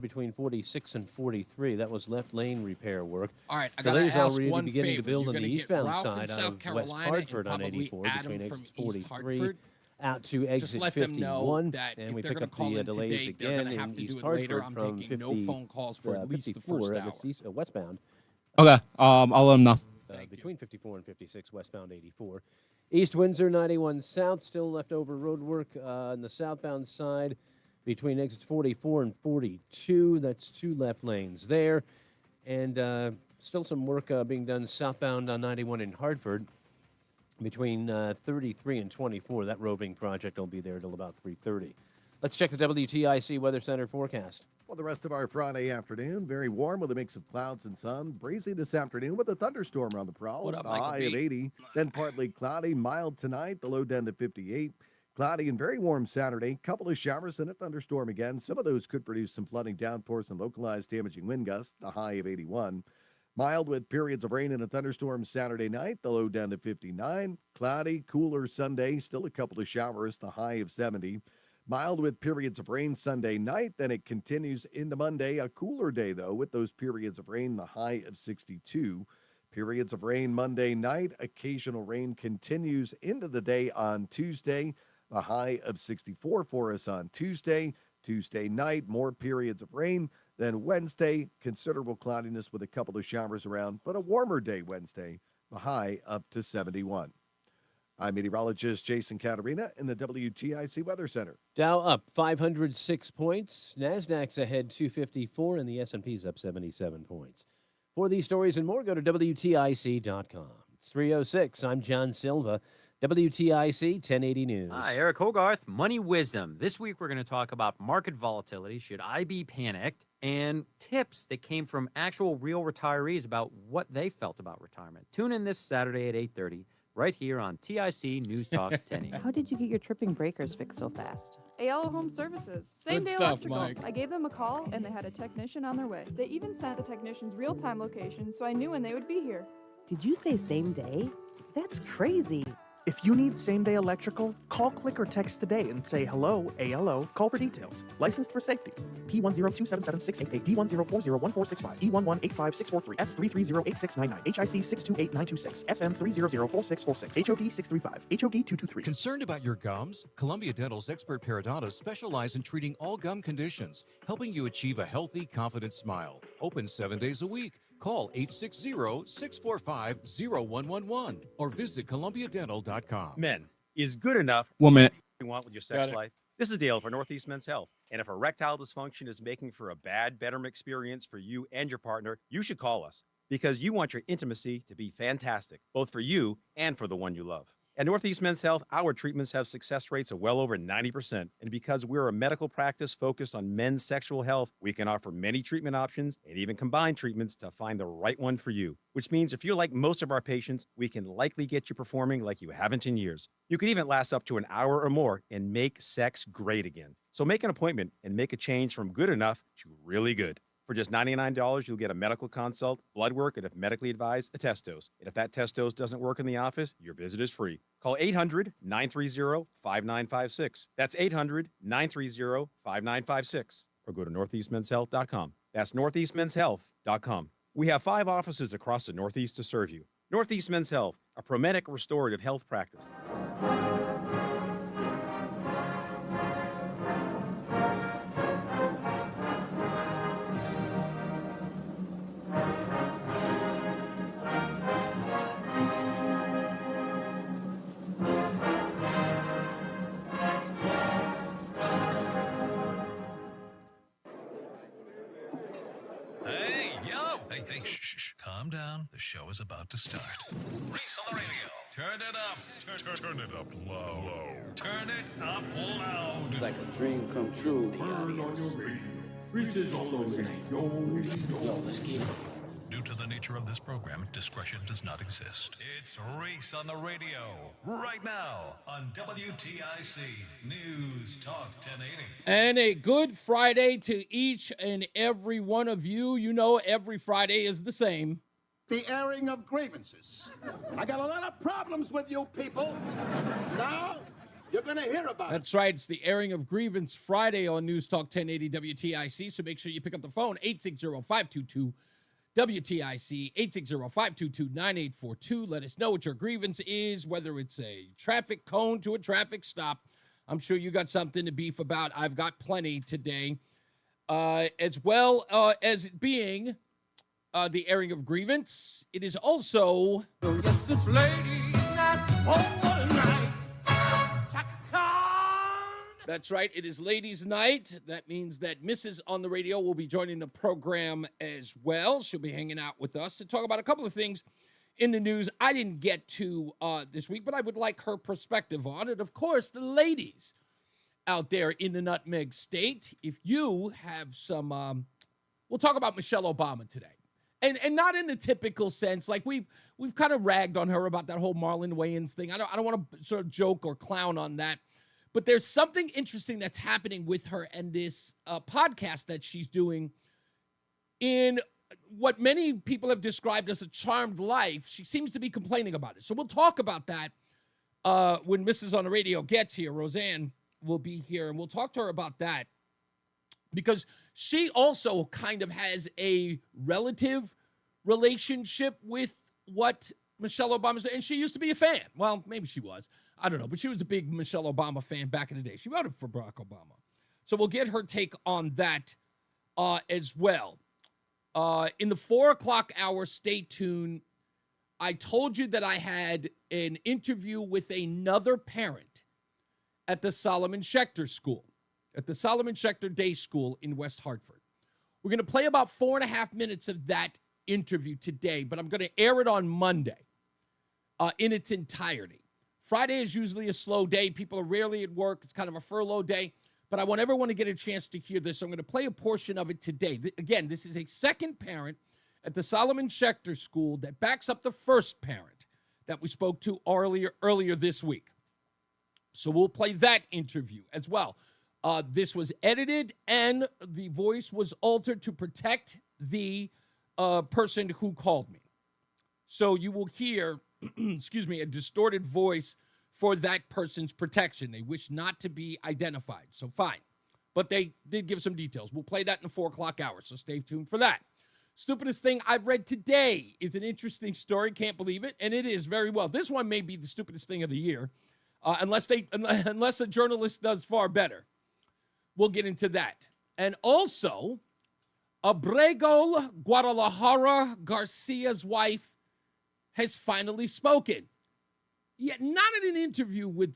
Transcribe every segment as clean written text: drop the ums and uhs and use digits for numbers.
between 46 and 43. That was left lane repair work. All right, I got to Delays ask already one beginning favor. to build You're on the going to get eastbound Ralph side in out South of West Carolina Hartford and on probably 84 Adam between from exit East 43 Hartford. out to Just exit let them know 51, that and if we they're pick going up to call the in delays today, they're again going to have in to do East it later. Hartford I'm from taking no phone calls for at least the 54 first that's hour. westbound. Okay, I'll let them know. Between 54 and 56, westbound 84. East Windsor 91 South, still leftover road work on the southbound side between exits 44 and 42. That's 2 left lanes there. And still some work being done southbound on 91 in Hartford between 33 and 24. That roving project will be there till about 3:30. Let's check the WTIC Weather Center forecast. Well, the rest of our Friday afternoon, very warm with a mix of clouds and sun. Breezy this afternoon with a thunderstorm on the prowl. What up, a Michael high B? of 80. Then partly cloudy, mild tonight. The low down to 58. Cloudy and very warm Saturday. Couple of showers and a thunderstorm again. Some of those could produce some flooding downpours and localized damaging wind gusts. The high of 81. Mild with periods of rain and a thunderstorm Saturday night. The low down to 59. Cloudy, cooler Sunday. Still a couple of showers. The high of 70. Mild with periods of rain Sunday night. Then it continues into Monday. A cooler day, though, with those periods of rain. The high of 62. Periods of rain Monday night. Occasional rain continues into the day on Tuesday. The high of 64 for us on Tuesday. Tuesday night, more periods of rain. Then Wednesday, considerable cloudiness with a couple of showers around, but a warmer day Wednesday. The high up to 71. I'm meteorologist Jason Caterina in the WTIC Weather Center. Dow up 506 points. NASDAQ's ahead 254, and the S&P's up 77 points. For these stories and more, go to WTIC.com. It's 3:06. I'm John Silva. WTIC 1080 News. Hi, Eric Hogarth, Money Wisdom. This week we're going to talk about market volatility. Should I be panicked? And tips that came from actual real retirees about what they felt about retirement. Tune in this Saturday at 8:30 right here on TIC News Talk 1080. How did you get your tripping breakers fixed so fast? ALO Home Services. Same Good day stuff, electrical. Mike. I gave them a call and they had a technician on their way. They even sent the technician's real-time location so I knew when they would be here. Did you say same day? That's crazy. If you need same-day electrical, call, click, or text today and say hello, ALO, call for details. Licensed for safety. P102776688, D1040145, E1185643, S3308699, HIC 628926, SM 3004646, HOD 635, HOD 223. Concerned about your gums? Columbia Dental's expert periodontists specialize in treating all gum conditions, helping you achieve a healthy, confident smile. Open 7 days a week. Call 860-645-0111 or visit columbiadental.com. Men, is good enough 1 minute. you want with your sex life? This is Dale for Northeast Men's Health. And if erectile dysfunction is making for a bad bedroom experience for you and your partner, you should call us because you want your intimacy to be fantastic, both for you and for the one you love. At Northeast Men's Health, our treatments have success rates of well over 90%. And because we're a medical practice focused on men's sexual health, we can offer many treatment options and even combine treatments to find the right one for you. Which means if you're like most of our patients, we can likely get you performing like you haven't in years. You could even last up to an hour or more and make sex great again. So make an appointment and make a change from good enough to really good. For just $99, you'll get a medical consult, blood work, and if medically advised, a test dose. And if that test dose doesn't work in the office, your visit is free. Call 800-930-5956. That's 800-930-5956. Or go to northeastmenshealth.com. That's northeastmenshealth.com. We have 5 offices across the Northeast to serve you. Northeast Men's Health, a Promedic restorative health practice. Hey, shh. Calm down. The show is about to start. Reese on the radio. Turn it up. Turn it up low. Turn it up loud. It's like a dream come true. Reese is on the radio. Yo, let's get it. Due to the nature of this program, discretion does not exist. It's Reese on the radio. Right now on WTIC News Talk 1080. And a good Friday to each and every one of you. You know, every Friday is the same. The airing of grievances. I got a lot of problems with you people. Now, You're going to hear about it. That's right. It's the airing of Grievance Friday on News Talk 1080 WTIC. So make sure you pick up the phone, 860-522-WTIC, 860-522-9842. Let us know what your grievance is, whether it's a traffic cone to a traffic stop. I'm sure you got something to beef about. I've got plenty today. As well as it being the airing of Grievance, it is also... Yes, it's ladies' night. Oh, night. That's right. It is Ladies' Night. That means that Mrs. On the Radio will be joining the program as well. She'll be hanging out with us to talk about a couple of things in the news I didn't get to this week, but I would like her perspective on it. Of course, the ladies out there in the Nutmeg State, if you have some, we'll talk about Michelle Obama today. And not in the typical sense, like we've kind of ragged on her about that whole Marlon Wayans thing. I don't want to sort of joke or clown on that. But there's something interesting that's happening with her and this podcast that she's doing in what many people have described as a charmed life. She seems to be complaining about it. So we'll talk about that when Mrs. On the Radio gets here. Roseanne will be here, and we'll talk to her about that because she also kind of has a relative relationship with what Michelle Obama's doing. And she used to be a fan. Well, maybe she was. I don't know, but she was a big Michelle Obama fan back in the day. She voted for Barack Obama. So we'll get her take on that as well. In the 4 o'clock hour, stay tuned. I told you that I had an interview with another parent at the Solomon Schechter School, at the Solomon Schechter Day School in West Hartford. We're going to play about 4.5 minutes of that interview today, but I'm going to air it on Monday in its entirety. Friday is usually a slow day. People are rarely at work. It's kind of a furlough day. But I want everyone to get a chance to hear this. So I'm going to play a portion of it today. Again, this is a second parent at the Solomon Schechter School that backs up the first parent that we spoke to earlier this week. So we'll play that interview as well. This was edited and the voice was altered to protect the person who called me. So you will hear... a distorted voice for that person's protection. They wish not to be identified, so fine. But they did give some details. We'll play that in the 4 o'clock hour, so stay tuned for that. Stupidest thing I've read today is an interesting story. Can't believe it, and it is very well. This one may be the stupidest thing of the year, unless a journalist does far better. We'll get into that. And also, Abrego Guadalajara Garcia's wife has finally spoken. Yet not in an interview with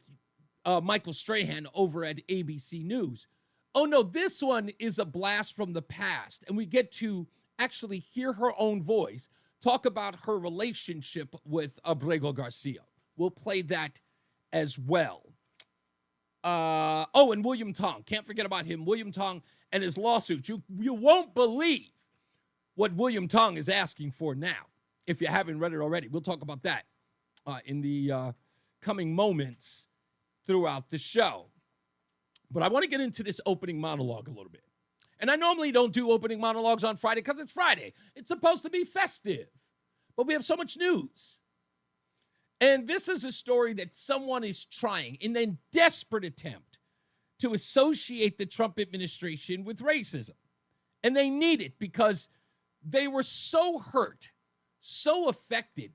Michael Strahan over at ABC News. Oh no, this one is a blast from the past, and we get to actually hear her own voice talk about her relationship with Abrego Garcia. We'll play that as well. And William Tong. Can't forget about him. William Tong and his lawsuit. You won't believe what William Tong is asking for now. If you haven't read it already, we'll talk about that in the coming moments throughout the show. But I want to get into this opening monologue a little bit. And I normally don't do opening monologues on Friday because it's Friday. It's supposed to be festive. But we have so much news. And this is a story that someone is trying in a desperate attempt to associate the Trump administration with racism. And they need it because they were so hurt, so affected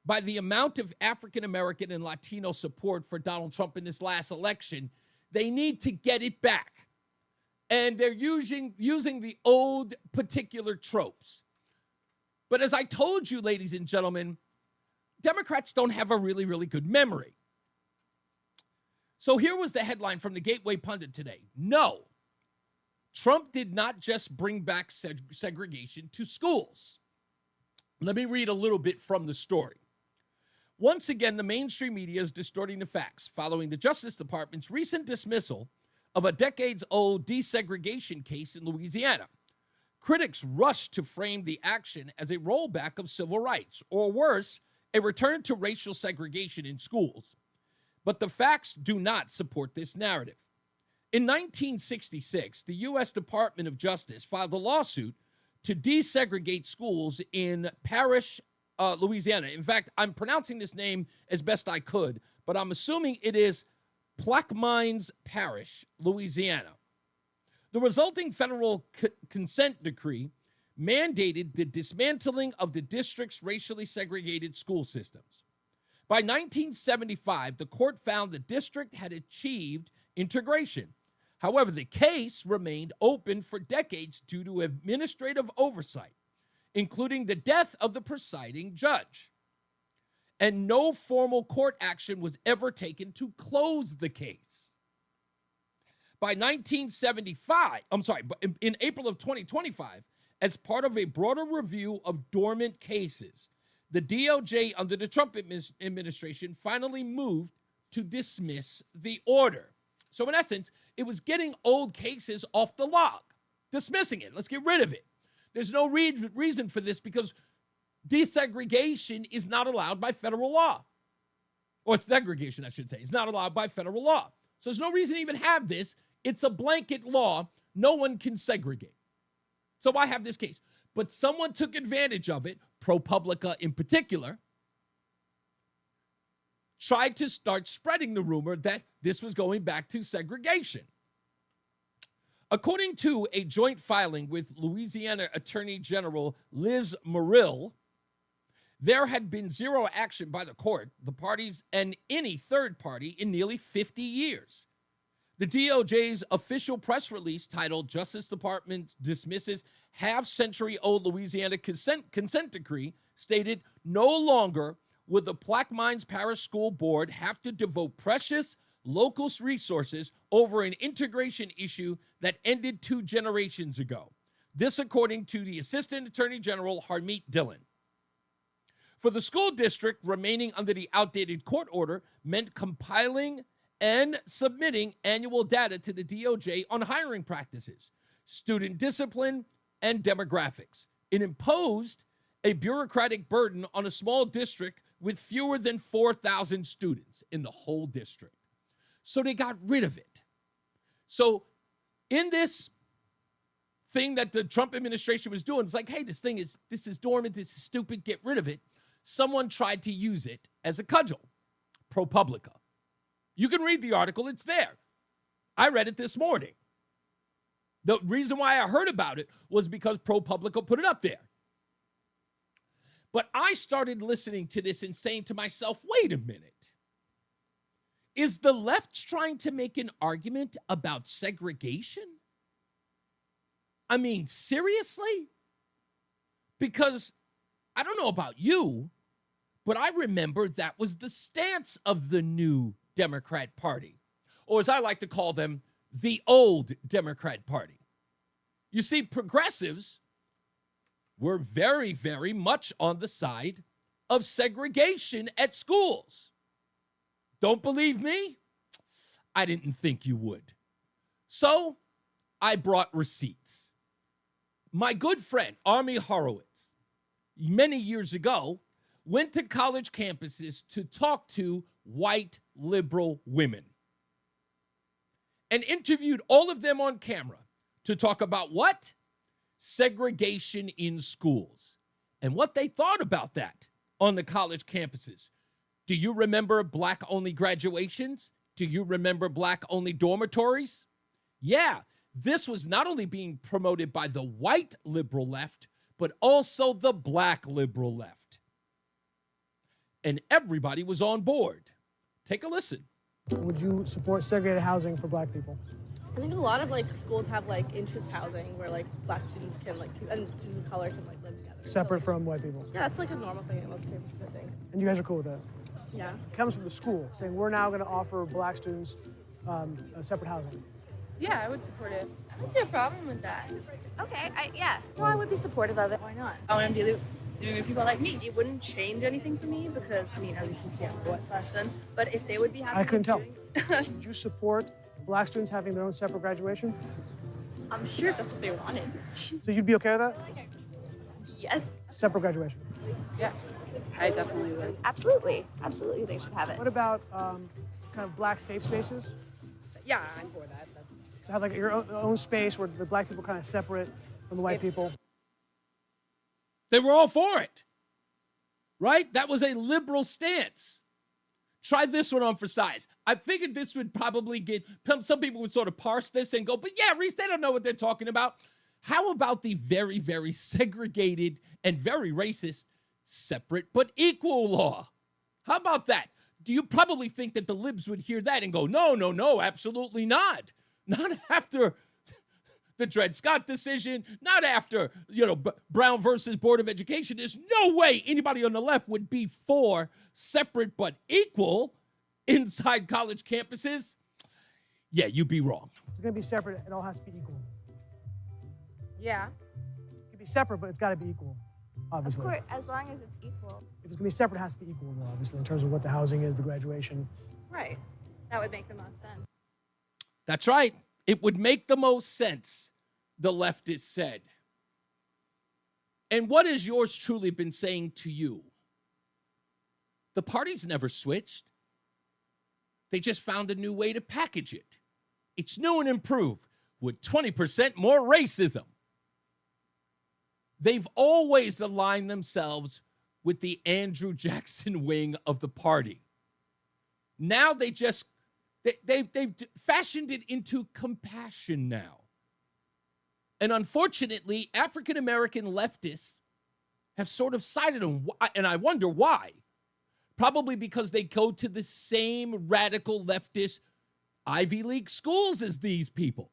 by the amount of African-American and Latino support for Donald Trump in this last election, they need to get it back. And they're using the old particular tropes. But as I told you, ladies and gentlemen, Democrats don't have a really, really good memory. So here was the headline from the Gateway Pundit today. No, Trump did not just bring back segregation to schools. Let me read a little bit from the story. Once again, the mainstream media is distorting the facts following the Justice Department's recent dismissal of a decades-old desegregation case in Louisiana. Critics rushed to frame the action as a rollback of civil rights, or worse, a return to racial segregation in schools. But the facts do not support this narrative. In 1966, the U.S. Department of Justice filed a lawsuit to desegregate schools in Parrish, Louisiana. In fact, I'm pronouncing this name as best I could, but I'm assuming it is Plaquemines Parish, Louisiana. The resulting federal consent decree mandated the dismantling of the district's racially segregated school systems. By 1975, the court found the district had achieved integration. However, the case remained open for decades due to administrative oversight, including the death of the presiding judge. And no formal court action was ever taken to close the case. By 1975, in April of 2025, as part of a broader review of dormant cases, the DOJ under the Trump administration finally moved to dismiss the order. So in essence, it was getting old cases off the log, dismissing it. Let's get rid of it. There's no reason for this because desegregation is not allowed by federal law. Or segregation, I should say, is not allowed by federal law. So there's no reason to even have this. It's a blanket law. No one can segregate. So I have this case. But someone took advantage of it, ProPublica in particular, tried to start spreading the rumor that this was going back to segregation. According to a joint filing with Louisiana Attorney General Liz Murill, there had been zero action by the court, the parties, and any third party in nearly 50 years. The DOJ's official press release titled Justice Department Dismisses Half-Century-Old Louisiana Consent Decree stated, no longer would the Plaquemines Parish School Board have to devote precious local resources over an integration issue that ended 2 generations ago. This according to the Assistant Attorney General Harmeet Dillon. For the school district, remaining under the outdated court order meant compiling and submitting annual data to the DOJ on hiring practices, student discipline, and demographics. It imposed a bureaucratic burden on a small district with fewer than 4,000 students in the whole district. So they got rid of it. So in this thing that the Trump administration was doing, it's like, hey, this is dormant, this is stupid, get rid of it. Someone tried to use it as a cudgel, ProPublica. You can read the article, it's there. I read it this morning. The reason why I heard about it was because ProPublica put it up there. But I started listening to this and saying to myself, wait a minute. Is the left trying to make an argument about segregation? I mean, seriously? Because I don't know about you, but I remember that was the stance of the new Democrat Party, or as I like to call them, the old Democrat Party. You see, progressives were very, very much on the side of segregation at schools. Don't believe me? I didn't think you would. So I brought receipts. My good friend, Army Horowitz, many years ago, went to college campuses to talk to white liberal women and interviewed all of them on camera to talk about what? Segregation in schools and what they thought about that on the college campuses. Do you remember black-only graduations? Do you remember black-only dormitories? Yeah, this was not only being promoted by the white liberal left, but also the black liberal left. And everybody was on board. Take a listen. Would you support segregated housing for black people? I think a lot of schools have interest housing where black students can and students of color can live together. Separate from white people? Yeah, that's a normal thing in most cases, I think. And you guys are cool with that? Yeah. It comes from the school saying we're now going to offer black students separate housing. Yeah, I would support it. I don't see a problem with that. Okay, yeah. Well, I would be supportive of it. Why not? I want to dealing with people like me. It wouldn't change anything for me because, as you can see, I'm a white person. But if they would be happy I couldn't tell. Would you support black students having their own separate graduation? I'm sure if that's what they wanted. So you'd be okay with that? Yes. Separate graduation? Yeah, I definitely would. Absolutely. Absolutely, they should have it. What about kind of black safe spaces? Yeah, I'm for that. So have your own space where the black people kind of separate from the white people. They were all for it, right? That was a liberal stance. Try this one on for size. I figured this would probably get, some people would sort of parse this and go, but yeah, Reese, they don't know what they're talking about. How about the very, very segregated and very racist separate but equal law? How about that? Do you probably think that the libs would hear that and go, no, absolutely not. Not after the Dred Scott decision, not after, Brown versus Board of Education. There's no way anybody on the left would be for separate but equal inside college campuses. Yeah, you'd be wrong. It's going to be separate. It all has to be equal. Yeah. It can be separate, but it's got to be equal, obviously. Of course, as long as it's equal. If it's going to be separate, it has to be equal, though, obviously, in terms of what the housing is, the graduation. Right. That would make the most sense. That's right. It would make the most sense, the leftist said. And what has yours truly been saying to you? The party's never switched. They just found a new way to package it. It's new and improved with 20% more racism. They've always aligned themselves with the Andrew Jackson wing of the party. Now they've fashioned it into compassion now. And unfortunately, African-American leftists have sort of sided on, and I wonder why. Probably because they go to the same radical leftist Ivy League schools as these people.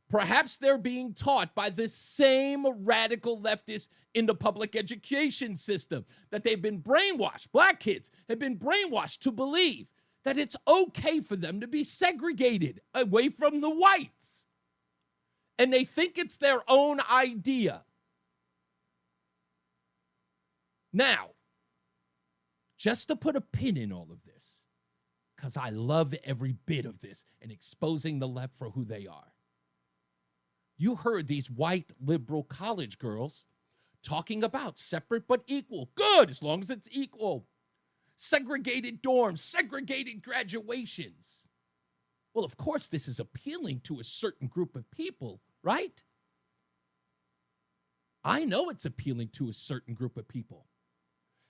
Perhaps they're being taught by the same radical leftists in the public education system that they've been brainwashed. Black kids have been brainwashed to believe that it's okay for them to be segregated away from the whites. And they think it's their own idea. Now, just to put a pin in all of this, because I love every bit of this and exposing the left for who they are. You heard these white liberal college girls talking about separate but equal. Good, as long as it's equal. Segregated dorms, segregated graduations. Well, of course, this is appealing to a certain group of people, right? I know it's appealing to a certain group of people.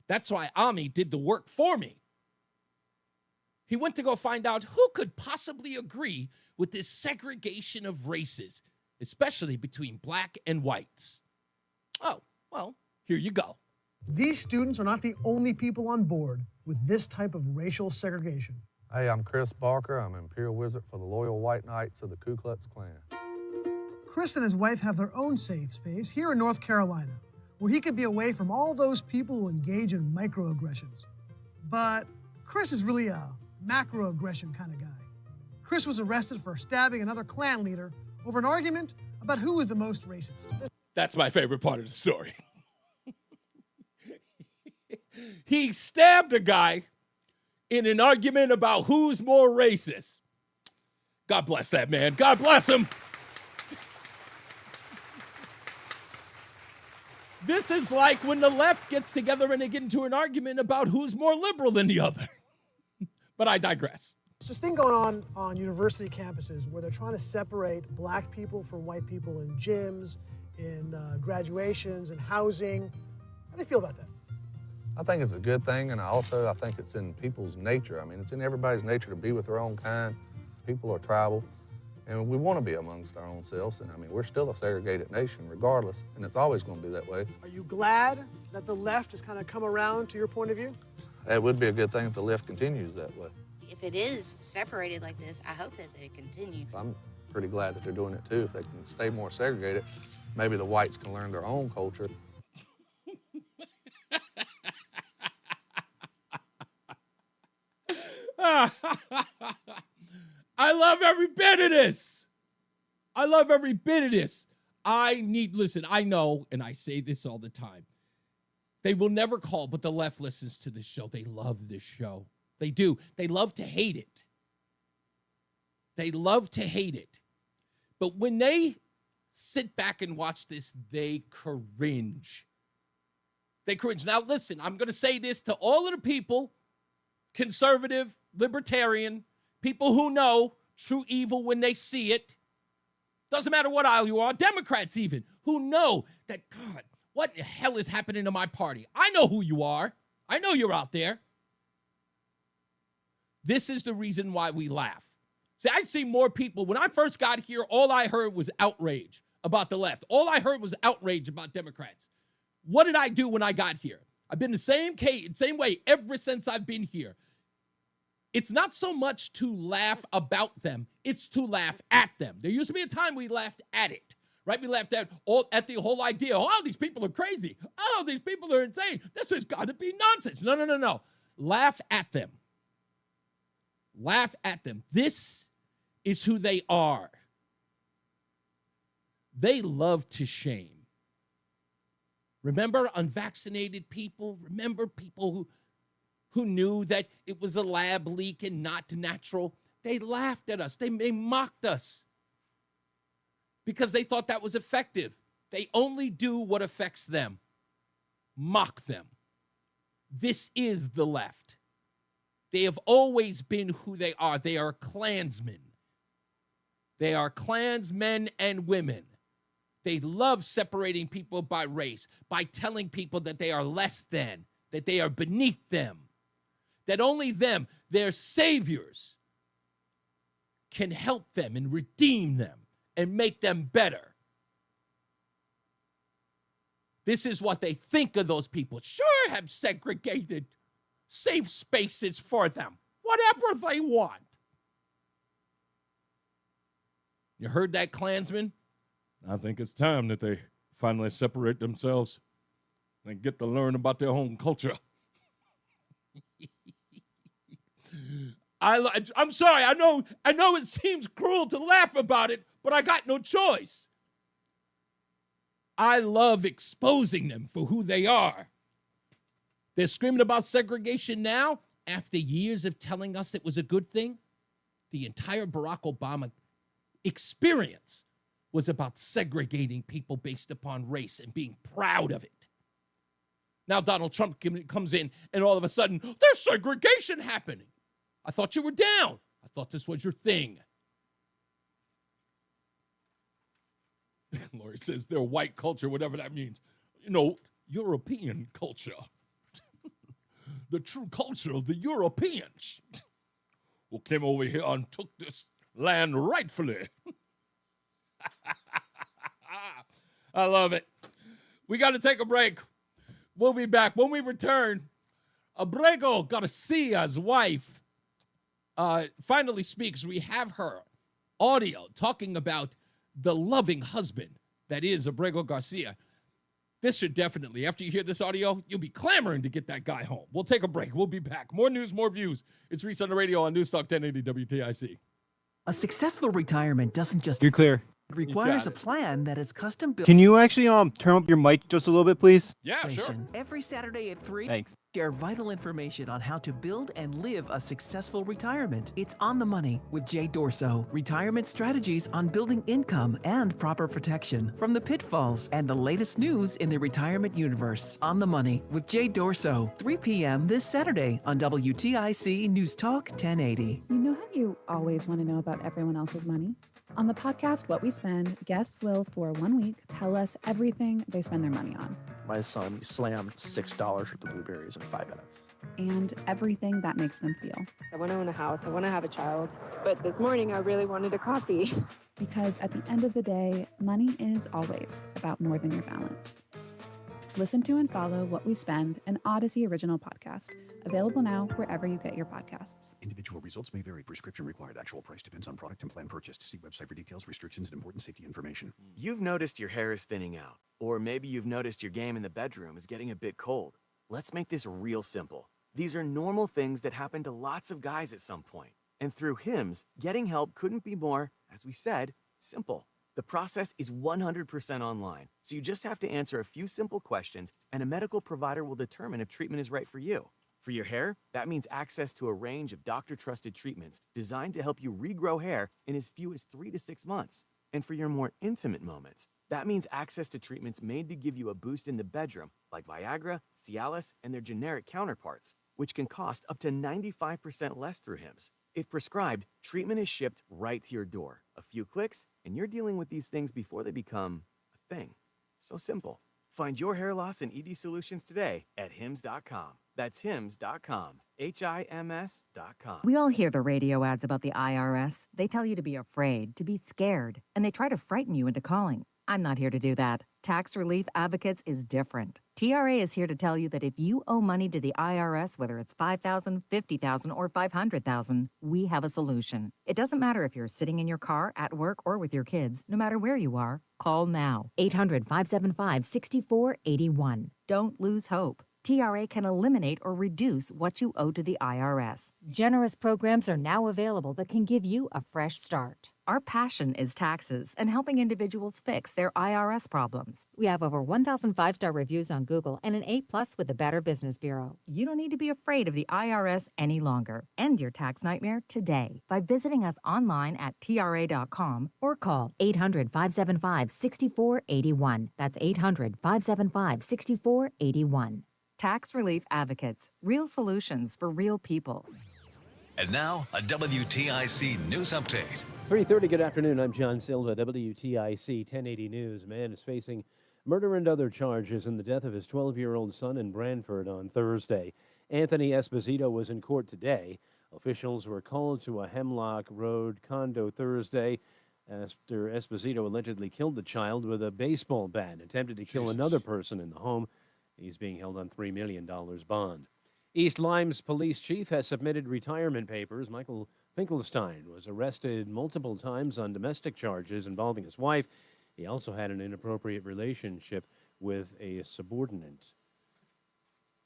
That's why Ami did the work for me. He went to go find out who could possibly agree with this segregation of races, especially between black and whites. Oh, well, here you go. These students are not the only people on board with this type of racial segregation. Hey, I'm Chris Barker. I'm Imperial Wizard for the Loyal White Knights of the Ku Klux Klan. Chris and his wife have their own safe space here in North Carolina, where he could be away from all those people who engage in microaggressions. But Chris is really a macroaggression kind of guy. Chris was arrested for stabbing another Klan leader over an argument about who was the most racist. That's my favorite part of the story. He stabbed a guy in an argument about who's more racist. God bless that man. God bless him. This is like when the left gets together and they get into an argument about who's more liberal than the other. But I digress. There's this thing going on university campuses where they're trying to separate black people from white people in gyms, in graduations, in housing. How do you feel about that? I think it's a good thing, and I think it's in people's nature. I mean, it's in everybody's nature to be with their own kind. People are tribal, and we want to be amongst our own selves. And I mean, we're still a segregated nation regardless, and it's always going to be that way. Are you glad that the left has kind of come around to your point of view? It would be a good thing if the left continues that way. If it is separated like this, I hope that they continue. I'm pretty glad that they're doing it too. If they can stay more segregated, maybe the whites can learn their own culture. I love every bit of this. I love every bit of this. Listen, I know, and I say this all the time. They will never call, but the left listens to this show. They love this show. They do. They love to hate it. They love to hate it. But when they sit back and watch this, they cringe. They cringe. Now, listen, I'm going to say this to all of the people, conservative, libertarian, people who know true evil when they see it. Doesn't matter what aisle you are, Democrats even, who know that, God, what the hell is happening to my party? I know who you are. I know you're out there. This is the reason why we laugh. See, I see more people. When I first got here, all I heard was outrage about the left. All I heard was outrage about Democrats. What did I do when I got here? I've been the same way ever since I've been here. It's not so much to laugh about them. It's to laugh at them. There used to be a time we laughed at it, right? We laughed at the whole idea. Oh, these people are crazy. Oh, these people are insane. This has got to be nonsense. No. Laugh at them. Laugh at them. This is who they are. They love to shame. Remember unvaccinated people? Remember people who knew that it was a lab leak and not natural? They laughed at us. They mocked us because they thought that was effective. They only do what affects them. Mock them. This is the left. They have always been who they are. They are Klansmen. They are Klansmen and women. They love separating people by race, by telling people that they are less than, that they are beneath them, that only them, their saviors, can help them and redeem them and make them better. This is what they think of those people. Sure, have segregated safe spaces for them, whatever they want. You heard that, Klansman? I think it's time that they finally separate themselves and get to learn about their own culture. I'm sorry. I know it seems cruel to laugh about it, but I got no choice. I love exposing them for who they are. They're screaming about segregation now after years of telling us it was a good thing. The entire Barack Obama experience was about segregating people based upon race and being proud of it. Now Donald Trump comes in and all of a sudden, there's segregation happening. I thought you were down. I thought this was your thing. Lori says they're white culture, whatever that means. European culture. The true culture of the Europeans who came over here and took this land rightfully. I love it. We got to take a break. We'll be back. When we return, Abrego Garcia's wife finally speaks. We have her audio talking about the loving husband that is Abrego Garcia. This should definitely, after you hear this audio, you'll be clamoring to get that guy home. We'll take a break. We'll be back. More news, more views. It's Reese on the Radio on NewsTalk 1080 WTIC. A successful retirement doesn't just... You're clear. It requires a plan that is custom built. Can you actually turn up your mic just a little bit, please? Yeah, sure. Every Saturday at 3. Thanks. Share vital information on how to build and live a successful retirement. It's On the Money with Jay Dorso. Retirement strategies on building income and proper protection from the pitfalls and the latest news in the retirement universe. On the Money with Jay Dorso. 3 p.m. this Saturday on WTIC News Talk 1080. You know how you always want to know about everyone else's money? On the podcast, What We Spend, guests will, for 1 week, tell us everything they spend their money on. My son slammed $6 worth of blueberries in 5 minutes. And everything that makes them feel. I want to own a house. I want to have a child. But this morning, I really wanted a coffee. Because at the end of the day, money is always about more than your balance. Listen to and follow What We Spend, an Odyssey original podcast. Available now wherever you get your podcasts. Individual results may vary. Prescription required. Actual price depends on product and plan purchased. See website for details, restrictions, and important safety information. You've noticed your hair is thinning out. Or maybe you've noticed your game in the bedroom is getting a bit cold. Let's make this real simple. These are normal things that happen to lots of guys at some point. And through Hims, getting help couldn't be more, as we said, simple. The process is 100% online, so you just have to answer a few simple questions, and a medical provider will determine if treatment is right for you. For your hair, that means access to a range of doctor-trusted treatments designed to help you regrow hair in as few as 3 to 6 months. And for your more intimate moments, that means access to treatments made to give you a boost in the bedroom, like Viagra, Cialis, and their generic counterparts, which can cost up to 95% less through Hims. If prescribed, treatment is shipped right to your door. A few clicks, and you're dealing with these things before they become a thing. So simple. Find your hair loss and ED solutions today at Hims.com. That's HIMS.com. HIMS.com. We all hear the radio ads about the IRS. They tell you to be afraid, to be scared, and they try to frighten you into calling. I'm not here to do that. Tax Relief Advocates is different. TRA is here to tell you that if you owe money to the IRS, whether it's $5,000, $50,000, or $500,000, we have a solution. It doesn't matter if you're sitting in your car, at work, or with your kids. No matter where you are, call now. 800-575-6481. Don't lose hope. TRA can eliminate or reduce what you owe to the IRS. Generous programs are now available that can give you a fresh start. Our passion is taxes and helping individuals fix their IRS problems. We have over 1,000 five-star reviews on Google and an A+ with the Better Business Bureau. You don't need to be afraid of the IRS any longer. End your tax nightmare today by visiting us online at TRA.com or call 800-575-6481. That's 800-575-6481. Tax Relief Advocates. Real solutions for real people. And now, a WTIC news update. 3:30, good afternoon. I'm John Silva, WTIC 1080 News. A man is facing murder and other charges in the death of his 12-year-old son in Brantford on Thursday. Anthony Esposito was in court today. Officials were called to a Hemlock Road condo Thursday after Esposito allegedly killed the child with a baseball bat and attempted to kill another person in the home. He's being held on $3 million bond. East Lyme's police chief has submitted retirement papers. Michael Finkelstein was arrested multiple times on domestic charges involving his wife. He also had an inappropriate relationship with a subordinate.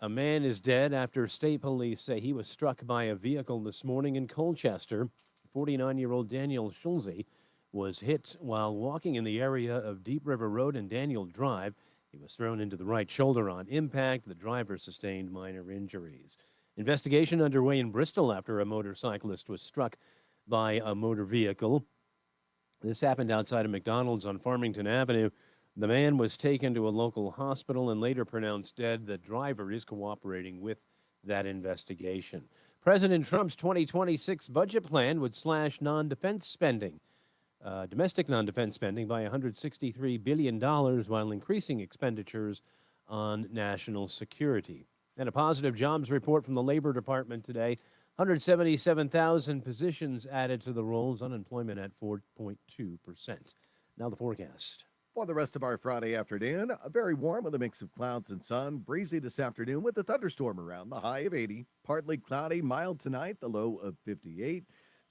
A man is dead after state police say he was struck by a vehicle this morning in Colchester. 49-year-old Daniel Schulze was hit while walking in the area of Deep River Road and Daniel Drive. He was thrown into the right shoulder on impact. The driver sustained minor injuries. Investigation underway in Bristol after a motorcyclist was struck by a motor vehicle. This happened outside of McDonald's on Farmington Avenue. The man was taken to a local hospital and later pronounced dead. The driver is cooperating with that investigation. President Trump's 2026 budget plan would slash non-defense spending. Domestic non-defense spending by $163 billion while increasing expenditures on national security. And a positive jobs report from the Labor Department today. 177,000 positions added to the rolls, unemployment at 4.2%. Now the forecast. For the rest of our Friday afternoon, very warm with a mix of clouds and sun. Breezy this afternoon with a thunderstorm around, the high of 80. Partly cloudy, mild tonight, the low of 58.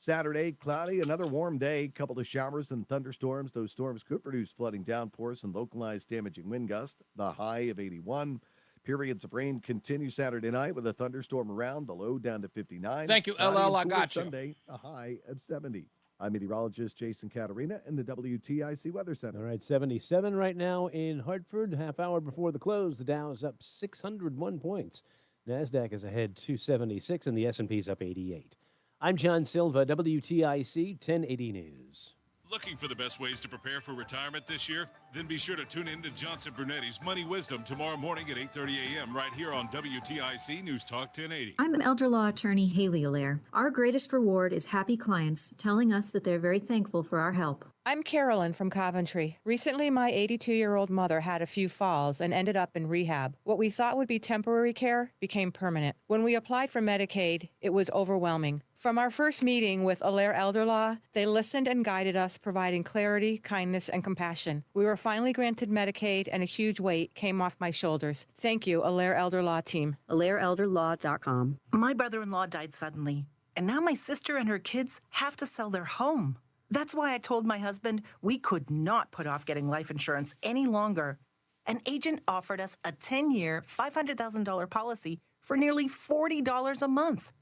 Saturday, cloudy, another warm day, couple of showers and thunderstorms. Those storms could produce flooding downpours and localized damaging wind gusts, the high of 81. Periods of rain continue Saturday night with a thunderstorm around, the low down to 59. Thank you, LL. I got you. Sunday, a high of 70. I'm meteorologist Jason Caterina in the WTIC Weather Center. All right, 77 right now in Hartford. Half hour before the close, the Dow is up 601 points. NASDAQ is ahead 276 and the S&P's up 88. I'm John Silva, WTIC 1080 News. Looking for the best ways to prepare for retirement this year? Then be sure to tune in to Johnson Brunetti's Money Wisdom tomorrow morning at 8:30 a.m. right here on WTIC News Talk 1080. I'm elder law attorney Haley Allaire. Our greatest reward is happy clients telling us that they're very thankful for our help. I'm Carolyn from Coventry. Recently, my 82-year-old mother had a few falls and ended up in rehab. What we thought would be temporary care became permanent. When we applied for Medicaid, it was overwhelming. From our first meeting with Allaire Elder Law, they listened and guided us, providing clarity, kindness, and compassion. We were finally granted Medicaid, and a huge weight came off my shoulders. Thank you, Allaire Elder Law team. AllaireElderLaw.com. My brother-in-law died suddenly, and now my sister and her kids have to sell their home. That's why I told my husband we could not put off getting life insurance any longer. An agent offered us a 10-year, $500,000 policy for nearly $40 a month.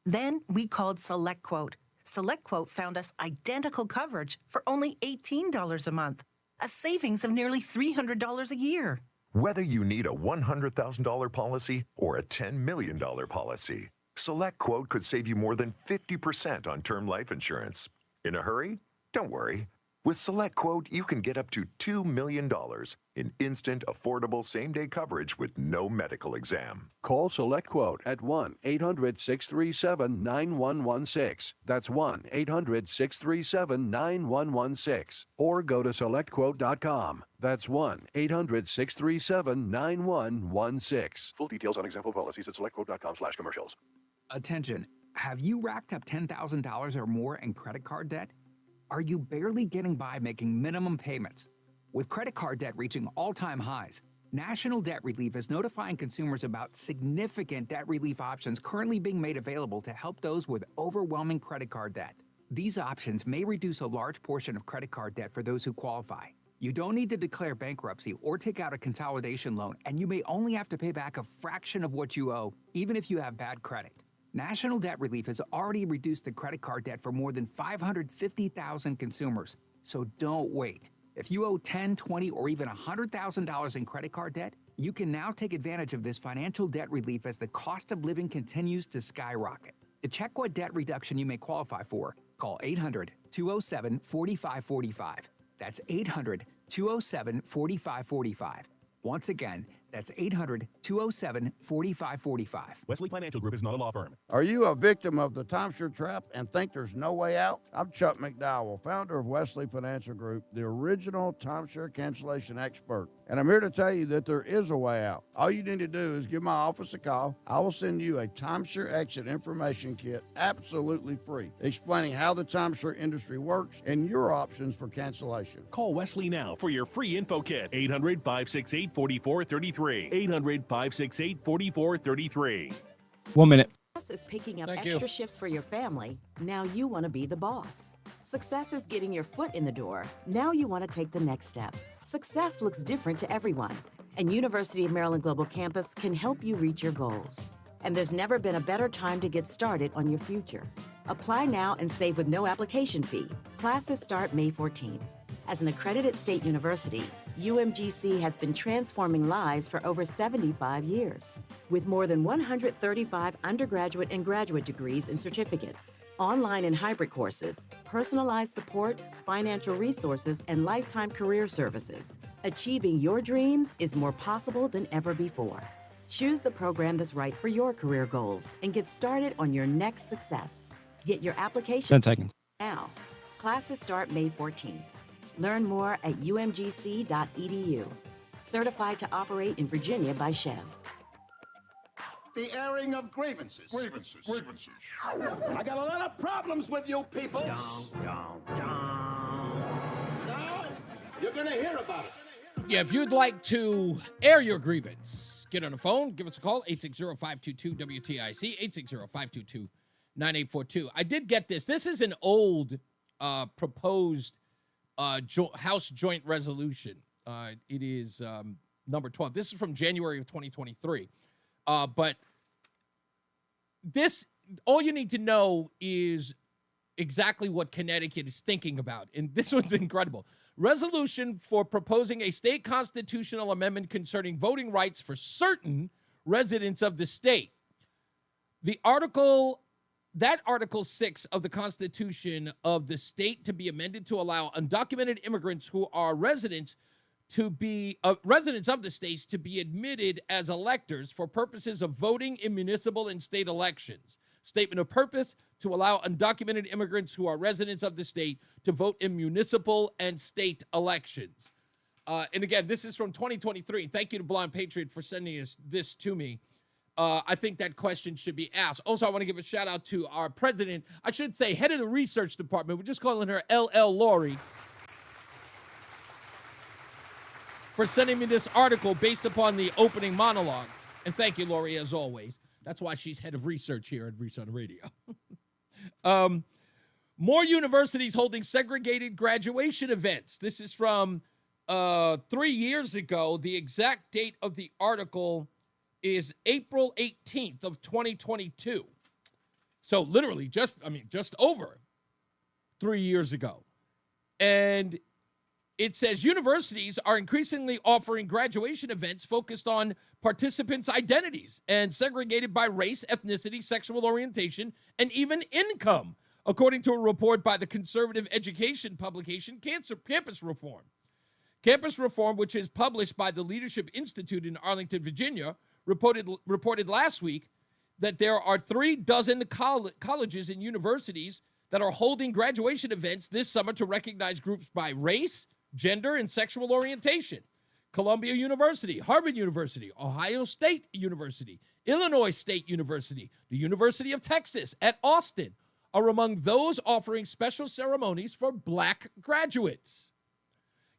Then we called SelectQuote. SelectQuote found us identical coverage for only $18 a month, a savings of nearly $300 a year. Whether you need a $100,000 policy or a $10 million policy, SelectQuote could save you more than 50% on term life insurance. In a hurry? Don't worry. With SelectQuote, you can get up to $2 million in instant, affordable same-day coverage with no medical exam. Call SelectQuote at 1-800-637-9116. That's 1-800-637-9116. Or go to SelectQuote.com. That's 1-800-637-9116. Full details on example policies at selectquote.com/commercials. Attention, have you racked up $10,000 or more in credit card debt? Are you barely getting by making minimum payments? With credit card debt reaching all-time highs, National Debt Relief is notifying consumers about significant debt relief options currently being made available to help those with overwhelming credit card debt. These options may reduce a large portion of credit card debt for those who qualify. You don't need to declare bankruptcy or take out a consolidation loan, and you may only have to pay back a fraction of what you owe, even if you have bad credit. National Debt Relief has already reduced the credit card debt for more than 550,000 consumers, so don't wait. If you owe $10,000, $20,000, or even $100,000 in credit card debt, you can now take advantage of this financial debt relief as the cost of living continues to skyrocket. To check what debt reduction you may qualify for, call 800-207-4545. That's 800-207-4545. Once again, that's 800-207-4545. Wesley Financial Group is not a law firm. Are you a victim of the timeshare trap and think there's no way out? I'm Chuck McDowell, founder of Wesley Financial Group, the original timeshare cancellation expert. And I'm here to tell you that there is a way out. All you need to do is give my office a call. I will send you a timeshare exit information kit absolutely free, explaining how the timeshare industry works and your options for cancellation. Call Wesley now for your free info kit. 800-568-4433. 800-568-4433. 1 minute. Success is picking up Thank extra you. shifts for your family. Now you want to be the boss. Success is getting your foot in the door. Now you want to take the next step. Success looks different to everyone, and University of Maryland Global Campus can help you reach your goals. And there's never been a better time to get started on your future. Apply now and save with no application fee. Classes start May 14th. As an accredited state university, UMGC has been transforming lives for over 75 years. With more than 135 undergraduate and graduate degrees and certificates, online and hybrid courses, personalized support, financial resources, and lifetime career services, achieving your dreams is more possible than ever before. Choose the program that's right for your career goals and get started on your next success. Get your application 10 seconds. now. Classes start May 14th. Learn more at umgc.edu. Certified to operate in Virginia by Chev. The airing of grievances. I got a lot of problems with you people. Now, you're going to hear about it. Yeah, if you'd like to air your grievance, get on the phone, give us a call, 860-522-WTIC, 860-522-9842. I did get this. This is an old proposed House Joint Resolution. It is number 12. This is from January of 2023. But this, all you need to know is exactly what Connecticut is thinking about. And this one's incredible. Resolution for proposing a state constitutional amendment concerning voting rights for certain residents of the state. Article 6 of the Constitution of the state to be amended to allow undocumented immigrants who are residents of the states to be admitted as electors for purposes of voting in municipal and state elections. Statement of purpose: to allow undocumented immigrants who are residents of the state to vote in municipal and state elections. And again, this is from 2023. Thank you to Blind Patriot for sending this to me. I think that question should be asked. Also, I want to give a shout out to our president. I should say head of the research department. We're just calling her LL Lori, for sending me this article based upon the opening monologue. And thank you, Lori, as always. That's why she's head of research here at Reese On The Radio. More universities holding segregated graduation events. This is from 3 years ago. The exact date of the article is April 18th of 2022. So literally just over 3 years ago. And it says universities are increasingly offering graduation events focused on participants' identities and segregated by race, ethnicity, sexual orientation, and even income. according to a report by the conservative education publication Campus Reform. Campus Reform, which is published by the Leadership Institute in Arlington, Virginia, reported last week that there are 36 colleges and universities that are holding graduation events this summer to recognize groups by race, gender, and sexual orientation. Columbia University, Harvard University, Ohio State University, Illinois State University, the University of Texas at Austin are among those offering special ceremonies for Black graduates.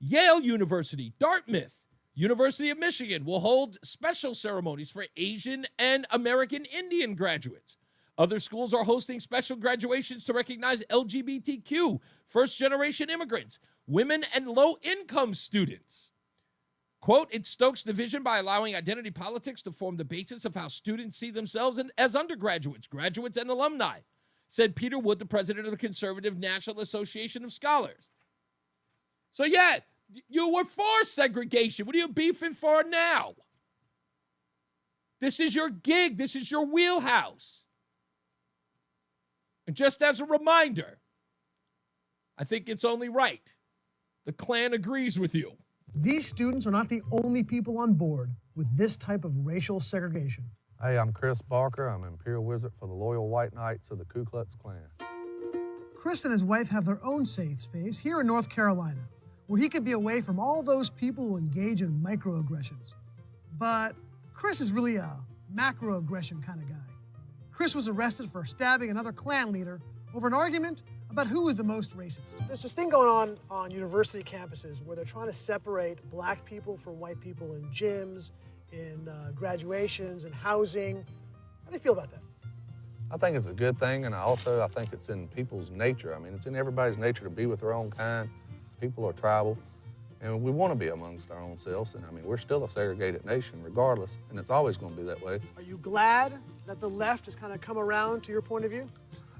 Yale University, Dartmouth, University of Michigan will hold special ceremonies for Asian and American Indian graduates. Other schools are hosting special graduations to recognize LGBTQ, first-generation immigrants, women, and low-income students. Quote, it stokes division by allowing identity politics to form the basis of how students see themselves as undergraduates, graduates, and alumni, said Peter Wood, the president of the Conservative National Association of Scholars. So, yeah, you were for segregation. What are you beefing for now? This is your gig. This is your wheelhouse. And just as a reminder, I think it's only right. The Klan agrees with you. These students are not the only people on board with this type of racial segregation. Hey, I'm Chris Barker. I'm Imperial Wizard for the Loyal White Knights of the Ku Klux Klan. Chris and his wife have their own safe space here in North Carolina, where he could be away from all those people who engage in microaggressions. But Chris is really a macroaggression kind of guy. Chris was arrested for stabbing another Klan leader over an argument about who was the most racist. There's this thing going on university campuses where they're trying to separate black people from white people in gyms, in graduations, in housing. How do you feel about that? I think it's a good thing, and I think it's in people's nature. I mean, it's in everybody's nature to be with their own kind. People are tribal, and we want to be amongst our own selves. And I mean, we're still a segregated nation regardless, and it's always going to be that way. Are you glad that the left has kind of come around to your point of view?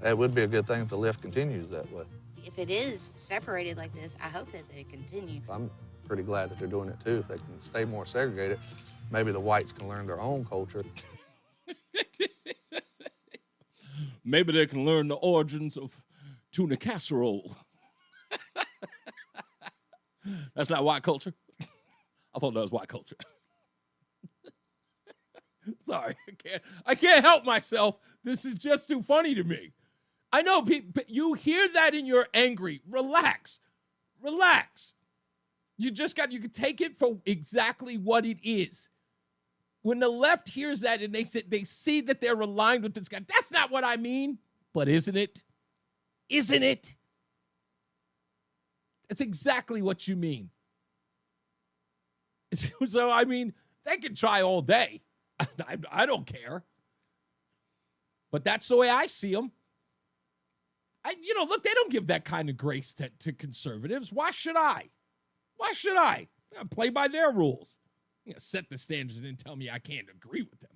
It would be a good thing if the left continues that way. If it is separated like this, I hope that they continue. I'm pretty glad that they're doing it too. If they can stay more segregated, maybe the whites can learn their own culture. Maybe they can learn the origins of tuna casserole. That's not white culture? I thought that was white culture. Sorry, I can't help myself. This is just too funny to me. I know you hear that and you're angry. Relax. You can take it for exactly what it is. When the left hears that and they see that they're aligned with this guy, that's not what I mean. But isn't it? Isn't it? That's exactly what you mean. So, I mean, they can try all day. I don't care. But that's the way I see them. Look, they don't give that kind of grace to conservatives. Why should I? I play by their rules. Set the standards and then tell me I can't agree with them.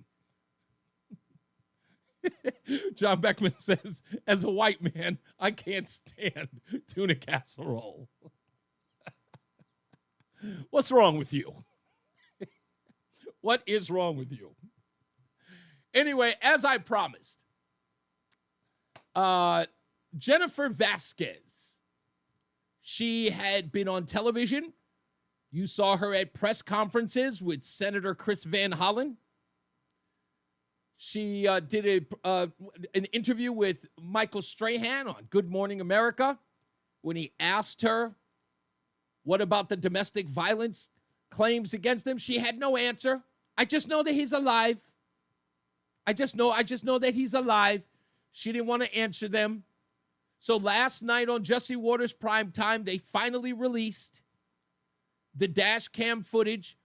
John Beckman says, as a white man, I can't stand tuna casserole. What's wrong with you? What is wrong with you? Anyway, as I promised, Jennifer Vasquez, she had been on television. You saw her at press conferences with Senator Chris Van Hollen. She did an interview with Michael Strahan on Good Morning America when he asked her, what about the domestic violence claims against him? She had no answer. I just know that he's alive. I just know that he's alive. She didn't want to answer them. So last night on Jesse Waters Primetime, they finally released the dash cam footage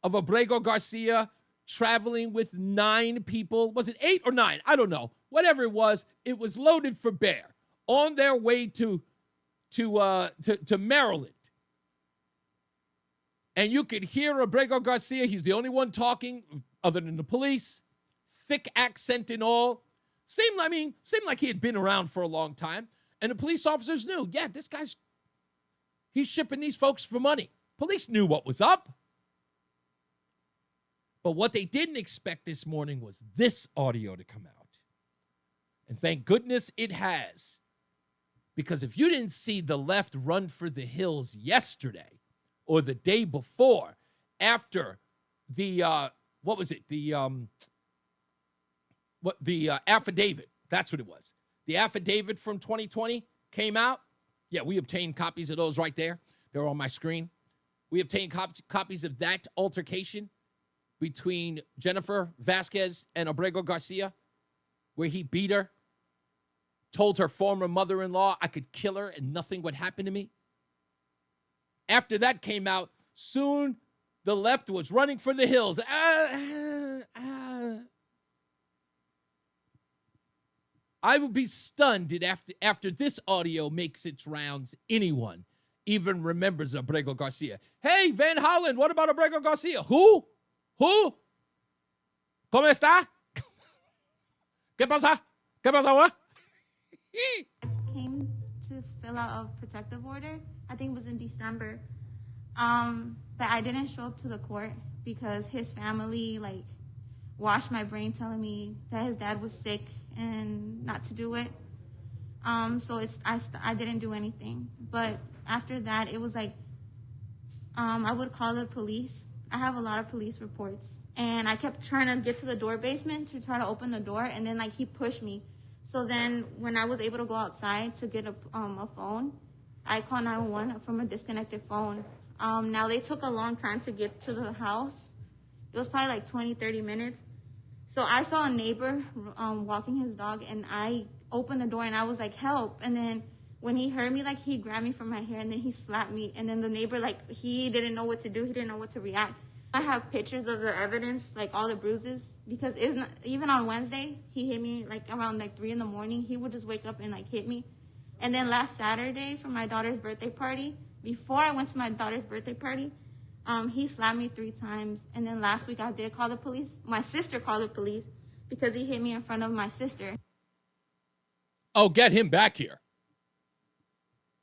of Abrego Garcia traveling with 9 people. Was it 8 or 9? I don't know. Whatever it was loaded for bear on their way to Maryland. And you could hear Abrego Garcia. He's the only one talking other than the police. Thick accent and all. Seemed like he had been around for a long time. And the police officers knew, yeah, he's shipping these folks for money. Police knew what was up. But what they didn't expect this morning was this audio to come out. And thank goodness it has. Because if you didn't see the left run for the hills yesterday or the day before, after the, what was it? The affidavit. That's what it was. The affidavit from 2020 came out. Yeah, we obtained copies of those right there. They're on my screen. We obtained copies of that altercation between Jennifer Vasquez and Abrego Garcia, where he beat her, told her former mother-in-law I could kill her and nothing would happen to me. After that came out, soon the left was running for the hills. I would be stunned if after this audio makes its rounds, anyone even remembers Abrego Garcia. Hey, Van Holland, what about Abrego Garcia? Who? ¿Cómo está? ¿Qué pasa? ¿Qué pasa, what? Came to fill out a protective order. I think it was in December. But I didn't show up to the court because his family, washed my brain telling me that his dad was sick and not to do it. So I didn't do anything. But after that, it was I would call the police. I have a lot of police reports. And I kept trying to get to the door basement to try to open the door, and then he pushed me. So then when I was able to go outside to get a phone, I called 911 from a disconnected phone. Now they took a long time to get to the house. It was probably 20, 30 minutes. So I saw a neighbor walking his dog, and I opened the door and I was like, help. And then when he heard me, he grabbed me from my hair and then he slapped me. And then the neighbor, he didn't know what to do. He didn't know what to react. I have pictures of the evidence, all the bruises, because even on Wednesday, he hit me around 3 in the morning. He would just wake up and hit me. And then last Saturday for my daughter's birthday party, before I went to my daughter's birthday party, he slapped me 3 times. And then last week I did call the police. My sister called the police because he hit me in front of my sister. Oh, get him back here.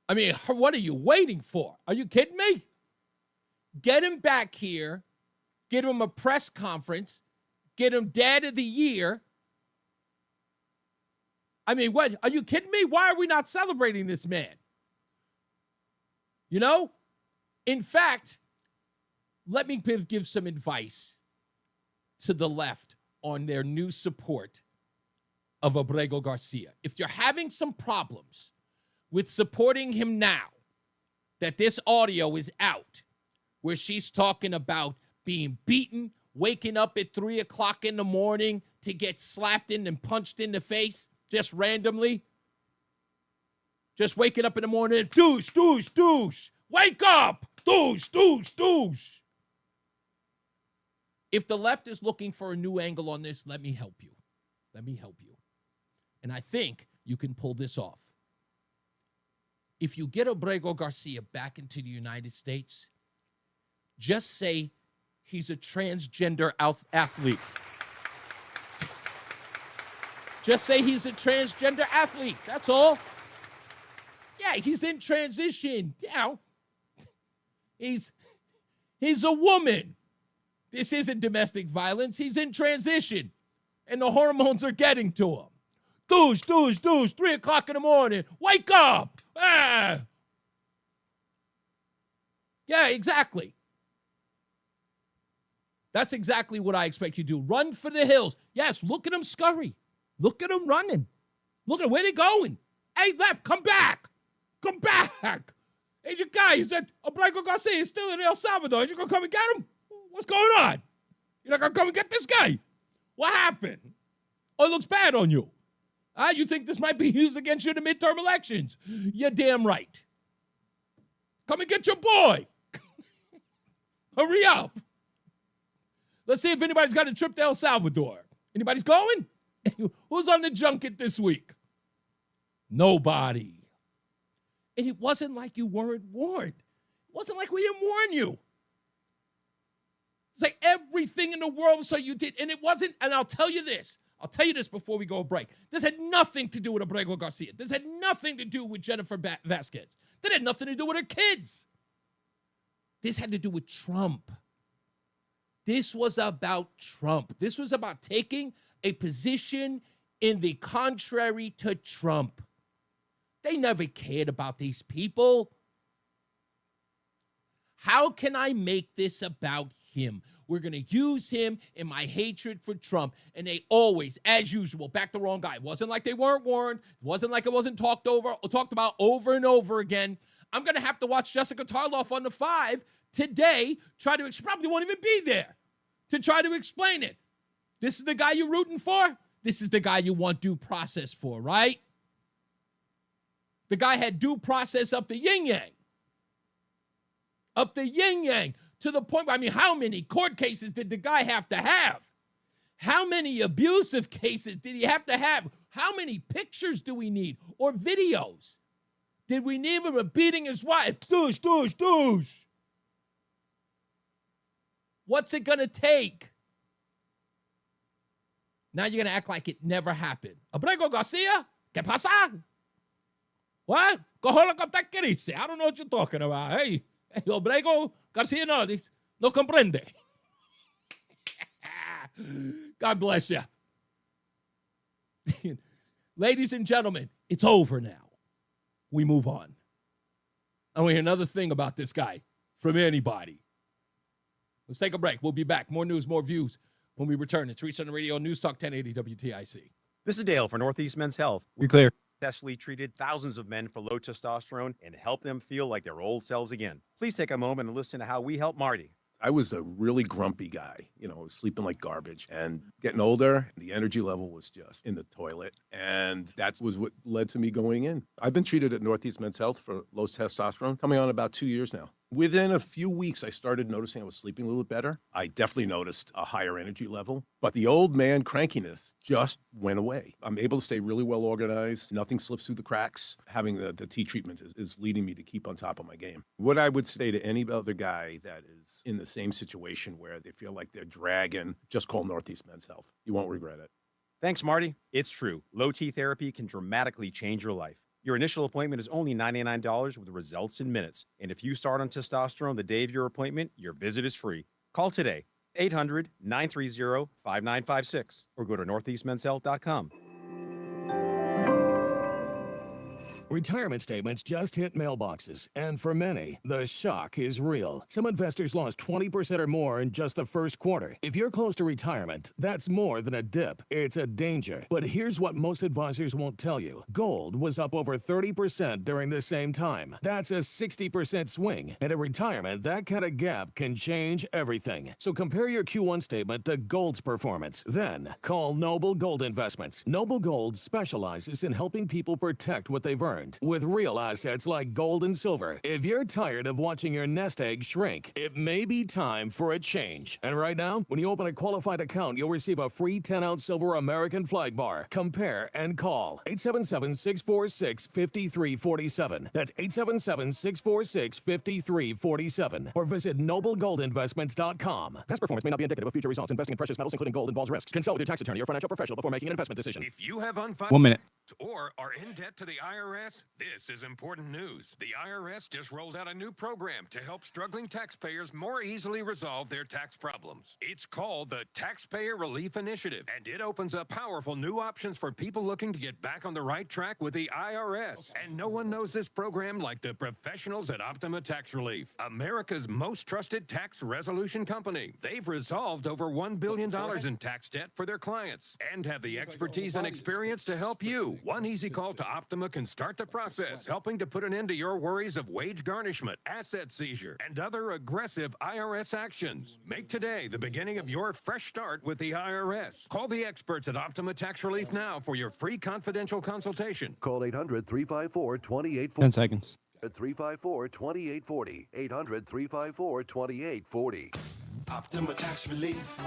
I mean, what are you waiting for? Are you kidding me? Get him back here. Get him a press conference. Get him Dad of the Year. I mean, what? Are you kidding me? Why are we not celebrating this man? In fact, let me give some advice to the left on their new support of Abrego Garcia. If you're having some problems with supporting him now, that this audio is out, where she's talking about being beaten, waking up at 3 o'clock in the morning to get slapped in and punched in the face, just randomly. Just waking up in the morning, douche, douche, douche. Wake up, douche, douche, douche. If the left is looking for a new angle on this, let me help you. Let me help you. And I think you can pull this off. If you get Abrego Garcia back into the United States, just say he's a transgender athlete. Just say he's a transgender athlete. That's all. Yeah, he's in transition. He's a woman. This isn't domestic violence. He's in transition. And the hormones are getting to him. Douche, douche, douche, 3 o'clock in the morning. Wake up. Ah. Yeah, exactly. That's exactly what I expect you to do. Run for the hills. Yes, look at him scurry. Look at him running. Look at where they going. Hey, left, come back. Come back. Hey, your guy, is that Abrego Garcia is still in El Salvador. You gonna come and get him? What's going on? You're not gonna come and get this guy? What happened? Oh, it looks bad on you. You think this might be used against you in the midterm elections? You're damn right. Come and get your boy. Hurry up. Let's see if anybody's got a trip to El Salvador. Anybody's going? Who's on the junket this week? Nobody. And it wasn't like you weren't warned. It wasn't like we didn't warn you. It's like everything in the world, so you did. And it wasn't, and I'll tell you this before we go a break. This had nothing to do with Abrego Garcia. This had nothing to do with Jennifer Vasquez. That had nothing to do with her kids. This had to do with Trump. This was about Trump. This was about taking a position in the contrary to Trump. They never cared about these people. How can I make this about him? We're going to use him in my hatred for Trump. And they always, as usual, back the wrong guy. It wasn't like they weren't warned. It wasn't like it wasn't talked about over and over again. I'm going to have to watch Jessica Tarloff on the 5 today, she probably won't even be there to try to explain it. This is the guy you're rooting for? This is the guy you want due process for, right? The guy had due process up the yin-yang. Up the yin-yang. To the point where, how many court cases did the guy have to have? How many abusive cases did he have to have? How many pictures do we need? Or videos? Did we need him beating his wife? Douche, douche, douche. What's it going to take? Now you're going to act like it never happened. Abrego Garcia? ¿Qué pasa? What? Cojo lo que usted quiere. I don't know what you're talking about. Hey, Abrego Garcia no comprende. God bless you. Ladies and gentlemen, it's over now. We move on. I want to hear another thing about this guy from anybody. Let's take a break. We'll be back. More news, more views when we return. It's Reese on the Radio, NewsTalk 1080 WTIC. This is Dale for Northeast Men's Health. You're clear. Successfully treated thousands of men for low testosterone and help them feel like their old selves again. Please take a moment and listen to how we help Marty. I was a really grumpy guy, sleeping like garbage. And getting older, the energy level was just in the toilet. And that was what led to me going in. I've been treated at Northeast Men's Health for low testosterone, coming on about 2 years now. Within a few weeks, I started noticing I was sleeping a little bit better. I definitely noticed a higher energy level, but the old man crankiness just went away. I'm able to stay really well organized. Nothing slips through the cracks. Having the tea treatment is leading me to keep on top of my game. What I would say to any other guy that is in the same situation where they feel like they're dragging, just call Northeast Men's Health. You won't regret it. Thanks, Marty. It's true. Low T therapy can dramatically change your life. Your initial appointment is only $99 with results in minutes. And if you start on testosterone the day of your appointment, your visit is free. Call today, 800-930-5956, or go to northeastmenshealth.com. Retirement statements just hit mailboxes, and for many, the shock is real. Some investors lost 20% or more in just the first quarter. If you're close to retirement, that's more than a dip. It's a danger. But here's what most advisors won't tell you. Gold was up over 30% during the same time. That's a 60% swing. And in retirement, that kind of gap can change everything. So compare your Q1 statement to gold's performance. Then call Noble Gold Investments. Noble Gold specializes in helping people protect what they've earned with real assets like gold and silver. If you're tired of watching your nest egg shrink, it may be time for a change. And right now, when you open a qualified account, you'll receive a free 10-ounce silver American flag bar. Compare and call 877-646-5347. That's 877-646-5347. Or visit noblegoldinvestments.com. Past performance may not be indicative of future results. Investing in precious metals, including gold, involves risks. Consult with your tax attorney or financial professional before making an investment decision. If you have unfunded 1 minute. or are in debt to the IRS, this is important news. The IRS just rolled out a new program to help struggling taxpayers more easily resolve their tax problems. It's called the Taxpayer Relief Initiative, and it opens up powerful new options for people looking to get back on the right track with the IRS. And no one knows this program like the professionals at Optima Tax Relief, America's most trusted tax resolution company. They've resolved over $1 billion in tax debt for their clients and have the expertise and experience to help you. One easy call to Optima can start the process, helping to put an end to your worries of wage garnishment, asset seizure, and other aggressive IRS actions. Make today the beginning of your fresh start with the IRS. Call the experts at Optima Tax Relief now for your free confidential consultation. Call 800-354-2840. 10 seconds. 354-2840. 800-354-2840. Optima Tax Relief.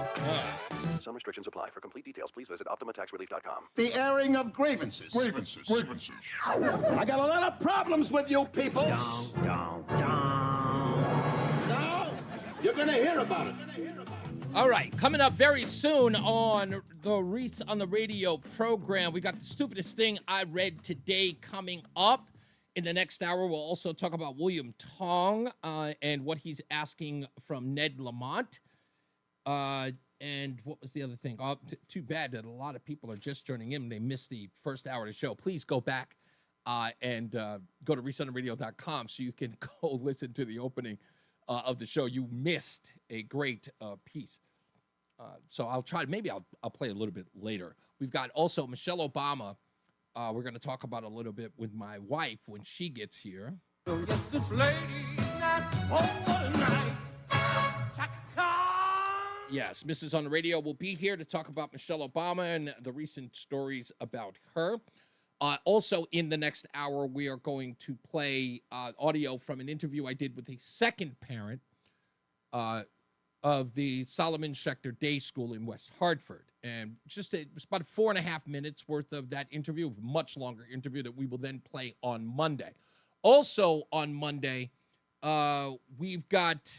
Some restrictions apply. For complete details, please visit OptimaTaxRelief.com. The airing of grievances. I got a lot of problems with you people. Now, you're going to hear about it. All right, coming up very soon on the Reese on the Radio program, we got the stupidest thing I read today coming up. In the next hour, we'll also talk about William Tong and what he's asking from Ned Lamont. And what was the other thing? Too bad that a lot of people are just joining in. They missed the first hour of the show. Please go back and go to reasoontheradio.com so you can go listen to the opening of the show. You missed a great piece. So I'll try. Maybe I'll play a little bit later. We've got also Michelle Obama. We're going to talk about a little bit with my wife when she gets here. Oh, yes, it's ladies' night. Oh, what a night. Yes, Mrs. On the Radio will be here to talk about Michelle Obama and the recent stories about her. Also, in the next hour, we are going to play audio from an interview I did with a second parent of the Solomon Schechter Day School in West Hartford. And it was about 4.5 minutes worth of that interview, a much longer interview that we will then play on Monday. Also on Monday, we've got...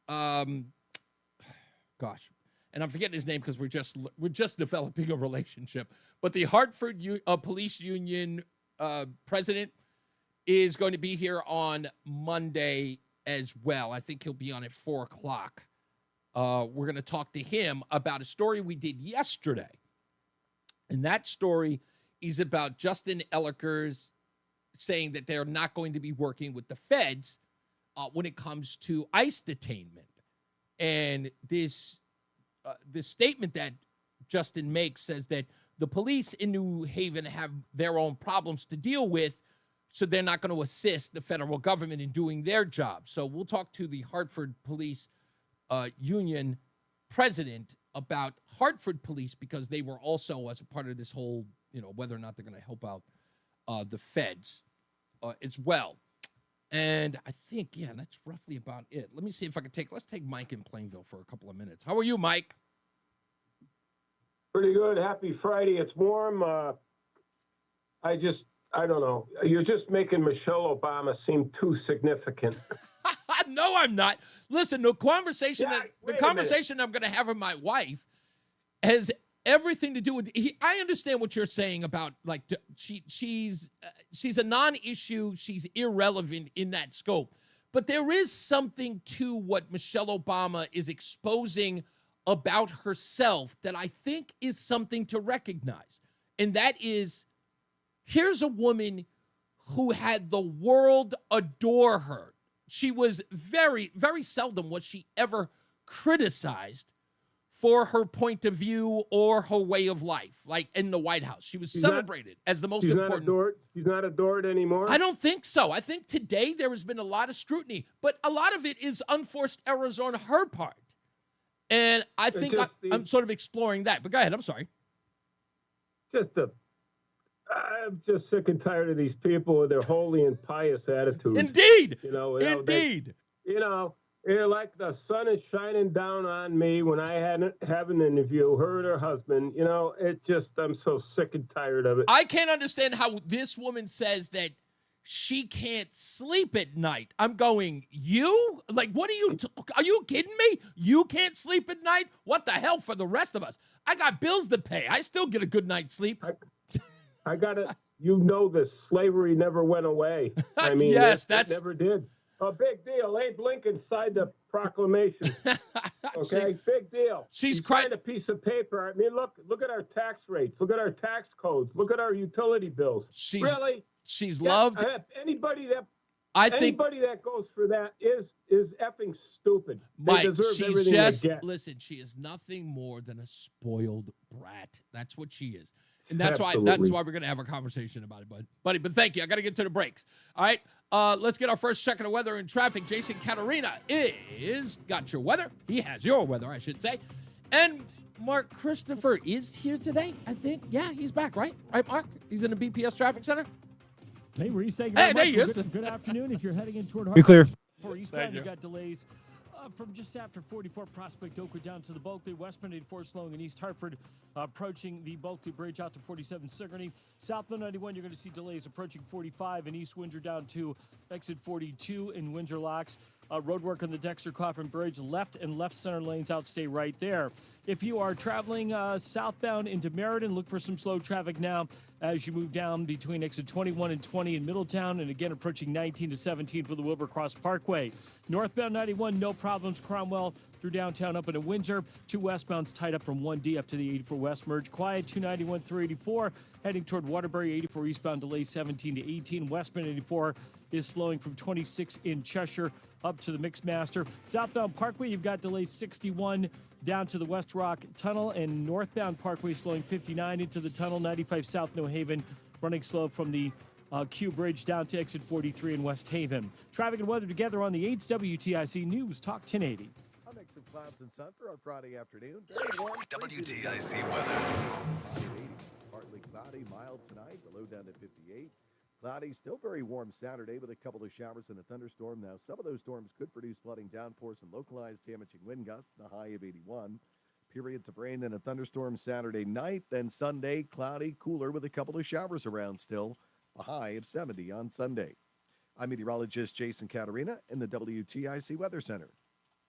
and I'm forgetting his name because we're just developing a relationship. But the Hartford Police Union president is going to be here on Monday as well. I think he'll be on at 4 o'clock. We're going to talk to him about a story we did yesterday. And that story is about Justin Elliker's saying that they're not going to be working with the feds when it comes to ICE detainment. And this statement that Justin makes says that the police in New Haven have their own problems to deal with, so they're not going to assist the federal government in doing their job. So we'll talk to the Hartford Police Union president about Hartford Police because they were also as a part of this whole, whether or not they're going to help out the feds as well. And I think, that's roughly about it. Let me see if I can let's take Mike in Plainville for a couple of minutes. How are you, Mike? Pretty good. Happy Friday. It's warm. I don't know. You're just making Michelle Obama seem too significant. No, I'm not. Listen, the conversation I'm going to have with my wife has everything to do with. I understand what you're saying about she's a non-issue. She's irrelevant in that scope, but there is something to what Michelle Obama is exposing about herself that I think is something to recognize, and that is, here's a woman who had the world adore her. She was very, very seldom was she ever criticized for her point of view or her way of life, like in the White House. She was celebrated as the most important. She's not adored anymore? I don't think so. I think today there has been a lot of scrutiny, but a lot of it is unforced errors on her part. And I think I'm sort of exploring that. But go ahead. I'm sorry. I'm just sick and tired of these people with their holy and pious attitudes. Indeed. Indeed. They're like the sun is shining down on me when I have an interview, her and her husband. I'm so sick and tired of it. I can't understand how this woman says that she can't sleep at night. I'm going, you? Like, what are you kidding me? You can't sleep at night? What the hell for the rest of us? I got bills to pay. I still get a good night's sleep. I got it. This slavery never went away. I mean, yes, it never did. A big deal. Abe Lincoln signed the proclamation. Okay, big deal. She's signed a piece of paper. I mean, look at our tax rates. Look at our tax codes. Look at our utility bills. She's loved. Anybody that goes for that is effing stupid. Mike, they listen. She is nothing more than a spoiled brat. That's what she is. And that's why we're going to have a conversation about it, buddy. But thank you. I got to get to the breaks. All right. Let's get our first check of the weather and traffic. Jason Caterina got your weather. He has your weather, I should say. And Mark Christopher is here today, I think. Yeah, he's back, right? Right, Mark? He's in the BPS Traffic Center. Hey, Reese. Hey, there he is. Good afternoon. If you're heading in toward Be clear. For eastbound, you got delays from just after 44 Prospect Oakwood down to the Bulkley, westbound 84 slowing in East Hartford, approaching the Bulkley Bridge out to 47 Sigourney. Southbound 91, you're going to see delays approaching 45 in East Windsor down to exit 42 in Windsor Locks. Road work on the Dexter-Coffin Bridge, left and left center lanes out, stay right there. If you are traveling southbound into Meriden, look for some slow traffic now as you move down between exit 21 and 20 in Middletown, and again approaching 19 to 17 for the Wilbur-Cross Parkway. Northbound 91, no problems. Cromwell through downtown up into Windsor. 2 westbounds tied up from 1D up to the 84 West merge. Quiet 291 through 84, heading toward Waterbury. 84 eastbound delay 17 to 18. Westbound 84 is slowing from 26 in Cheshire up to the Mixmaster. Southbound Parkway, you've got delay 61 down to the West Rock Tunnel, and northbound Parkway slowing 59 into the tunnel. 95 South New Haven running slow from the Q Bridge down to exit 43 in West Haven. Traffic and weather together on the 8's WTIC News Talk 1080. A mix of clouds and sun for our Friday afternoon. Very warm. WTIC weather. Partly cloudy, mild tonight. The low down to 58. Cloudy, still very warm Saturday with a couple of showers and a thunderstorm. Now, some of those storms could produce flooding, downpours, and localized damaging wind gusts, the high of 81. Periods of rain and a thunderstorm Saturday night. Then Sunday, cloudy, cooler with a couple of showers around still, a high of 70 on Sunday. I'm meteorologist Jason Caterina in the WTIC Weather Center.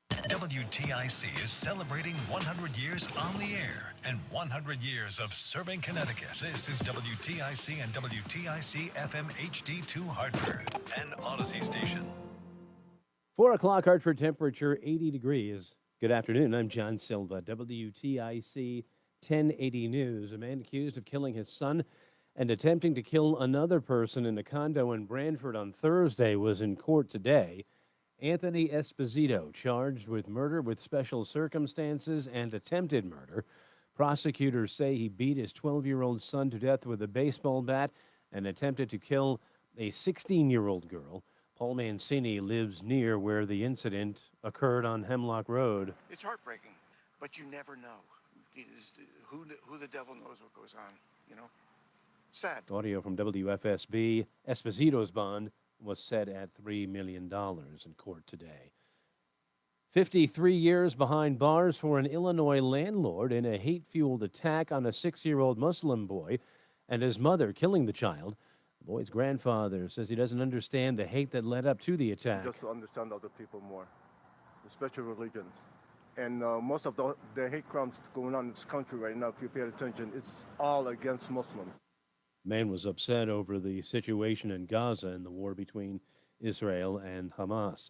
WTIC is celebrating 100 years on the air and 100 years of serving Connecticut. This is WTIC and WTIC FM HD2 Hartford, an Odyssey station. 4 o'clock Hartford, temperature 80 degrees. Good afternoon. I'm John Silva, WTIC 1080 News. A man accused of killing his son and attempting to kill another person in a condo in Branford on Thursday was in court today. Anthony Esposito, charged with murder with special circumstances and attempted murder. Prosecutors say he beat his 12-year-old son to death with a baseball bat and attempted to kill a 16-year-old girl. Paul Mancini lives near where the incident occurred on Hemlock Road. It's heartbreaking, but you never know. Who the devil knows what goes on, you know? Sad. Audio from WFSB. Esposito's bond was set at $3 million in court today. 53 years behind bars for an Illinois landlord in a hate-fueled attack on a 6-year-old Muslim boy and his mother, killing the child. The boy's grandfather says he doesn't understand the hate that led up to the attack. Just to understand other people more, especially religions. And most of the hate crimes going on in this country right now, if you pay attention, it's all against Muslims. Man was upset over the situation in Gaza and the war between Israel and Hamas.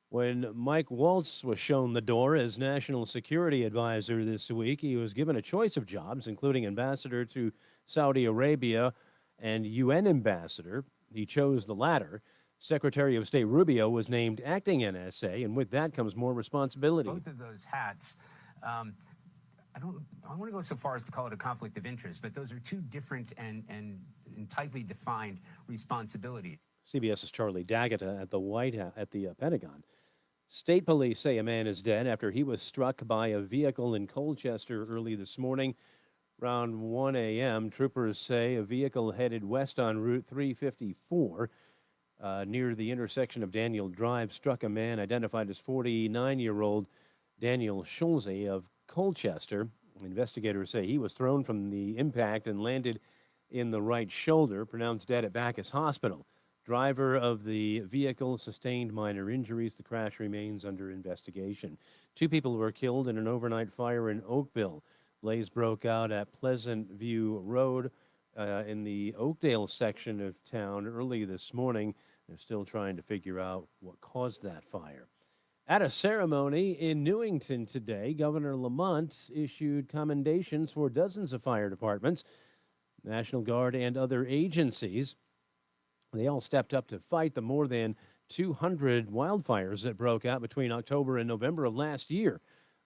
When Mike Waltz was shown the door as National Security Advisor this week, he was given a choice of jobs, including ambassador to Saudi Arabia and UN ambassador. He chose the latter. Secretary of State Rubio was named acting NSA, and with that comes more responsibility. Both of those hats, I want to go so far as to call it a conflict of interest, but those are two different and tightly defined responsibilities. CBS's Charlie Daggett at the Pentagon. State police say a man is dead after he was struck by a vehicle in Colchester early this morning. Around 1 a.m., troopers say a vehicle headed west on Route 354 near the intersection of Daniel Drive struck a man identified as 49-year-old Daniel Schulze of Colchester. Investigators say he was thrown from the impact and landed in the right shoulder, pronounced dead at Bacchus Hospital. Driver of the vehicle sustained minor injuries. The crash remains under investigation. 2 people were killed in an overnight fire in Oakville. Blaze broke out at Pleasant View Road in the Oakdale section of town early this morning. They're still trying to figure out what caused that fire. At a ceremony in Newington today, Governor Lamont issued commendations for dozens of fire departments, National Guard, and other agencies. They all stepped up to fight the more than 200 wildfires that broke out between October and November of last year.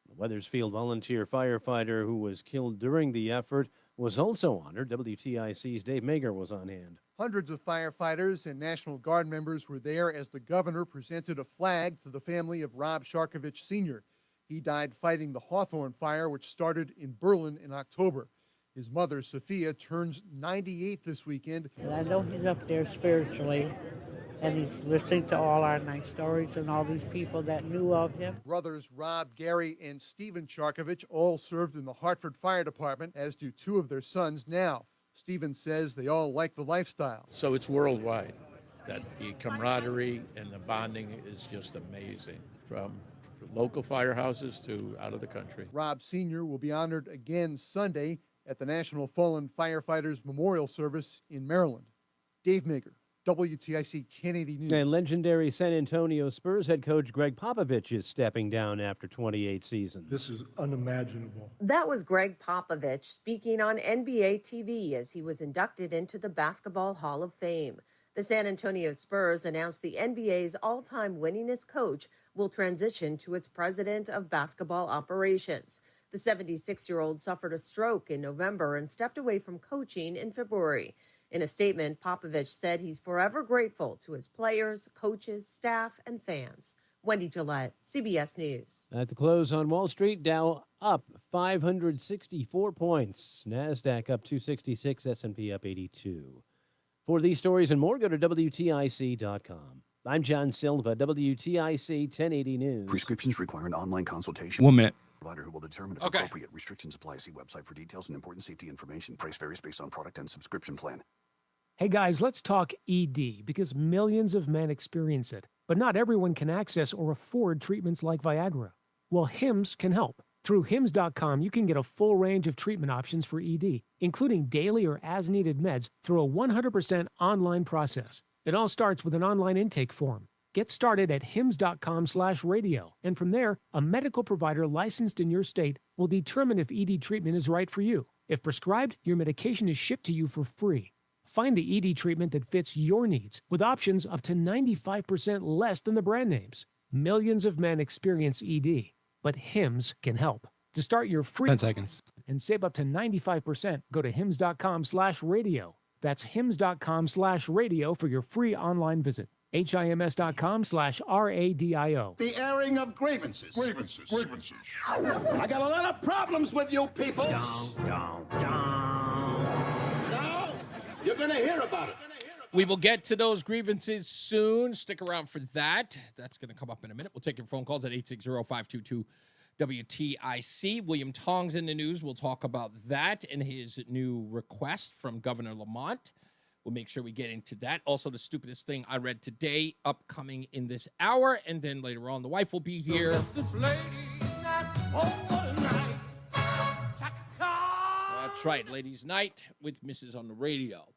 The Wethersfield volunteer firefighter who was killed during the effort was also honored. WTIC's Dave Mager was on hand. Hundreds of firefighters and National Guard members were there as the governor presented a flag to the family of Rob Sharkovich Sr. He died fighting the Hawthorne fire, which started in Berlin in October. His mother, Sophia, turns 98 this weekend. And I know he's up there spiritually, and he's listening to all our nice stories and all these people that knew of him. Brothers Rob, Gary, and Stephen Sharkovich all served in the Hartford Fire Department, as do 2 of their sons now. Stephen says they all like the lifestyle. So it's worldwide. That's the camaraderie and the bonding is just amazing, from local firehouses to out of the country. Rob Sr. will be honored again Sunday at the National Fallen Firefighters Memorial Service in Maryland. Dave Maker, WTIC 1080 News. And legendary San Antonio Spurs head coach Greg Popovich is stepping down after 28 seasons. This is unimaginable. That was Greg Popovich speaking on NBA TV as he was inducted into the Basketball Hall of Fame. The San Antonio Spurs announced the NBA's all-time winningest coach will transition to its president of basketball operations. The 76-year-old suffered a stroke in November and stepped away from coaching in February. In a statement, Popovich said he's forever grateful to his players, coaches, staff, and fans. Wendy Gillette, CBS News. At the close on Wall Street, Dow up 564 points. NASDAQ up 266, S&P up 82. For these stories and more, go to WTIC.com. I'm John Silva, WTIC 1080 News. Prescriptions require an online consultation. 1 minute. Provider who will determine if appropriate. Restrictions apply. See website for details and important safety information. Price varies based on product and subscription plan. Hey guys, let's talk ED because millions of men experience it, but not everyone can access or afford treatments like Viagra. Well, Hims can help. Through Hims.com, you can get a full range of treatment options for ED, including daily or as-needed meds through a 100% online process. It all starts with an online intake form. Get started at hims.com/radio, and from there, a medical provider licensed in your state will determine if ED treatment is right for you. If prescribed, your medication is shipped to you for free. Find the ED treatment that fits your needs with options up to 95% less than the brand names. Millions of men experience ED, but Hims can help. To start your free 10 seconds. and save up to 95%, go to hims.com/radio. That's hims.com/radio for your free online visit. HIMS.com/RADIO. The airing of grievances. I got a lot of problems with you people. Now, you're going to hear about it. We will get to those grievances soon. Stick around for that. That's going to come up in a minute. We'll take your phone calls at 860-522-WTIC. William Tong's in the news. We'll talk about that and his new request from Governor Lamont. We'll make sure we get into that. Also, the stupidest thing I read today, upcoming in this hour. And then later on, the wife will be here. That's right, ladies' night with Mrs. on the Radio.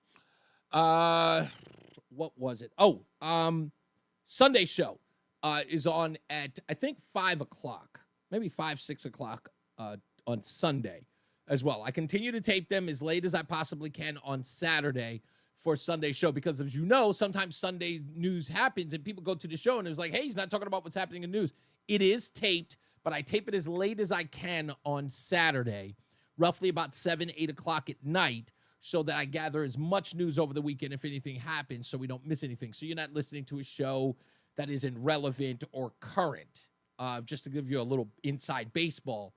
What was it? Oh, Sunday show is on at, I think, 5 o'clock, maybe 5, 6 o'clock on Sunday as well. I continue to tape them as late as I possibly can on Saturday for Sunday show because, as you know, sometimes Sunday news happens and people go to the show and it's like, hey, he's not talking about what's happening in news. It is taped, but I tape it as late as I can on Saturday, roughly about 7, 8 o'clock at night, so that I gather as much news over the weekend if anything happens so we don't miss anything. So you're not listening to a show that isn't relevant or current, just to give you a little inside baseball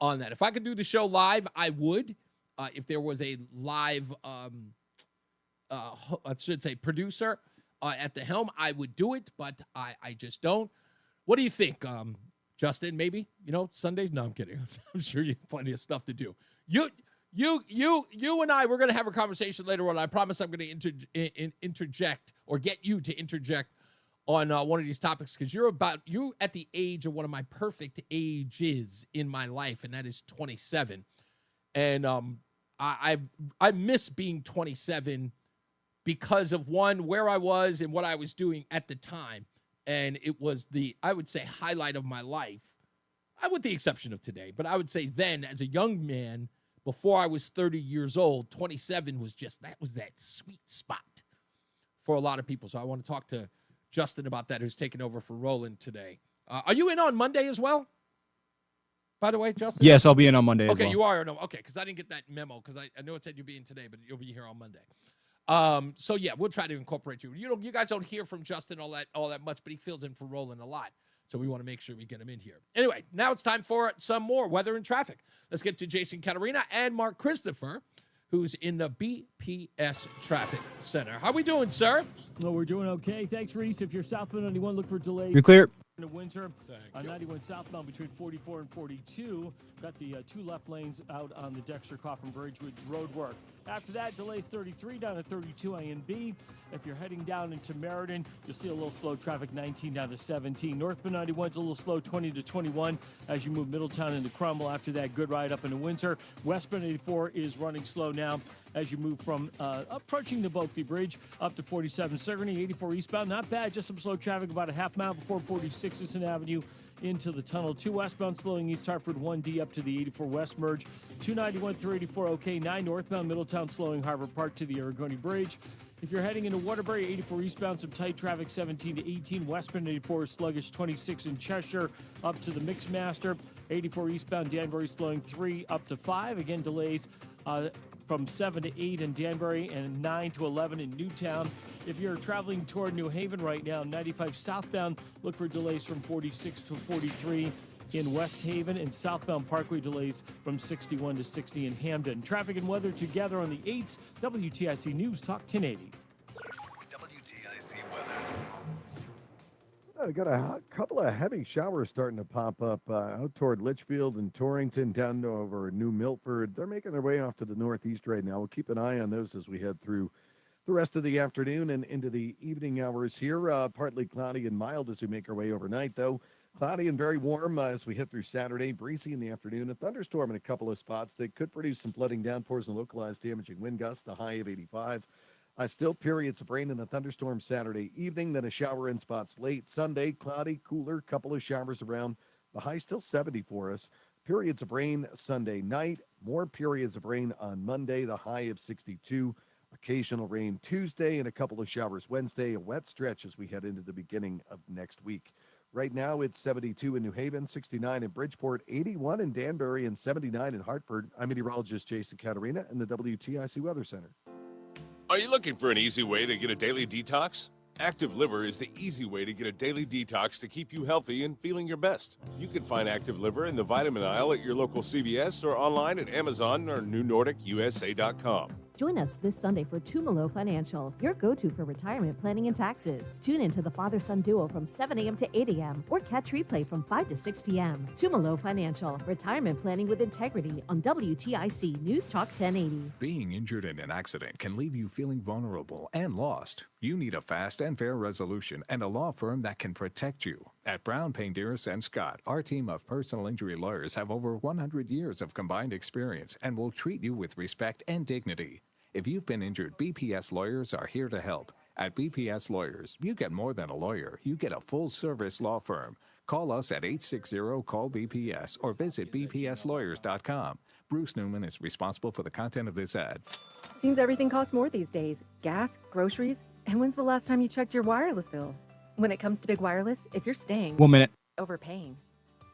on that. If I could do the show live, I would. If there was a live, I should say, producer at the helm, I would do it, but I just don't. What do you think, Justin? Maybe, Sundays? No, I'm kidding. I'm sure you have plenty of stuff to do. You and I, we're going to have a conversation later on. I promise I'm going to interject or get you to interject on one of these topics because you're at the age of one of my perfect ages in my life, and that is 27. And I miss being 27 because of, one, where I was and what I was doing at the time. And it was I would say, highlight of my life, with the exception of today. But I would say then, as a young man, before I was 30 years old, 27 was that sweet spot for a lot of people. So I want to talk to Justin about that, who's taking over for Roland today. Are you in on Monday as well? By the way, Justin? Yes, I'll be in on Monday as well. Okay, you are. No, okay, because I didn't get that memo because I know it said you'd be in today, but you'll be here on Monday. So yeah, we'll try to incorporate you. You guys don't hear from Justin all that much, but he fills in for Roland a lot. So we want to make sure we get him in here. Anyway, now it's time for some more weather and traffic. Let's get to Jason Caterina and Mark Christopher, who's in the BPS Traffic Center. How we doing, sir? Well, we're doing okay. Thanks, Reese. If you're southbound on 91, look for delays. You're clear. In the winter, on 91 southbound between 44 and 42. Got the two left lanes out on the Dexter-Coffin Bridge with road work. After that, delays 33 down to 32 A and B. If you're heading down into Meriden, you'll see a little slow traffic, 19 down to 17. Northbound 91's a little slow, 20 to 21 as you move Middletown into Cromwell. After that, good ride up into Windsor. Westbound 84 is running slow now as you move from approaching the Bulkley Bridge up to 47 Sigourney. 84 eastbound, not bad, just some slow traffic about a half mile before 46 Sisson Avenue into the tunnel. 2 westbound slowing East Hartford, 1D up to the 84 West merge. 291 through 84 okay. 9 northbound Middletown slowing Harbor Park to the Aragoni Bridge. If you're heading into Waterbury, 84 eastbound, some tight traffic, 17 to 18. Westbound 84 is sluggish, 26 in Cheshire up to the Mixmaster. 84 eastbound Danbury slowing 3 up to 5. Again, delays from 7 to 8 in Danbury and 9 to 11 in Newtown. If you're traveling toward New Haven right now, 95 southbound, look for delays from 46 to 43 in West Haven, and southbound Parkway delays from 61 to 60 in Hamden. Traffic and weather together on the 8th. WTIC News Talk 1080. WTIC weather. We got a couple of heavy showers starting to pop up out toward Litchfield and Torrington, down to over New Milford. They're making their way off to the northeast right now. We'll keep an eye on those as we head through the rest of the afternoon and into the evening hours here. Partly cloudy and mild as we make our way overnight, though. Cloudy and very warm as we head through Saturday. Breezy in the afternoon. A thunderstorm in a couple of spots that could produce some flooding downpours and localized damaging wind gusts, the high of 85. Still periods of rain and a thunderstorm Saturday evening, then a shower in spots late. Sunday, cloudy, cooler, couple of showers around. The high still 70 for us. Periods of rain Sunday night. More periods of rain on Monday, the high of 62. Occasional rain Tuesday and a couple of showers Wednesday. A wet stretch as we head into the beginning of next week. Right now, it's 72 in New Haven, 69 in Bridgeport, 81 in Danbury, and 79 in Hartford. I'm meteorologist Jason Caterina in the WTIC Weather Center. Are you looking for an easy way to get a daily detox? Active Liver is the easy way to get a daily detox to keep you healthy and feeling your best. You can find Active Liver in the vitamin aisle at your local CVS or online at Amazon or NewNordicUSA.com. Join us this Sunday for Tumalo Financial, your go-to for retirement planning and taxes. Tune in to the father-son duo from 7 a.m. to 8 a.m. or catch replay from 5 to 6 p.m. Tumalo Financial, retirement planning with integrity on WTIC News Talk 1080. Being injured in an accident can leave you feeling vulnerable and lost. You need a fast and fair resolution and a law firm that can protect you. At Brown, Payne, Dearest & Scott, our team of personal injury lawyers have over 100 years of combined experience and will treat you with respect and dignity. If you've been injured, BPS lawyers are here to help. At BPS Lawyers, you get more than a lawyer. You get a full-service law firm. Call us at 860-CALL-BPS or visit bpslawyers.com. Bruce Newman is responsible for the content of this ad. Seems everything costs more these days. Gas, groceries, and when's the last time you checked your wireless bill? When it comes to big wireless, if you're staying... 1 minute. ...overpaying.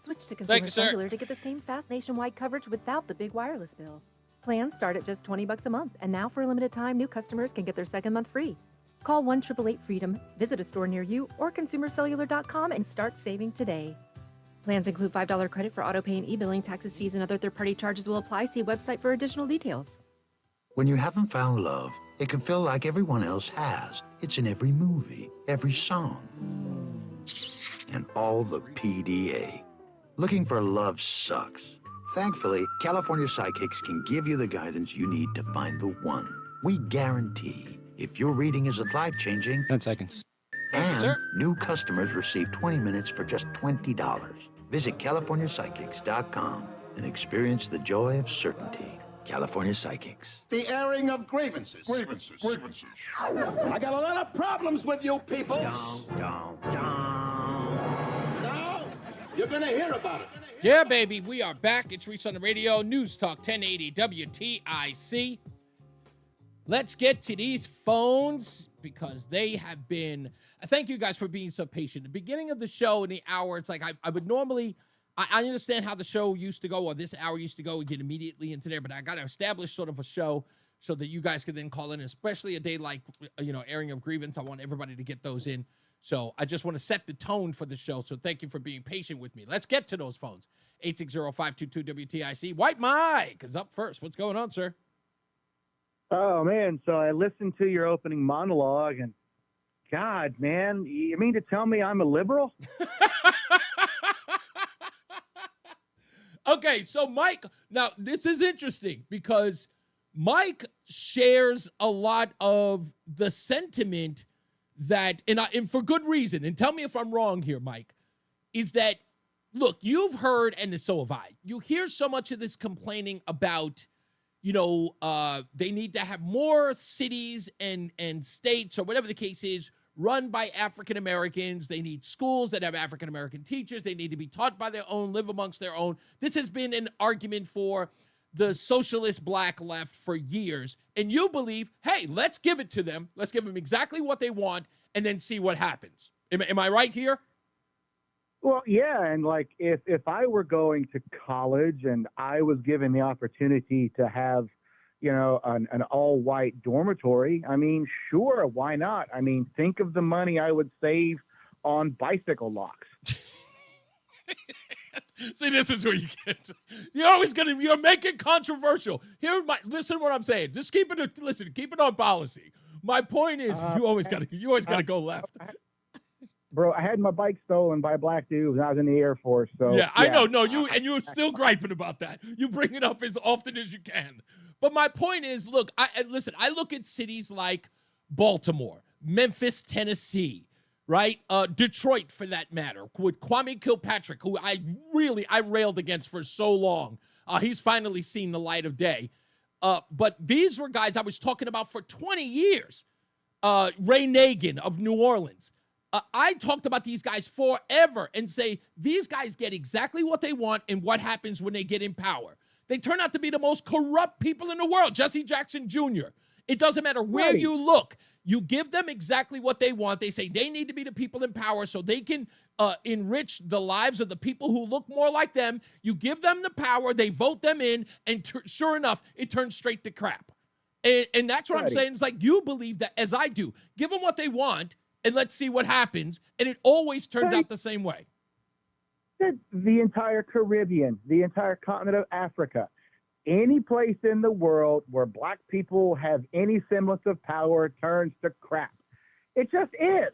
Switch to Thank Consumer you, sir. Cellular to get the same fast nationwide coverage without the big wireless bill. Plans start at just $20 a month, and now for a limited time, new customers can get their second month free. Call 1-888-FREEDOM, visit a store near you, or consumercellular.com and start saving today. Plans include $5 credit for auto pay and e-billing. Taxes, fees, and other third-party charges will apply. See website for additional details. When you haven't found love, it can feel like everyone else has. It's in every movie, every song, and all the PDA. Looking for love sucks. Thankfully, California Psychics can give you the guidance you need to find the one. We guarantee if your reading isn't life-changing... 10 seconds. And new customers receive 20 minutes for just $20. Visit CaliforniaPsychics.com and experience the joy of certainty. California Psychics. The airing of grievances. Grievances. I got a lot of problems with you people. Now, you're going to hear about it. Yeah, baby, we are back. It's Reese on the Radio, News Talk 1080 WTIC. Let's get to these phones because they have been... Thank you guys for being so patient. The beginning of the show in the hour, it's like I would normally... I understand how the show used to go, or this hour used to go. We get immediately into there, but I got to establish sort of a show so that you guys can then call in, especially a day like, airing of grievance. I want everybody to get those in. So I just want to set the tone for the show. So thank you for being patient with me. Let's get to those phones. 860-522-WTIC. White Mike is up first. What's going on, sir? Oh, man. So I listened to your opening monologue, and God, man, you mean to tell me I'm a liberal? Okay, so Mike, now this is interesting because Mike shares a lot of the sentiment that, and for good reason, and tell me if I'm wrong here, Mike, is that, look, you've heard, and so have I, you hear so much of this complaining about, they need to have more cities and states or whatever the case is run by African Americans. They need schools that have African American teachers. They need to be taught by their own, live amongst their own. This has been an argument for the socialist black left for years. And you believe, hey, let's give it to them. Let's give them exactly what they want and then see what happens. Am I right here? Well, yeah, and like if I were going to college and I was given the opportunity to have, an all-white dormitory, I mean, sure, why not? I mean, think of the money I would save on bicycle locks. See, this is where you get. You're making controversial. Listen to what I'm saying. Just keep it on policy. My point is, you always got to go left. Bro, I had my bike stolen by a black dude when I was in the Air Force. So yeah, I know. No, you're still griping about that. You bring it up as often as you can. But my point is, look, I look at cities like Baltimore, Memphis, Tennessee, right? Detroit, for that matter, with Kwame Kilpatrick, who I railed against for so long. He's finally seen the light of day. But these were guys I was talking about for 20 years. Ray Nagin of New Orleans. I talked about these guys forever and say these guys get exactly what they want, and what happens when they get in power. They turn out to be the most corrupt people in the world. Jesse Jackson Jr. It doesn't matter where you look. You give them exactly what they want. They say they need to be the people in power so they can enrich the lives of the people who look more like them. You give them the power. They vote them in. And sure enough, it turns straight to crap. And that's what I'm saying. It's like you believe that, as I do. Give them what they want, and let's see what happens. And it always turns out the same way. The entire Caribbean, the entire continent of Africa, any place in the world where black people have any semblance of power turns to crap. It just is.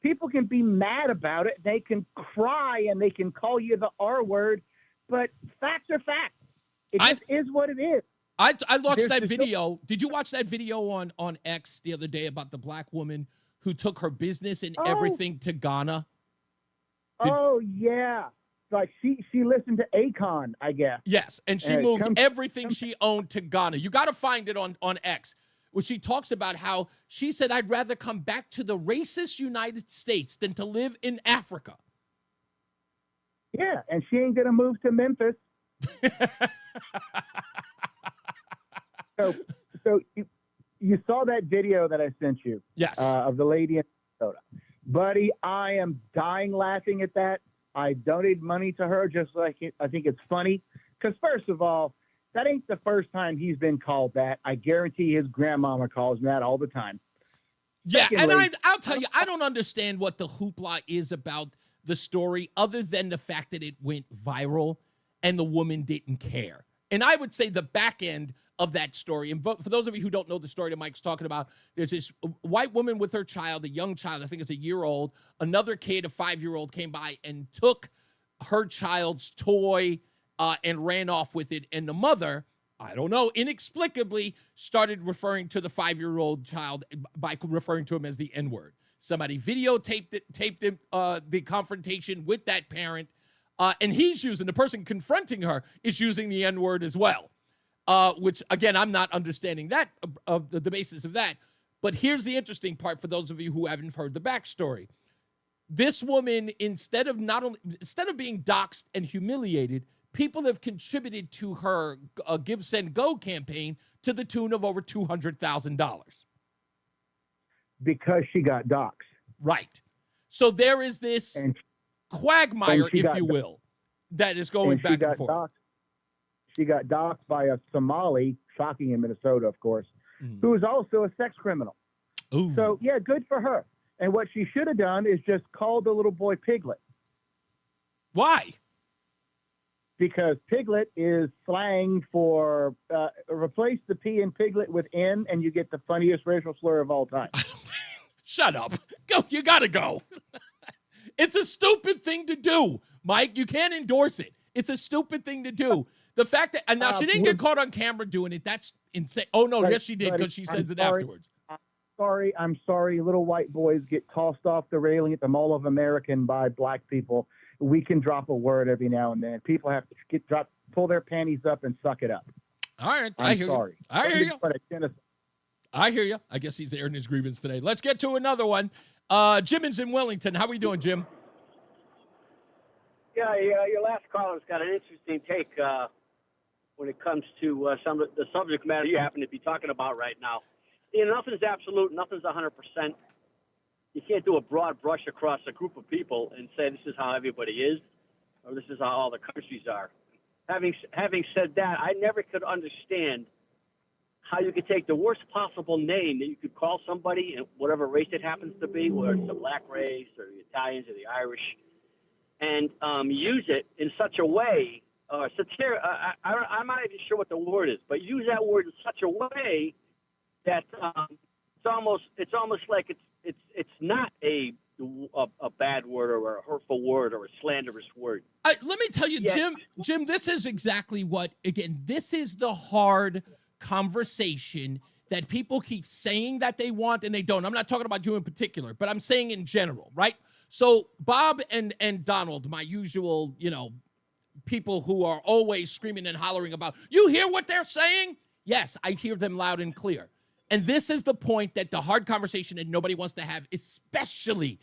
People can be mad about it. They can cry and they can call you the R word, but facts are facts. It just is what it is. I watched that video. Did you watch that video on X the other day about the black woman who took her business and everything to Ghana? Yeah. Like she listened to Akon, I guess. Yes, and she moved everything she owned to Ghana. You got to find it on X, where she talks about how she said, I'd rather come back to the racist United States than to live in Africa. Yeah, and she ain't going to move to Memphis. So you saw that video that I sent you. Yes. Of the lady in Minnesota. Buddy, I am dying laughing at that. I donate money to her just like I think it's funny. Because first of all, that ain't the first time he's been called that. I guarantee his grandmama calls him that all the time. Yeah, Secondly, and I'll tell you, I don't understand what the hoopla is about the story other than the fact that it went viral and the woman didn't care. And I would say the back end of that story, and for those of you who don't know the story that Mike's talking about, there's this white woman with her child, a young child, I think it's a year old. Another kid, a 5-year-old, came by and took her child's toy and ran off with it. And the mother, I don't know, inexplicably started referring to the 5-year-old child by referring to him as the N-word. Somebody taped the confrontation with that parent, and the person confronting her is using the N-word as well. Which, again, I'm not understanding that, the basis of that. But here's the interesting part for those of you who haven't heard the backstory. This woman, instead of being doxxed and humiliated, people have contributed to her Give, Send, Go campaign to the tune of over $200,000. Because she got doxxed. Right. So there is this quagmire, if you will, that is going back and forth. Doxxed. She got doxxed by a Somali, shocking in Minnesota, of course, who is also a sex criminal. Ooh. So, yeah, good for her. And what she should have done is just called the little boy Piglet. Why? Because Piglet is slang for replace the P in Piglet with N, and you get the funniest racial slur of all time. Shut up. Go. You got to go. It's a stupid thing to do, Mike. You can't endorse it. It's a stupid thing to do. The fact that, and now she didn't get would- caught on camera doing it. That's insane. Oh, no, Buddy, yes, she did, buddy, because she I'm says it sorry. afterwards. I'm sorry. Little white boys get tossed off the railing at the Mall of America by black people. We can drop a word every now and then. People have to pull their panties up and suck it up. All right, I'm I hear sorry. you. I hear you. But a genocide. I hear you. I guess he's airing his grievance today. Let's get to another one. Jim is in Wellington. How are we doing, Jim? Yeah, your last caller's got an interesting take when it comes to some of the subject matter you happen to be talking about right now. You know, nothing's absolute, nothing's 100%. You can't do a broad brush across a group of people and say this is how everybody is, or this is how all the countries are. Having said that, I never could understand how you could take the worst possible name that you could call somebody, whatever race it happens to be, whether it's the black race or the Italians or the Irish, and use it in such a way, I'm not even sure what the word is, but use that word in such a way that it's almost like it's not a bad word or a hurtful word or a slanderous word. Let me tell you, Yeah. Jim, this is exactly what, again, this is the hard conversation that people keep saying that they want and they don't. I'm not talking about you in particular, but I'm saying in general, right? So Bob and Donald, my usual, people who are always screaming and hollering about, you hear what they're saying? Yes, I hear them loud and clear. And this is the point that the hard conversation that nobody wants to have, especially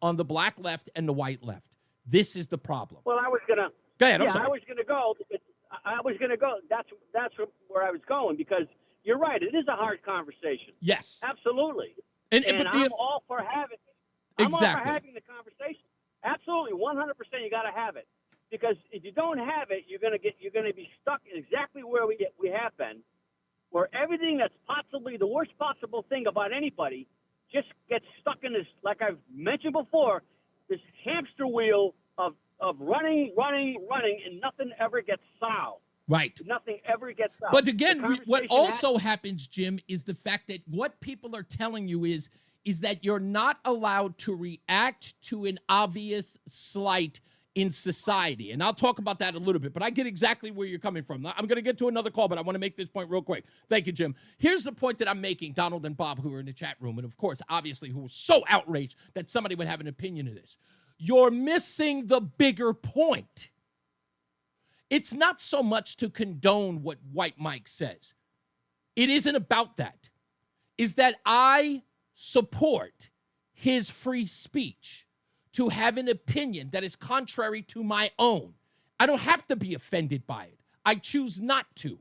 on the black left and the white left. This is the problem. Well, I was gonna. Go ahead. I'm Yeah, sorry. I was gonna go. That's where I was going, because you're right. It is a hard conversation. Yes. Absolutely. And I'm all for having. I'm all for Exactly. having the conversation. Absolutely, 100%. You got to have it, because if you don't have it, you're gonna be stuck exactly where we have been, where everything that's possibly the worst possible thing about anybody just gets stuck in this, like I've mentioned before, this hamster wheel of running, and nothing ever gets solved. Right. Nothing ever gets solved. But again, The what conversation also happens, Jim, is the fact that what people are telling you is that you're not allowed to react to an obvious slight in society. And I'll talk about that a little bit, but I get exactly where you're coming from. I'm going to get to another call, but I want to make this point real quick. Thank you, Jim. Here's the point that I'm making, Donald and Bob, who are in the chat room, and of course, obviously, who were so outraged that somebody would have an opinion of this. You're missing the bigger point. It's not so much to condone what White Mike says. It isn't about that. Is that I support his free speech to have an opinion that is contrary to my own. I don't have to be offended by it. I choose not to.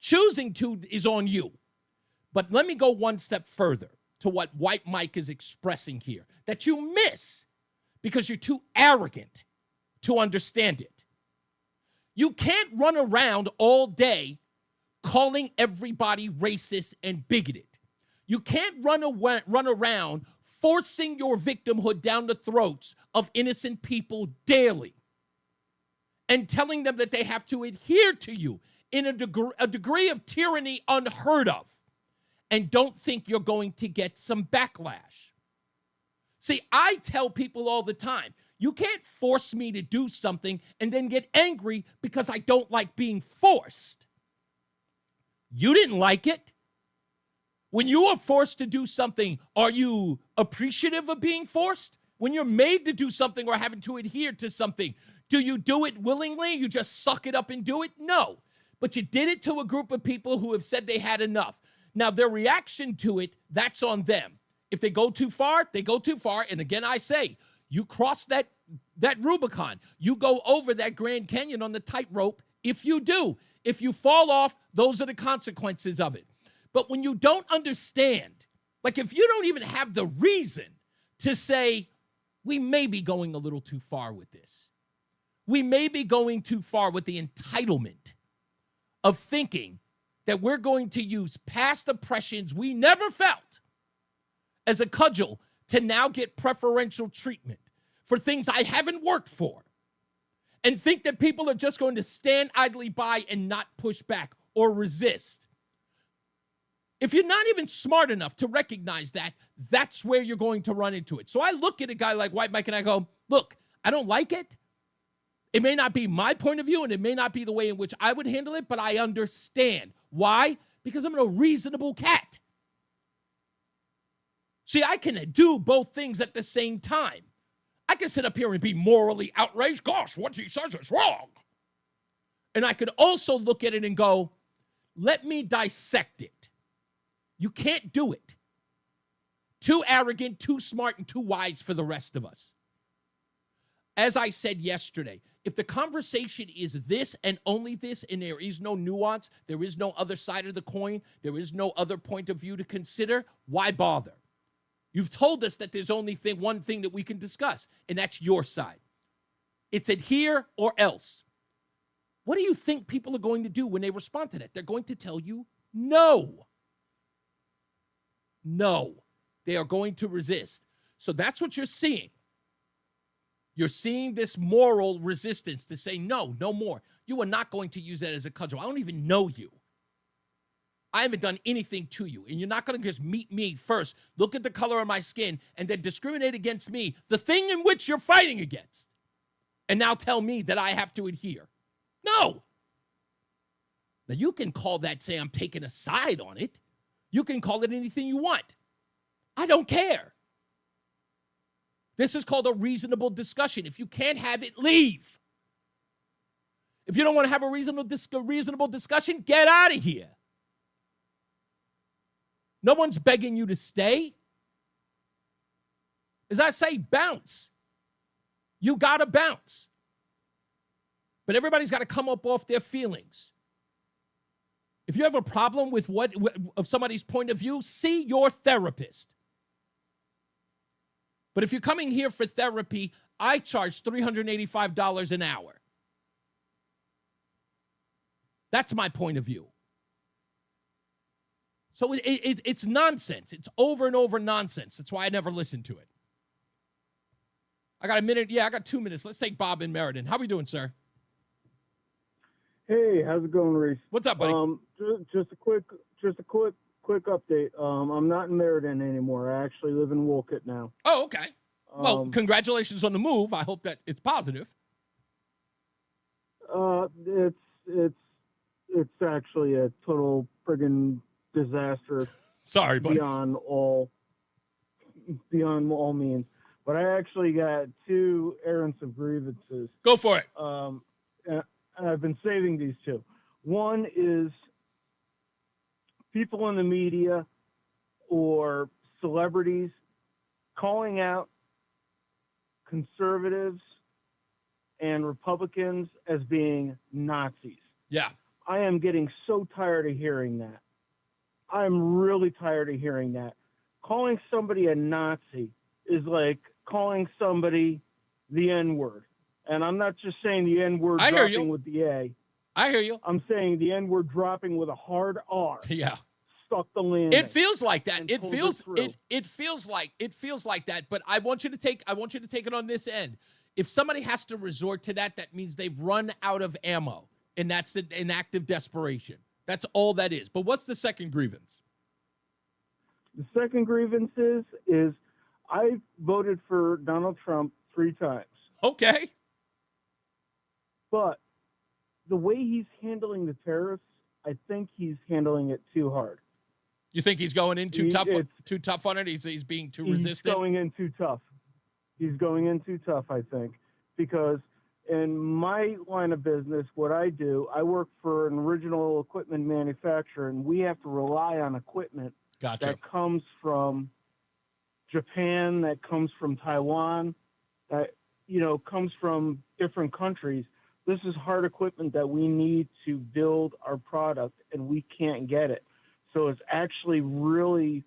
Choosing to is on you. But let me go one step further to what White Mike is expressing here, that you miss because you're too arrogant to understand it. You can't run around all day calling everybody racist and bigoted. You can't run around forcing your victimhood down the throats of innocent people daily and telling them that they have to adhere to you in a degree of tyranny unheard of, and don't think you're going to get some backlash. See, I tell people all the time, you can't force me to do something and then get angry because I don't like being forced. You didn't like it. When you are forced to do something, are you appreciative of being forced? When you're made to do something or having to adhere to something, do you do it willingly? You just suck it up and do it? No. But you did it to a group of people who have said they had enough. Now, their reaction to it, that's on them. If they go too far, they go too far. And again, I say, you cross that Rubicon. You go over that Grand Canyon on the tightrope. If you do, if you fall off, those are the consequences of it. But when you don't understand, like if you don't even have the reason to say, we may be going a little too far with this. We may be going too far with the entitlement of thinking that we're going to use past oppressions we never felt as a cudgel to now get preferential treatment for things I haven't worked for, and think that people are just going to stand idly by and not push back or resist. If you're not even smart enough to recognize that, that's where you're going to run into it. So I look at a guy like White Mike and I go, look, I don't like it. It may not be my point of view, and it may not be the way in which I would handle it, but I understand. Why? Because I'm a reasonable cat. See, I can do both things at the same time. I can sit up here and be morally outraged. Gosh, what he says is wrong. And I could also look at it and go, let me dissect it. You can't do it. Too arrogant, too smart, and too wise for the rest of us. As I said yesterday, if the conversation is this and only this, and there is no nuance, there is no other side of the coin, there is no other point of view to consider, why bother? You've told us that there's only one thing that we can discuss, and that's your side. It's adhere or else. What do you think people are going to do when they respond to that? They're going to tell you no. No. They are going to resist. So that's what you're seeing. You're seeing this moral resistance to say, no, no more. You are not going to use that as a cudgel. I don't even know you. I haven't done anything to you. And you're not going to just meet me first, look at the color of my skin, and then discriminate against me, the thing in which you're fighting against, and now tell me that I have to adhere. No. Now, you can call that, say, I'm taking a side on it. You can call it anything you want. I don't care. This is called a reasonable discussion. If you can't have it, leave. If you don't want to have a reasonable discussion, get out of here. No one's begging you to stay. As I say, bounce. You got to bounce. But everybody's got to come up off their feelings. If you have a problem with of somebody's point of view, see your therapist. But if you're coming here for therapy, I charge $385 an hour. That's my point of view. So it's nonsense. It's over and over nonsense. That's why I never listen to it. I got a minute. Yeah, I got 2 minutes. Let's take Bob in Meriden. How are we doing, sir? Hey, how's it going, Reese? What's up, buddy? Just a quick update. I'm not in Meriden anymore. I actually live in Wolcott now. Oh, okay. Well, congratulations on the move. I hope that it's positive. It's actually a total friggin' disaster. Sorry, buddy. Beyond all means. But I actually got 2 errands of grievances. Go for it. And I've been saving these 2. One is people in the media or celebrities calling out conservatives and Republicans as being Nazis. Yeah. I am getting so tired of hearing that. I'm really tired of hearing that. Calling somebody a Nazi is like calling somebody the N-word. And I'm not just saying the N-word dropping with the A. I hear you. I'm saying the N-word dropping with a hard R. Yeah. Stuck the landing. It feels like that. It feels like that, but I want you to take it on this end. If somebody has to resort to that, that means they've run out of ammo, and that's an act of desperation. That's all that is. But what's the second grievance? The second grievance is I voted for Donald Trump 3 times. Okay. But the way he's handling the tariffs, I think he's handling it too hard. You think he's going in too tough on it? He's being too resistant? He's going in too tough. He's going in too tough, I think, because in my line of business, what I do, I work for an original equipment manufacturer, and we have to rely on equipment that comes from Japan, that comes from Taiwan, that, comes from different countries. This is hard equipment that we need to build our product, and we can't get it. So it's actually really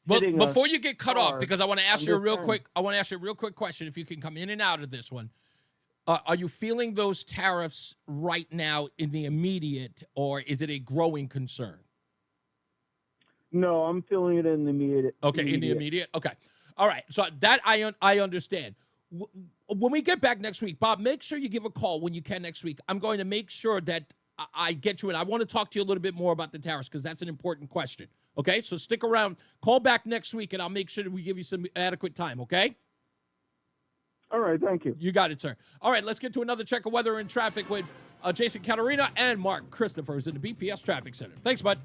hitting us. Before you get cut off, because I want to ask you a real quick question, if you can come in and out of this one. Are you feeling those tariffs right now in the immediate, or is it a growing concern? No, I'm feeling it in the immediate. Okay, in the immediate? Okay. All right. So that I understand. When we get back next week, Bob, make sure you give a call when you can next week. I'm going to make sure that I get you in. I want to talk to you a little bit more about the tariffs because that's an important question. Okay? So stick around. Call back next week, and I'll make sure that we give you some adequate time, okay? All right, thank you. You got it, sir. All right, let's get to another check of weather and traffic with Jason Caterina and Mark Christophers in the BPS Traffic Center. Thanks, bud.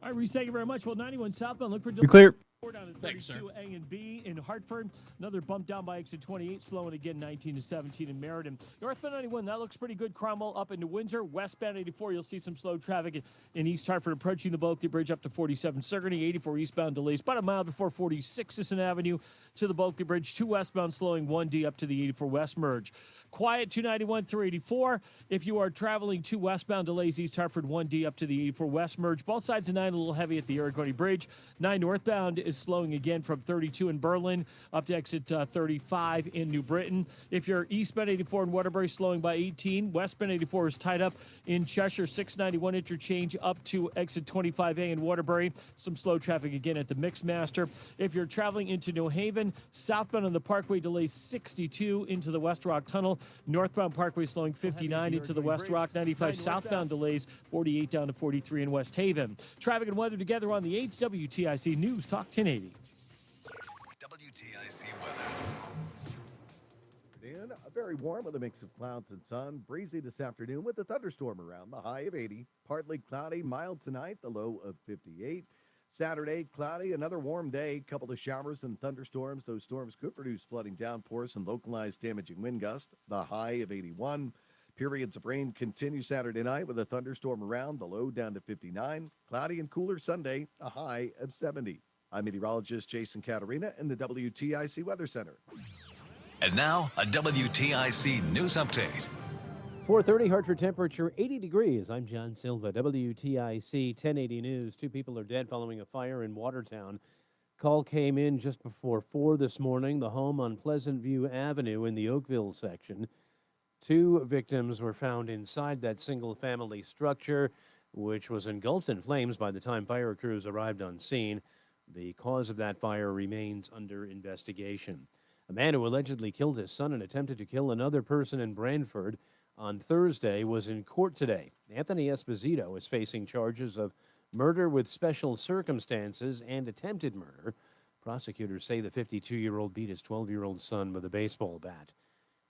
All right, Reese, thank you very much. Well, 91 southbound, look for You clear. down at Thanks, sir. 32 A and B in Hartford. Another bump down by exit 28, slowing again 19 to 17 in Meriden. Northbound 91, that looks pretty good. Cromwell up into Windsor. Westbound 84, you'll see some slow traffic in East Hartford approaching the Bulkley Bridge up to 47 Sigourney. 84 eastbound delays about a mile before 46 Sisson Avenue to the Bulkley Bridge. 2 westbound slowing 1D up to the 84 West merge. Quiet 291 through 84. If you are traveling 2 westbound delays, East Hartford 1D up to the 84 West merge. Both sides of 9 a little heavy at the Aragoni Bridge. 9 northbound is slowing again from 32 in Berlin up to exit 35 in New Britain. If you're eastbound 84 in Waterbury, slowing by 18. Westbound 84 is tied up in Cheshire. 691 interchange up to exit 25A in Waterbury. Some slow traffic again at the Mixmaster. If you're traveling into New Haven, southbound on the Parkway delays 62 into the West Rock Tunnel. Northbound Parkway slowing 59 into the West Rock. 95 southbound delays 48 down to 43 in West Haven. Traffic and weather together on the 8th WTIC News Talk 1080. WTIC weather. And very warm with a mix of clouds and sun. Breezy this afternoon with a thunderstorm around, the high of 80. Partly cloudy, mild tonight, the low of 58. Saturday, cloudy, another warm day. Couple of showers and thunderstorms. Those storms could produce flooding downpours and localized damaging wind gusts, the high of 81. Periods of rain continue Saturday night with a thunderstorm around, the low down to 59. Cloudy and cooler Sunday, a high of 70. I'm meteorologist Jason Caterina in the WTIC Weather Center. And now, a WTIC news update. 4:30 Hartford temperature 80 degrees. I'm John Silva, WTIC 1080 News. 2 people are dead following a fire in Watertown. Call came in just before 4 this morning. The home on Pleasant View Avenue in the Oakville section. 2 victims were found inside that single-family structure, which was engulfed in flames by the time fire crews arrived on scene. The cause of that fire remains under investigation. A man who allegedly killed his son and attempted to kill another person in Brantford on Thursday was in court today. Anthony Esposito is facing charges of murder with special circumstances and attempted murder. Prosecutors say the 52-year-old beat his 12-year-old son with a baseball bat.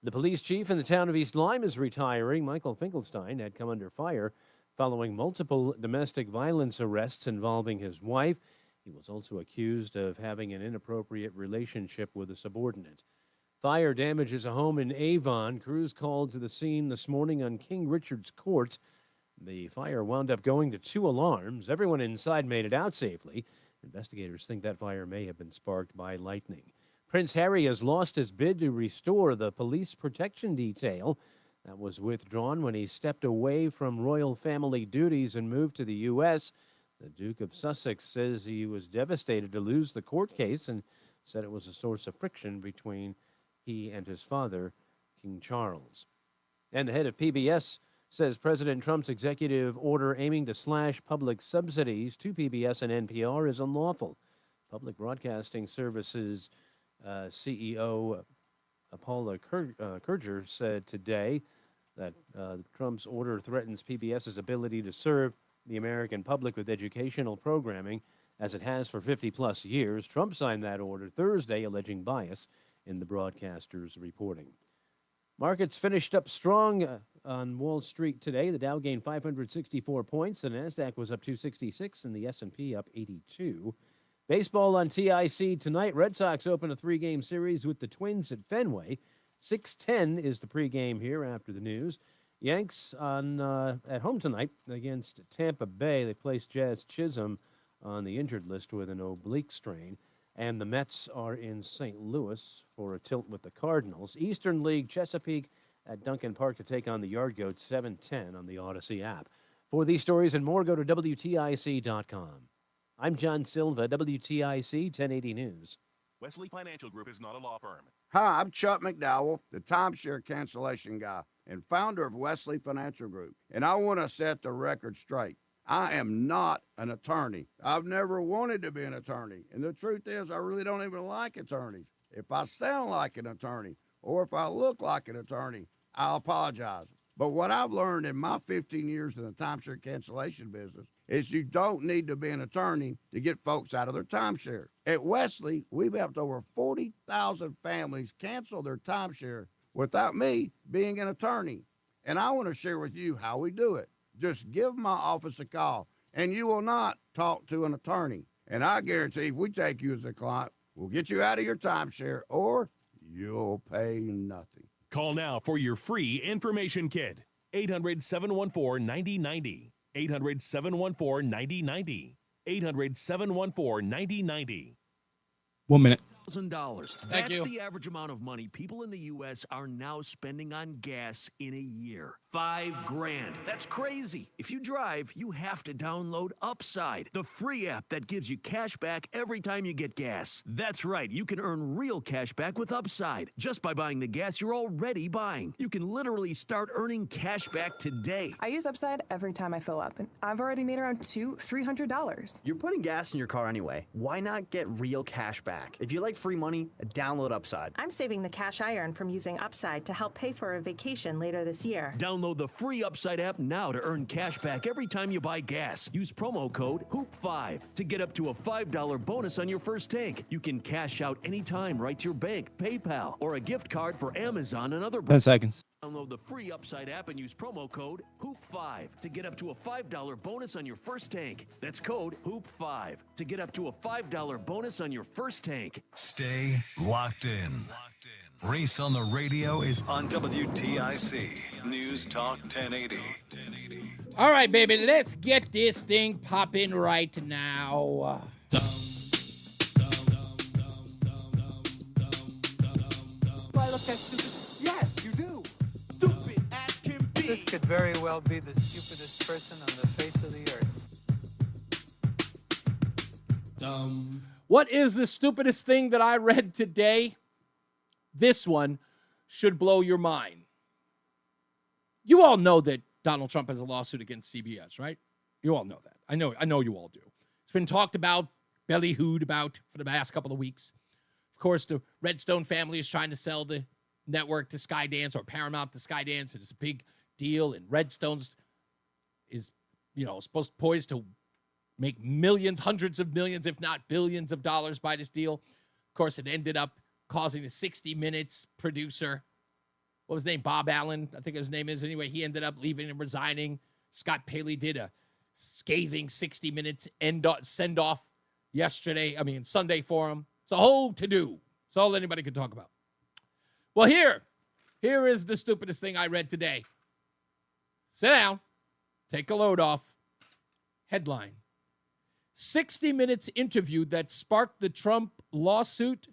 The police chief in the town of East Lyme is retiring. Michael Finkelstein had come under fire following multiple domestic violence arrests involving his wife. He was also accused of having an inappropriate relationship with a subordinate. Fire damages a home in Avon. Crews called to the scene this morning on King Richard's Court. The fire wound up going to 2 alarms. Everyone inside made it out safely. Investigators think that fire may have been sparked by lightning. Prince Harry has lost his bid to restore the police protection detail that was withdrawn when he stepped away from royal family duties and moved to the U.S. The Duke of Sussex says he was devastated to lose the court case and said it was a source of friction between he and his father, King Charles. And the head of PBS says President Trump's executive order aiming to slash public subsidies to PBS and NPR is unlawful. Public Broadcasting Services CEO Paula Kerger said today that Trump's order threatens PBS's ability to serve the American public with educational programming as it has for 50-plus years. Trump signed that order Thursday, alleging bias in the broadcaster's reporting. Markets finished up strong on Wall Street today. The Dow gained 564 points. The Nasdaq was up 266 and the S&P up 82. Baseball on TIC tonight. Red Sox open a 3-game series with the Twins at Fenway. 6:10 is the pregame here after the news. Yanks at home tonight against Tampa Bay. They placed Jazz Chisholm on the injured list with an oblique strain. And the Mets are in St. Louis for a tilt with the Cardinals. Eastern League, Chesapeake at Duncan Park to take on the Yard Goats, 7:10 on the Odyssey app. For these stories and more, go to WTIC.com. I'm John Silva, WTIC 1080 News. Wesley Financial Group is not a law firm. Hi, I'm Chuck McDowell, the timeshare cancellation guy and founder of Wesley Financial Group. And I want to set the record straight. I am not an attorney. I've never wanted to be an attorney. And the truth is, I really don't even like attorneys. If I sound like an attorney or if I look like an attorney, I'll apologize. But what I've learned in my 15 years in the timeshare cancellation business is you don't need to be an attorney to get folks out of their timeshare. At Wesley, we've helped over 40,000 families cancel their timeshare without me being an attorney. And I want to share with you how we do it. Just give my office a call, and you will not talk to an attorney. And I guarantee if we take you as a client, we'll get you out of your timeshare, or you'll pay nothing. Call now for your free information kit. 800-714-9090. 800-714-9090. 800-714-9090. 1 minute. $1,000. Thank That's you. the average amount of money people in the U.S. are now spending on gas in a year. $5,000. That's crazy. If you drive, you have to download Upside, the free app that gives you cash back every time you get gas. That's right. You can earn real cash back with Upside just by buying the gas you're already buying. You can literally start earning cash back today. I use Upside every time I fill up, and I've already made around $300. You're putting gas in your car anyway. Why not get real cash back? If you like free money, download Upside. I'm saving the cash I earn from using Upside to help pay for a vacation later this year. Download the free Upside app now to earn cash back every time you buy gas. Use promo code HOOP5 to get up to a $5 bonus on your first tank. You can cash out anytime right to your bank, PayPal, or a gift card for Amazon and other 10 seconds. Download the free Upside app and use promo code HOOP5 to get up to a $5 bonus on your first tank. That's code HOOP5 to get up to a $5 bonus on your first tank. Stay locked in. Reese on the Radio is on WTIC. News Talk 1080. All right, baby, let's get this thing popping right now. Do I look that stupid? Yes, you do. Stupid as can be. This could very well be the stupidest person on the face of the earth. What is the stupidest thing that I read today? This one should blow your mind. You all know that Donald Trump has a lawsuit against CBS, right? You all know that. I know you all do. It's been talked about, belly-hooed about for the past couple of weeks. Of course, the Redstone family is trying to sell the network to Skydance or Paramount to Skydance, and it's a big deal, and Redstone's is, poised to make millions, hundreds of millions, if not billions of dollars by this deal. Of course, it ended up causing the 60 Minutes producer, what was his name, Bob Allen, I think his name is. Anyway, he ended up leaving and resigning. Scott Paley did a scathing 60 Minutes send-off Sunday for him. It's a whole to-do. It's all anybody can talk about. Well, here is the stupidest thing I read today. Sit down. Take a load off. Headline. 60 Minutes interview that sparked the Trump lawsuit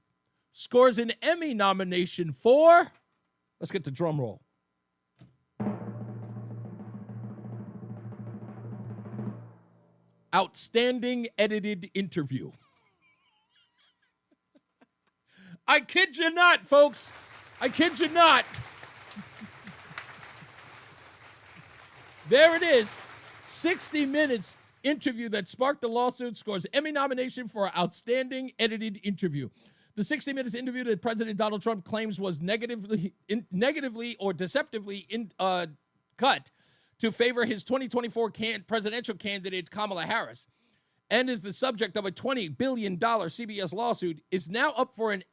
scores an Emmy nomination for, let's get the drum roll. Outstanding edited interview. I kid you not, folks. I kid you not. There it is. 60 Minutes interview that sparked the lawsuit scores Emmy nomination for outstanding edited interview. The 60 Minutes interview that President Donald Trump claims was negatively or deceptively cut to favor his 2024 presidential candidate Kamala Harris, and is the subject of a $20 billion CBS lawsuit, is now up for an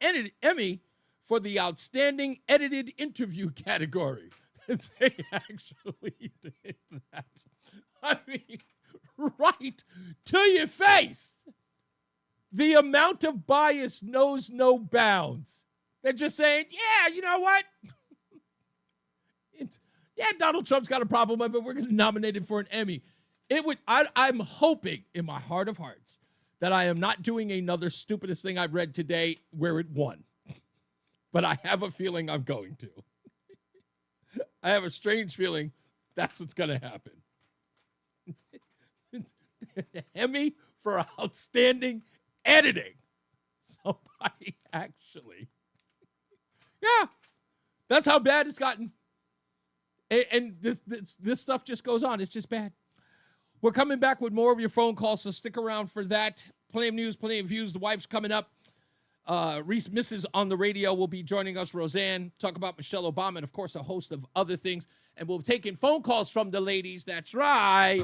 Emmy for the outstanding edited interview category. They actually did that. I mean, right to your face. The amount of bias knows no bounds. They're just saying, yeah, you know what? Donald Trump's got a problem with it. We're going to nominate him for an Emmy. I'm hoping in my heart of hearts that I am not doing another stupidest thing I've read today where it won. But I have a feeling I'm going to. I have a strange feeling that's what's going to happen. Emmy for outstanding editing. Somebody actually. Yeah. That's how bad it's gotten. And this stuff just goes on. It's just bad. We're coming back with more of your phone calls, so stick around for that. Plenty of news, plenty of views. The wife's coming up. Reese, Mrs. On The Radio, will be joining us. Roseanne, talk about Michelle Obama, and, of course, a host of other things. And we'll be taking phone calls from the ladies. That's right.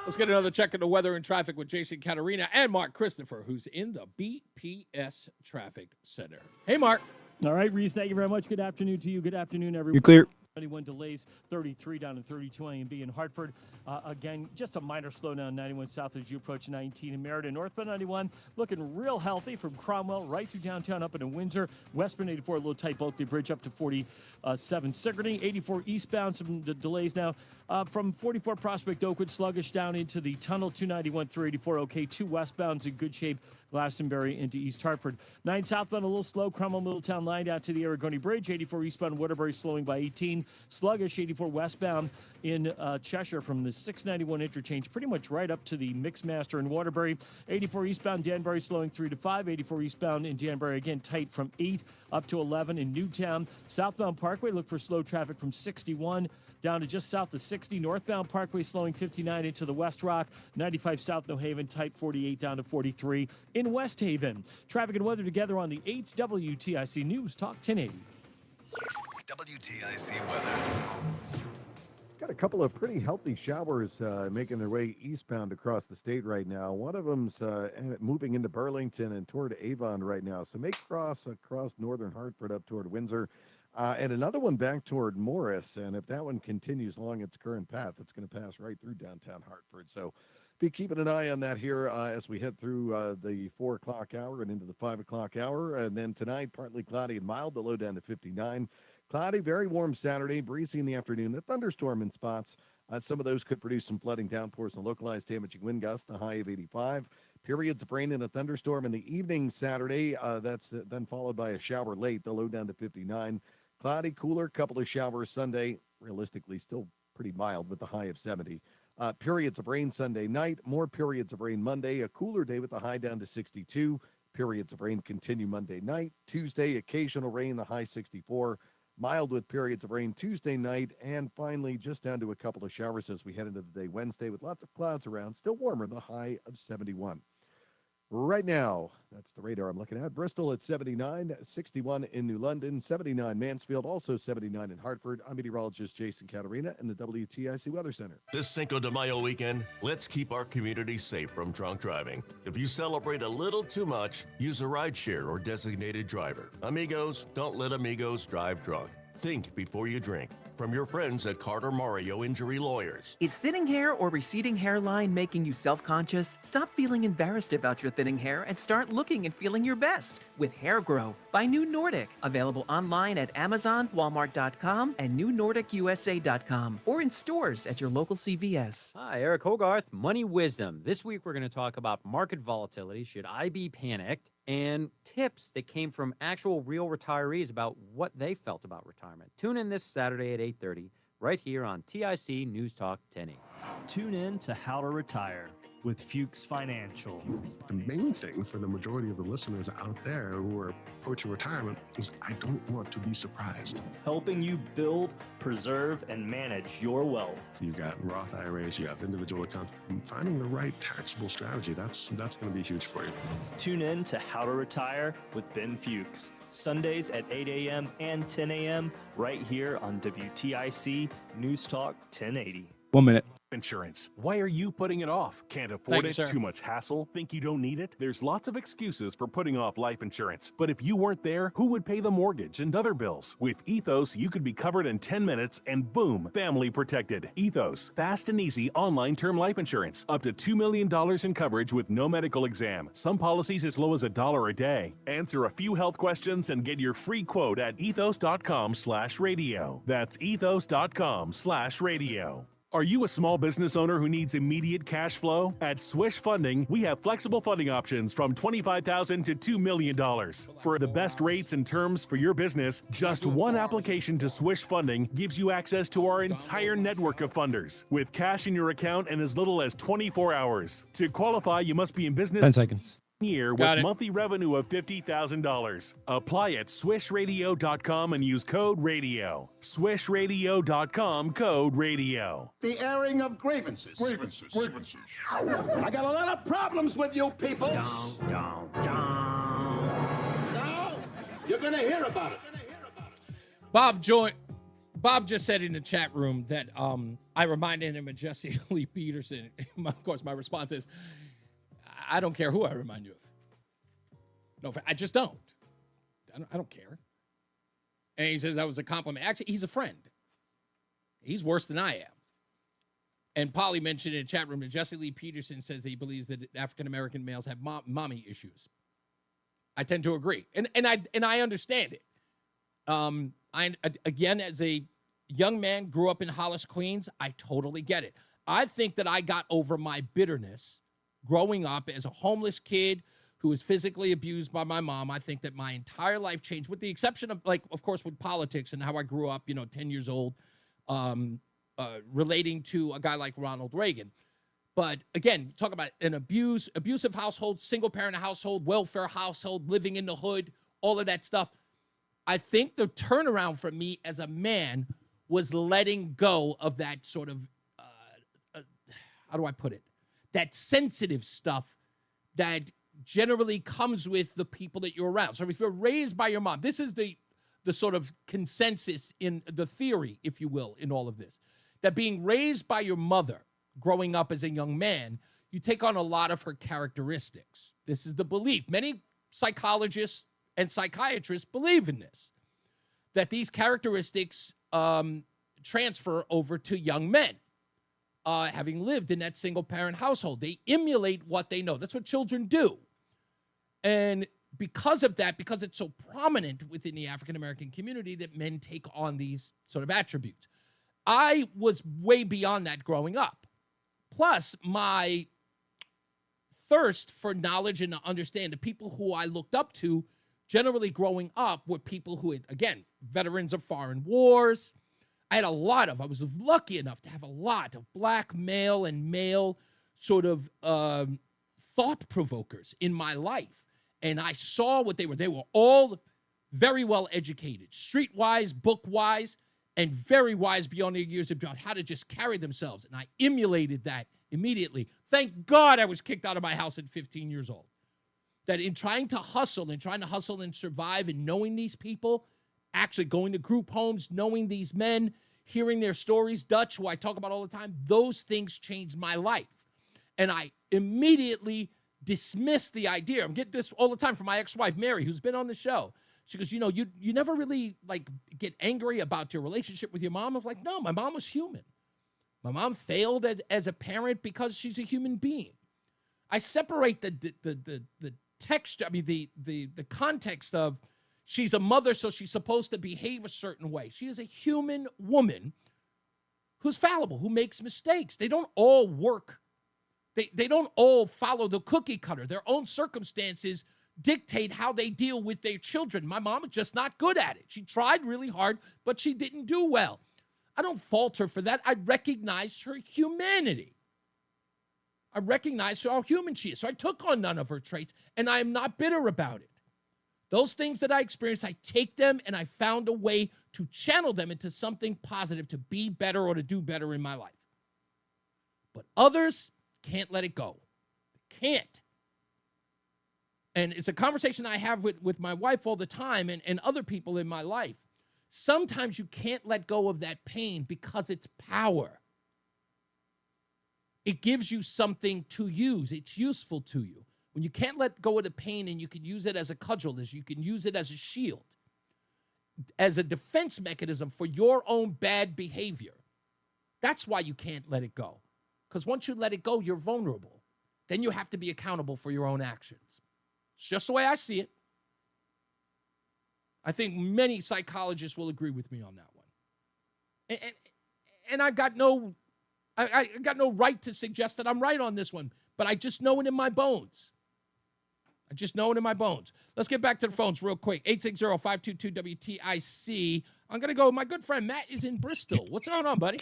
Let's get another check of the weather and traffic with Jason Katarina and Mark Christopher, who's in the BPS Traffic Center. Hey, Mark. All right, Reese, thank you very much. Good afternoon to you. Good afternoon, everyone. You clear? 91 delays, 33 down to 32 A and B in Hartford. Again, just a minor slowdown, 91 south as you approach 19 in Meriden. Northbound 91 looking real healthy from Cromwell right through downtown up into Windsor. Westbound 84 a little tight, Bulkley Bridge up to 47 Sigourney. 84 eastbound, some delays now. From 44 Prospect Oakwood, sluggish down into the tunnel. 291 through 84 okay. 2 westbounds in good shape. Glastonbury into East Hartford. 9 southbound a little slow. Cromwell Middletown line down to the Aragoni Bridge. 84 eastbound Waterbury slowing by 18. Sluggish 84 westbound in Cheshire from the 691 interchange pretty much right up to the Mixmaster in Waterbury. 84 eastbound Danbury slowing 3 to 5. 84 eastbound in Danbury again tight from 8 up to 11 in Newtown. Southbound Parkway look for slow traffic from 61 down to just south of 60. Northbound Parkway slowing 59 into the West Rock. 95 South New Haven, tight 48 down to 43 in West Haven. Traffic and weather together on the 8th WTIC News Talk 1080. WTIC weather. Got a couple of pretty healthy showers making their way eastbound across the state right now. One of them's moving into Burlington and toward Avon right now. So make cross across northern Hartford up toward Windsor. And another one back toward Morris. And if that one continues along its current path, it's going to pass right through downtown Hartford. So be keeping an eye on that here as we head through the 4 o'clock hour and into the 5 o'clock hour. And then tonight, partly cloudy and mild, the low down to 59. Cloudy, very warm Saturday, breezy in the afternoon, a thunderstorm in spots. Some of those could produce some flooding downpours and localized damaging wind gusts, the high of 85. Periods of rain and a thunderstorm in the evening Saturday. That's then followed by a shower late, the low down to 59. Cloudy, cooler, couple of showers Sunday. Realistically, still pretty mild with the high of 70. Periods of rain Sunday night, more periods of rain Monday, a cooler day with the high down to 62. Periods of rain continue Monday night. Tuesday, occasional rain, the high 64. Mild with periods of rain Tuesday night, and finally just down to a couple of showers as we head into the day Wednesday with lots of clouds around. Still warmer, the high of 71. Right now, that's the radar I'm looking at. Bristol at 79, 61 in New London, 79 Mansfield, also 79 in Hartford. I'm meteorologist Jason Katarina in the WTIC Weather Center. This Cinco de Mayo weekend, let's keep our community safe from drunk driving. If you celebrate a little too much, use a rideshare or designated driver. Amigos, don't let amigos drive drunk. Think before you drink. From your friends at Carter Mario Injury Lawyers. Is thinning hair or receding hairline making you self-conscious? Stop feeling embarrassed about your thinning hair and start looking and feeling your best with Hair Grow by New Nordic. Available online at Amazon, Walmart.com, and NewNordicUSA.com, or in stores at your local CVS. Hi, Eric Hogarth, Money Wisdom. This week we're going to talk about market volatility. Should I be panicked? And tips that came from actual real retirees about what they felt about retirement. Tune in this Saturday at 8:30 right here on TIC News Talk 1080. Tune in to How to Retire with Fuchs Financial. The main thing for the majority of the listeners out there who are approaching retirement is I don't want to be surprised. Helping you build, preserve, and manage your wealth. So you've got Roth IRAs, you have individual accounts. And finding the right taxable strategy, that's going to be huge for you. Tune in to How to Retire with Ben Fuchs. Sundays at 8 a.m. and 10 a.m. right here on WTIC News Talk 1080. 1 minute. Insurance. Why are you putting it off? Can't afford it? sir. Too much hassle? Think you don't need it? There's lots of excuses for putting off life insurance. But if you weren't there, who would pay the mortgage and other bills? With Ethos, you could be covered in 10 minutes and boom, family protected. Ethos, fast and easy online term life insurance. Up to $2 million in coverage with no medical exam. Some policies as low as $1 a day. Answer a few health questions and get your free quote at ethos.com/radio. That's ethos.com/radio. Are you a small business owner who needs immediate cash flow? At Swish Funding, we have flexible funding options from $25,000 to $2 million. For the best rates and terms for your business, just one application to Swish Funding gives you access to our entire network of funders, with cash in your account in as little as 24 hours. To qualify, you must be in business. 10 seconds. year Got with it. monthly revenue of $50,000. Apply at swishradio.com and use code RADIO. Swishradio.com, code RADIO. The airing of grievances. I got a lot of problems with you people. No, you're going to hear about it. Bob just said in the chat room that I reminded him of Jesse Lee Peterson. Of course, my response is, I don't care who I remind you of. No, I just don't. I don't care. And he says that was a compliment. Actually, he's a friend. He's worse than I am. And Polly mentioned in the chat room that Jesse Lee Peterson says that he believes that African-American males have mommy issues. I tend to agree. And I understand it. Again, as a young man, grew up in Hollis, Queens, I totally get it. I think that I got over my bitterness growing up as a homeless kid who was physically abused by my mom. I think that my entire life changed, with the exception of, like, of course, with politics and how I grew up, 10 years old, relating to a guy like Ronald Reagan. But again, talk about an abusive household, single-parent household, welfare household, living in the hood, all of that stuff. I think the turnaround for me as a man was letting go of that sort of, how do I put it? That sensitive stuff that generally comes with the people that you're around. So if you're raised by your mom, this is the sort of consensus in the theory, if you will, in all of this, that being raised by your mother, growing up as a young man, you take on a lot of her characteristics. This is the belief. Many psychologists and psychiatrists believe in this, that these characteristics transfer over to young men. Having lived in that single-parent household, they emulate what they know. That's what children do. And because of that, because it's so prominent within the African-American community, that men take on these sort of attributes. I was way beyond that growing up. Plus, my thirst for knowledge and to understand the people who I looked up to, generally growing up, were people who had, again, veterans of foreign wars. I was lucky enough to have a lot of black male and male sort of thought provokers in my life. And I saw what they were. They were all very well educated, streetwise, book-wise, and very wise beyond their years about how to just carry themselves. And I emulated that immediately. Thank God I was kicked out of my house at 15 years old. That in trying to hustle and survive and knowing these people, actually going to group homes, knowing these men, hearing their stories, Dutch, who I talk about all the time, those things changed my life. And I immediately dismissed the idea. I'm getting this all the time from my ex-wife, Mary, who's been on the show. She goes, you never really, like, get angry about your relationship with your mom. I was like, no, my mom was human. My mom failed as a parent because she's a human being. I separate the texture, the context of, she's a mother, so she's supposed to behave a certain way. She is a human woman who's fallible, who makes mistakes. They don't all work. They don't all follow the cookie cutter. Their own circumstances dictate how they deal with their children. My mom is just not good at it. She tried really hard, but she didn't do well. I don't fault her for that. I recognize her humanity. I recognize how human she is. So I took on none of her traits, and I am not bitter about it. Those things that I experienced, I take them and I found a way to channel them into something positive, to be better or to do better in my life. But others can't let it go. They can't. And it's a conversation I have with my wife all the time and other people in my life. Sometimes you can't let go of that pain because it's power. It gives you something to use. It's useful to you. When you can't let go of the pain and you can use it as a cudgel, as you can use it as a shield, as a defense mechanism for your own bad behavior. That's why you can't let it go. Because once you let it go, you're vulnerable. Then you have to be accountable for your own actions. It's just the way I see it. I think many psychologists will agree with me on that one. And I've got no right to suggest that I'm right on this one, but I just know it in my bones. Let's get back to the phones real quick. 860-522-WTIC. I'm going to go, my good friend Matt is in Bristol. What's going on, buddy?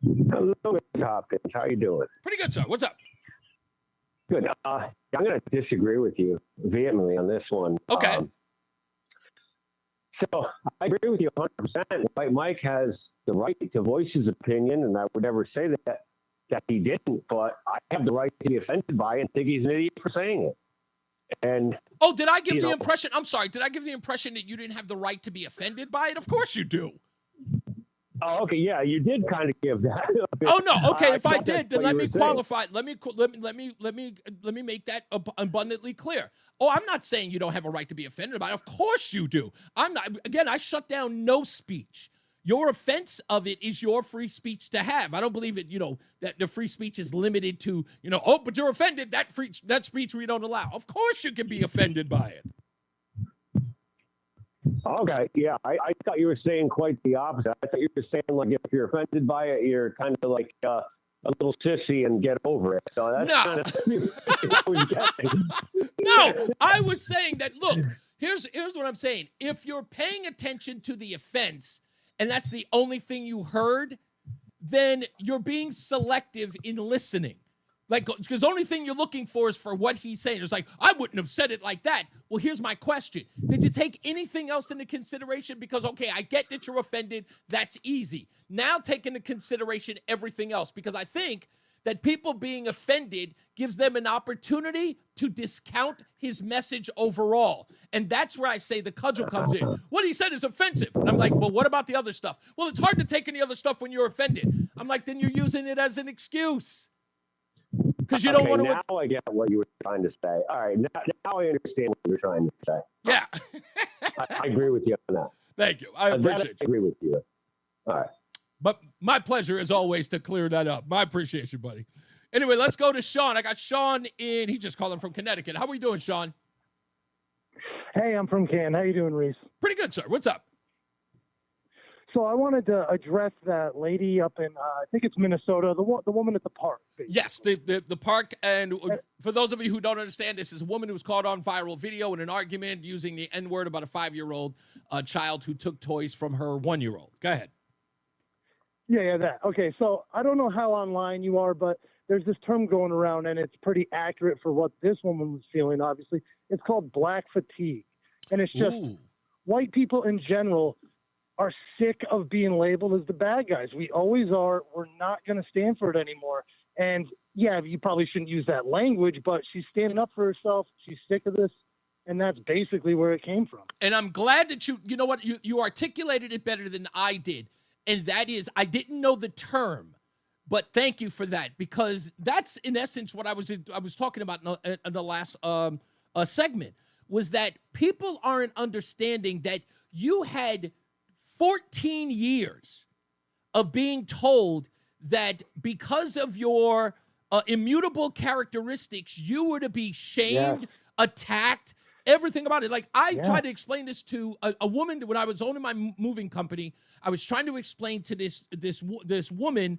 Hello, Mr. Hopkins. How you doing? Pretty good, sir. What's up? Good. I'm going to disagree with you vehemently on this one. Okay. So I agree with you 100%. Mike has the right to voice his opinion, and I would never say that he didn't, but I have the right to be offended by it and think he's an idiot for saying it. And did I give the impression? I'm sorry. Did I give the impression that you didn't have the right to be offended by it? Of course you do. Oh, okay. Yeah, you did kind of give that. Oh no. Okay. If I thought did, that's then what let you me were saying. qualify. Let me make that abundantly clear. Oh, I'm not saying you don't have a right to be offended by it. Of course you do. I'm not. Again, I shut down no speech. Your offense of it is your free speech to have. I don't believe it. That the free speech is limited to. But you're offended. That speech we don't allow. Of course you can be offended by it. Okay, yeah, I thought you were saying quite the opposite. I thought you were saying, like, if you're offended by it, you're kind of like a little sissy and get over it. So that's kind of what I was guessing. No, I was saying that, look, here's what I'm saying. If you're paying attention to the offense and that's the only thing you heard, then you're being selective in listening. Like, because the only thing you're looking for is for what he's saying. It's like, I wouldn't have said it like that. Well, here's my question. Did you take anything else into consideration? Because, okay, I get that you're offended. That's easy. Now take into consideration everything else. Because I think that people being offended gives them an opportunity to discount his message overall. And that's where I say the cudgel comes in. What he said is offensive. And I'm like, well, what about the other stuff? Well, it's hard to take any other stuff when you're offended. I'm like, then you're using it as an excuse. Because you don't want to. Now I get what you were trying to say. All right, now I understand what you're trying to say. Yeah. I agree with you on that. Thank you. I appreciate you. I agree with you. All right. But my pleasure, as always, to clear that up. My appreciation, buddy. Anyway, let's go to Sean. I got Sean in. He just called in from Connecticut. How are we doing, Sean? Hey, I'm from Canton. How you doing, Reese? Pretty good, sir. What's up? So I wanted to address that lady up in, I think it's Minnesota, the woman at the park. Basically. Yes, the park. And for those of you who don't understand, this is a woman who was caught on viral video in an argument using the N-word about a 5-year-old child who took toys from her 1-year-old. Go ahead. Yeah, that. Okay, so I don't know how online you are, but there's this term going around, and it's pretty accurate for what this woman was feeling, obviously. It's called black fatigue. And it's just white people in general are sick of being labeled as the bad guys. We always are. We're not going to stand for it anymore. And yeah, you probably shouldn't use that language, but she's standing up for herself. She's sick of this. And that's basically where it came from. And I'm glad that you know what, you articulated it better than I did. And that is, I didn't know the term, but thank you for that, because that's in essence what I was talking about in the last segment, was that people aren't understanding that you had 14 years of being told that because of your immutable characteristics, you were to be shamed, attacked, everything about it. Like, I tried to explain this to a woman when I was owning my moving company. I was trying to explain to this woman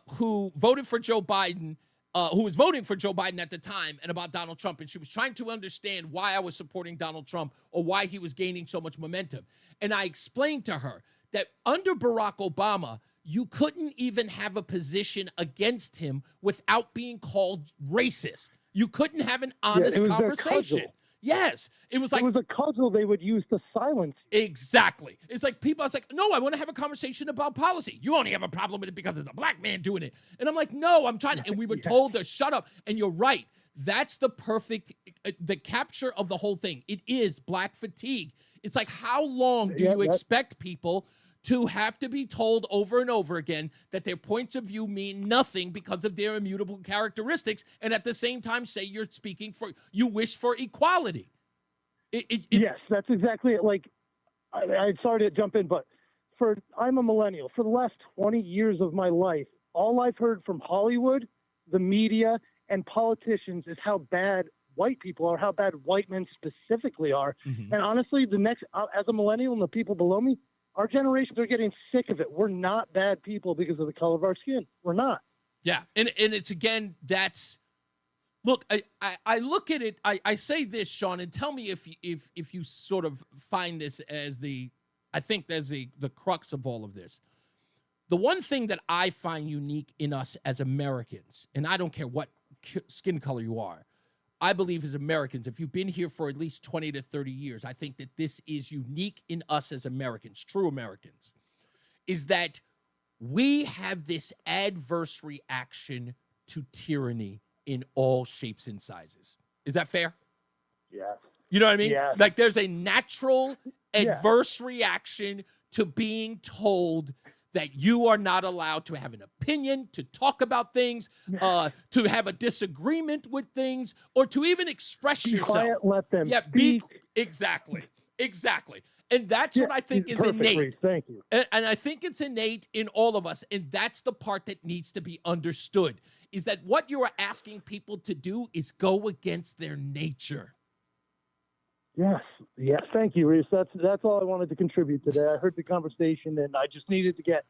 who voted for Joe Biden, who was voting for Joe Biden at the time, and about Donald Trump. And she was trying to understand why I was supporting Donald Trump or why he was gaining so much momentum. And I explained to her that under Barack Obama, you couldn't even have a position against him without being called racist. You couldn't have an honest conversation. Yes. It was a cudgel they would use to silence you. Exactly. It's like people, I was like, no, I want to have a conversation about policy. You only have a problem with it because it's a black man doing it. And I'm like, no, I'm trying to, and we were told to shut up. And you're right. That's the perfect, the capture of the whole thing. It is black fatigue. It's like, how long do you expect people to have to be told over and over again that their points of view mean nothing because of their immutable characteristics, and at the same time say you're speaking for, you wish for equality? Yes, that's exactly it. Like, I'm sorry to jump in, but I'm a millennial. For the last 20 years of my life, all I've heard from Hollywood, the media, and politicians is how bad white people are, how bad white men specifically are. Mm-hmm. And honestly, as a millennial and the people below me, our generations are getting sick of it. We're not bad people because of the color of our skin. We're not. Yeah. And it's, again, that's, look, I look at it, I say this, Sean, and tell me if you sort of find this as I think there's the crux of all of this. The one thing that I find unique in us as Americans, and I don't care what skin color you are. I believe as Americans, if you've been here for at least 20 to 30 years, I think that this is unique in us as Americans, true Americans, is that we have this adverse reaction to tyranny in all shapes and sizes. Is that fair? Yeah. You know what I mean? Yeah. Like there's a natural adverse reaction to being told that you are not allowed to have an opinion, to talk about things, to have a disagreement with things, or to even express yourself. Quiet, let them speak. Exactly. And that's what I think is perfect, innate. Reese. Thank you. And I think it's innate in all of us. And that's the part that needs to be understood, is that what you are asking people to do is go against their nature. Yes. Thank you, Reese. That's all I wanted to contribute today. I heard the conversation, and I just needed to get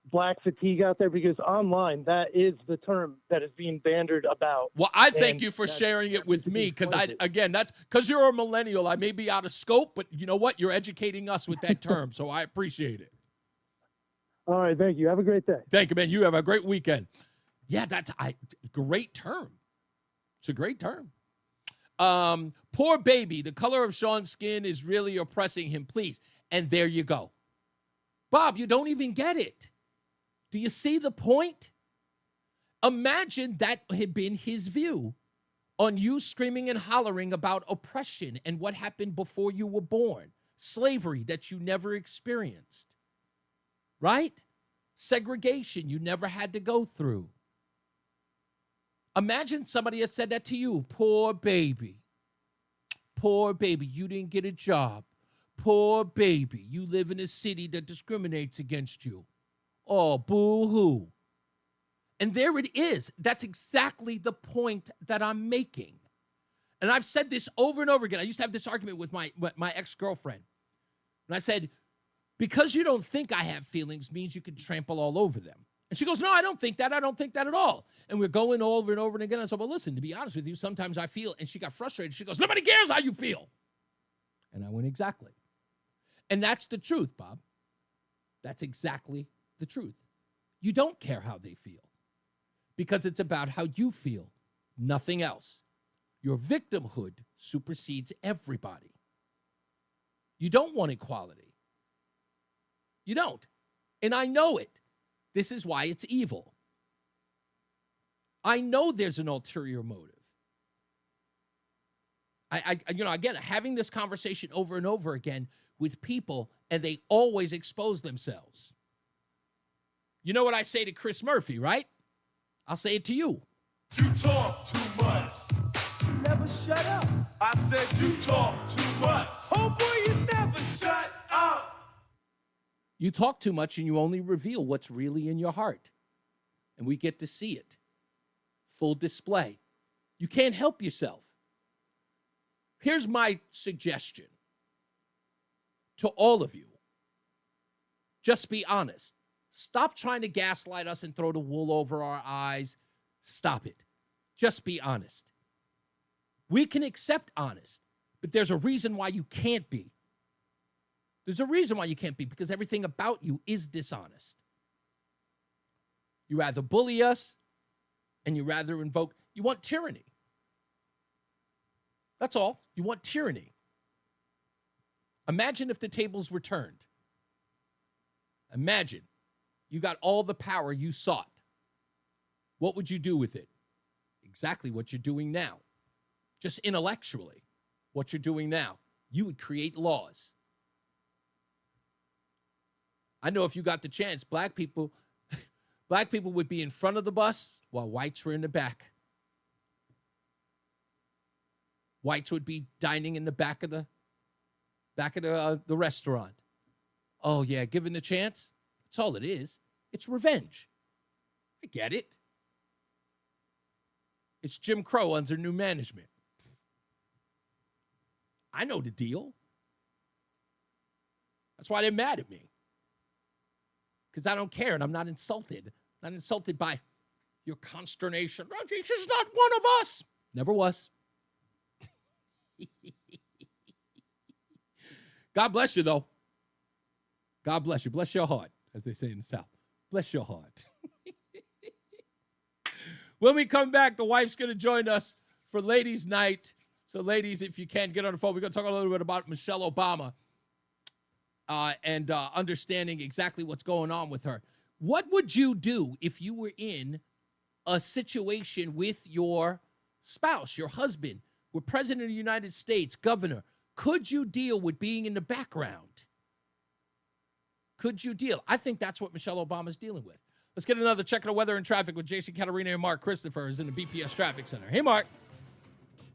black fatigue out there because online, that is the term that is being bandied about. Well, I thank you for sharing it with me because that's because you're a millennial. I may be out of scope, but you know what? You're educating us with that term, so I appreciate it. All right, thank you. Have a great day. Thank you, man. You have a great weekend. Yeah, that's a great term. It's a great term. Poor baby, the color of Sean's skin is really oppressing him, please. And there you go. Bob, you don't even get it. Do you see the point? Imagine that had been his view on you screaming and hollering about oppression and what happened before you were born. Slavery that you never experienced. Right? Segregation you never had to go through. Imagine somebody had said that to you. Poor baby. Poor baby, you didn't get a job. Poor baby, you live in a city that discriminates against you. Oh, boo-hoo. And there it is. That's exactly the point that I'm making. And I've said this over and over again. I used to have this argument with my ex-girlfriend. And I said, because you don't think I have feelings means you can trample all over them. And she goes, no, I don't think that. I don't think that at all. And we're going over and over and again. I said, well, listen, to be honest with you, sometimes I feel. And she got frustrated. She goes, nobody cares how you feel. And I went, exactly. And that's the truth, Bob. That's exactly the truth. You don't care how they feel because it's about how you feel, nothing else. Your victimhood supersedes everybody. You don't want equality. You don't. And I know it. This is why it's evil. I know there's an ulterior motive. Again, having this conversation over and over again with people, and they always expose themselves. You know what I say to Chris Murphy, right? I'll say it to you. You talk too much. You never shut up. I said you talk too much. Oh boy, you never shut up. You talk too much and you only reveal what's really in your heart. And we get to see it. Full display. You can't help yourself. Here's my suggestion to all of you. Just be honest. Stop trying to gaslight us and throw the wool over our eyes. Stop it. Just be honest. We can accept honest, but there's a reason why you can't be. There's a reason why you can't be, because everything about you is dishonest. You rather bully us, and you rather you want tyranny. That's all. You want tyranny. Imagine if the tables were turned. Imagine you got all the power you sought. What would you do with it? Exactly what you're doing now. Just intellectually, what you're doing now. You would create laws. I know if you got the chance, black people would be in front of the bus while whites were in the back. Whites would be dining in the back of the restaurant. Oh yeah, given the chance, that's all it is. It's revenge. I get it. It's Jim Crow under new management. I know the deal. That's why they're mad at me. Because I don't care and I'm not insulted. I'm not insulted by your consternation. Oh, he's just not one of us. Never was. God bless you, though. God bless you. Bless your heart, as they say in the South. Bless your heart. When we come back, the wife's going to join us for Ladies' Night. So, ladies, if you can, get on the phone. We're going to talk a little bit about Michelle Obama and understanding exactly what's going on with her. What would you do if you were in a situation with your spouse, your husband, with President of the United States, governor? Could you deal with being in the background? Could you deal? I think that's what Michelle Obama's dealing with. Let's get another check of the weather and traffic with Jason Catarina and Mark Christopher is in the BPS Traffic Center. Hey, Mark.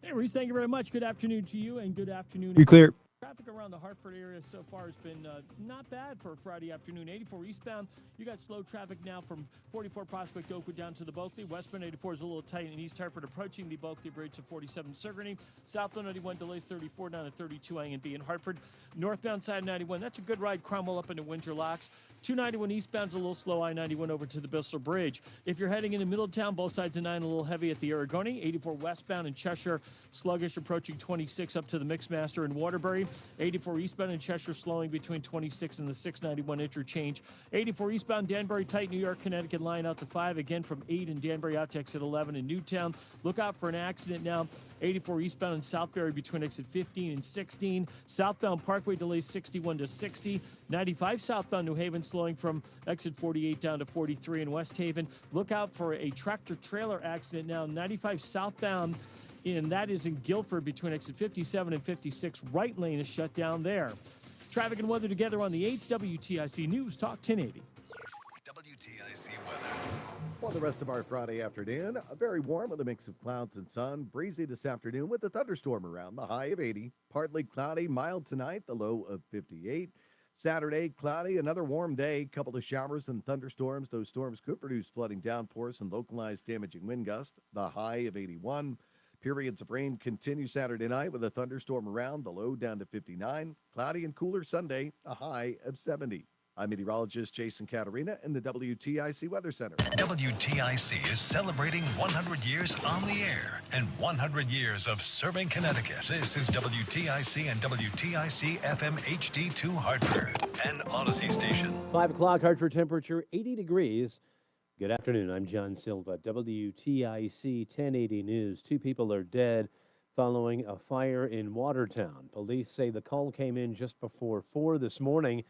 Hey, Reese, thank you very much. Good afternoon to you, and good afternoon. You clear. Traffic around the Hartford area so far has been not bad for a Friday afternoon. 84 eastbound, you got slow traffic now from 44 Prospect Oakwood down to the Bulkley. Westbound 84 is a little tight in East Hartford, approaching the Bulkley Bridge to 47 Sigourney. Southbound 91 delays 34 down to 32 A and B in Hartford. Northbound side 91, that's a good ride. Cromwell up into Winter Locks. 291 eastbound's a little slow. I-91 over to the Bissell Bridge. If you're heading into Middletown, both sides of 9 a little heavy at the Aragoni. 84 westbound in Cheshire, sluggish approaching 26 up to the Mixmaster in Waterbury. 84 eastbound in Cheshire slowing between 26 and the 691 interchange. 84 eastbound Danbury tight New York, Connecticut line out to 5. Again from 8 in Danbury out to exit 11 in Newtown. Look out for an accident now. 84 eastbound in Southbury between exit 15 and 16. Southbound Parkway delays 61 to 60. 95 southbound New Haven slowing from exit 48 down to 43 in West Haven. Look out for a tractor-trailer accident now. 95 southbound, and that is in Guilford between exit 57 and 56. Right lane is shut down there. Traffic and weather together on the 8th WTIC News Talk 1080. WTIC weather. For the rest of our Friday afternoon, very warm with a mix of clouds and sun. Breezy this afternoon with a thunderstorm around, the high of 80. Partly cloudy, mild tonight, the low of 58. Saturday, cloudy, another warm day. Couple of showers and thunderstorms. Those storms could produce flooding downpours and localized damaging wind gusts, the high of 81. Periods of rain continue Saturday night with a thunderstorm around, the low down to 59. Cloudy and cooler Sunday, a high of 70. I'm meteorologist Jason Catarina in the WTIC Weather Center. WTIC is celebrating 100 years on the air and 100 years of serving Connecticut. This is WTIC and WTIC FM HD2 Hartford, an Odyssey station. 5 o'clock, Hartford temperature 80 degrees. Good afternoon. I'm John Silva, WTIC 1080 News. 2 people are dead following a fire in Watertown. Police say the call came in just before 4 this morning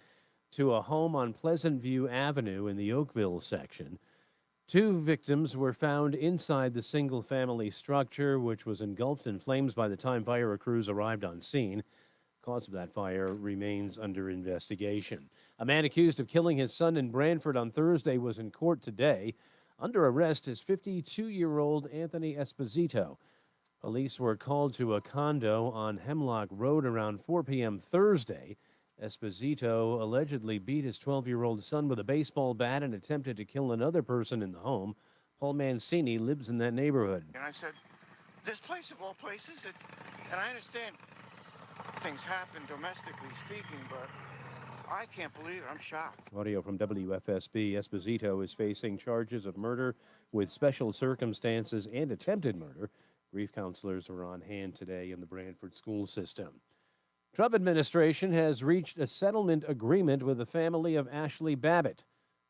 to a home on Pleasant View Avenue in the Oakville section. 2 victims were found inside the single-family structure, which was engulfed in flames by the time fire crews arrived on scene. Cause of that fire remains under investigation. A man accused of killing his son in Branford on Thursday was in court today. Under arrest is 52-year-old Anthony Esposito. Police were called to a condo on Hemlock Road around 4 p.m. Thursday. Esposito allegedly beat his 12-year-old son with a baseball bat and attempted to kill another person in the home. Paul Mancini lives in that neighborhood. And I said, this place of all places, and I understand things happen domestically speaking, but I can't believe it. I'm shocked. Audio from WFSB. Esposito is facing charges of murder with special circumstances and attempted murder. Grief counselors are on hand today in the Branford school system. Trump administration has reached a settlement agreement with the family of Ashley Babbitt.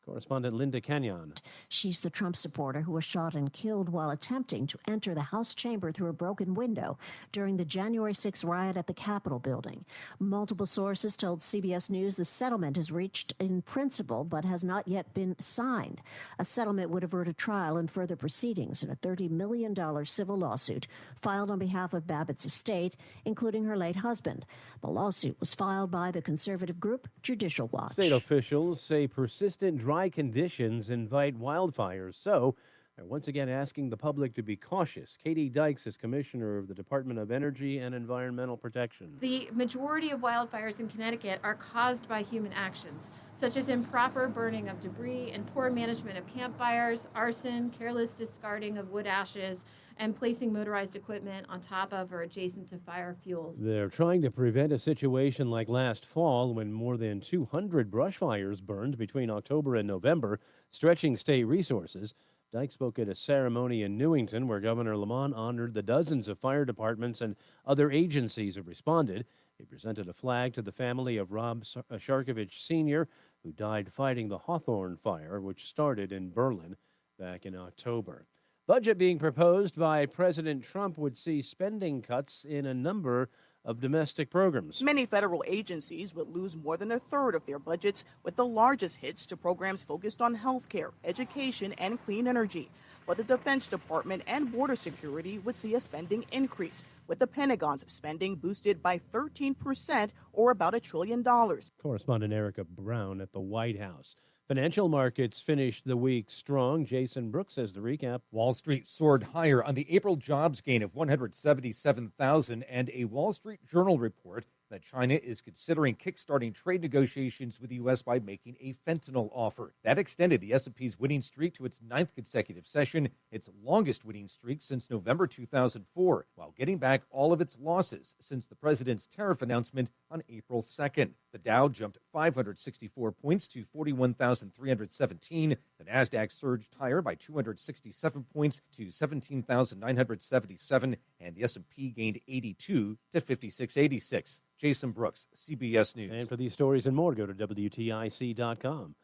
Correspondent Linda Kenyon. She's the Trump supporter who was shot and killed while attempting to enter the House chamber through a broken window during the January 6th riot at the Capitol building. Multiple sources told CBS News the settlement is reached in principle but has not yet been signed. A settlement would avert a trial and further proceedings in a $30 million civil lawsuit filed on behalf of Babbitt's estate, including her late husband. The lawsuit was filed by the conservative group Judicial Watch. State officials say persistent dry conditions invite wildfires, so they're once again asking the public to be cautious. Katie Dykes is commissioner of the Department of Energy and Environmental Protection. The majority of wildfires in Connecticut are caused by human actions, such as improper burning of debris and poor management of campfires, arson, careless discarding of wood ashes, and placing motorized equipment on top of or adjacent to fire fuels. They're trying to prevent a situation like last fall when more than 200 brush fires burned between October and November, stretching state resources. Dyke spoke at a ceremony in Newington where Governor Lamont honored the dozens of fire departments and other agencies who responded. He presented a flag to the family of Rob Sharkovich Sr., who died fighting the Hawthorne Fire, which started in Berlin back in October. Budget being proposed by President Trump would see spending cuts in a number of domestic programs. Many federal agencies would lose more than a third of their budgets, with the largest hits to programs focused on healthcare, education, and clean energy. But the Defense Department and border security would see a spending increase, with the Pentagon's spending boosted by 13%, or about $1 trillion. Correspondent Erica Brown at the White House. Financial markets finished the week strong. Jason Brooks has the recap. Wall Street soared higher on the April jobs gain of 177,000 and a Wall Street Journal report that China is considering kickstarting trade negotiations with the U.S. by making a fentanyl offer. That extended the S&P's winning streak to its 9th consecutive session, its longest winning streak since November 2004, while getting back all of its losses since the president's tariff announcement on April 2nd. The Dow jumped 564 points to 41,317. The Nasdaq surged higher by 267 points to 17,977, and the S&P gained 82 to 5686. Jason Brooks, CBS News. And for these stories and more, go to WTIC.com.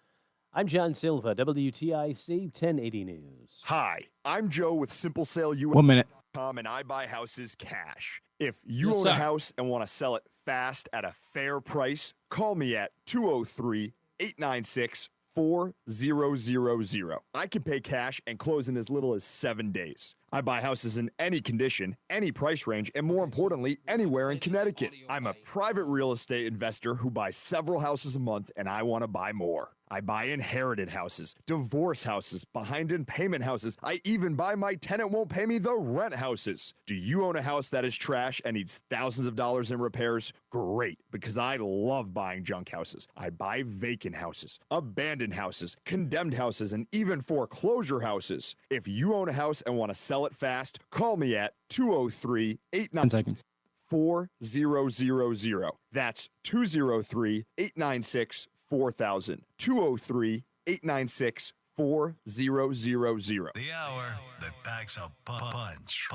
I'm John Silva, WTIC 1080 News. Hi, I'm Joe with SimpleSaleUS.com. 1 minute. And I buy houses cash. If you Yes, own sir. a house and want to sell it fast at a fair price, call me at 203-896-4000. I can pay cash and close in as little as 7 days. I buy houses in any condition, any price range, and more importantly, anywhere in Connecticut. I'm a private real estate investor who buys several houses a month, and I want to buy more. I buy inherited houses, divorce houses, behind in payment houses. I even buy my tenant won't pay me the rent houses. Do you own a house that is trash and needs thousands of dollars in repairs? Great, because I love buying junk houses. I buy vacant houses, abandoned houses, condemned houses, and even foreclosure houses. If you own a house and want to sell it fast, call me at 203-896-4000. That's 203-896-4000. 203-896-4000. The hour that packs a punch.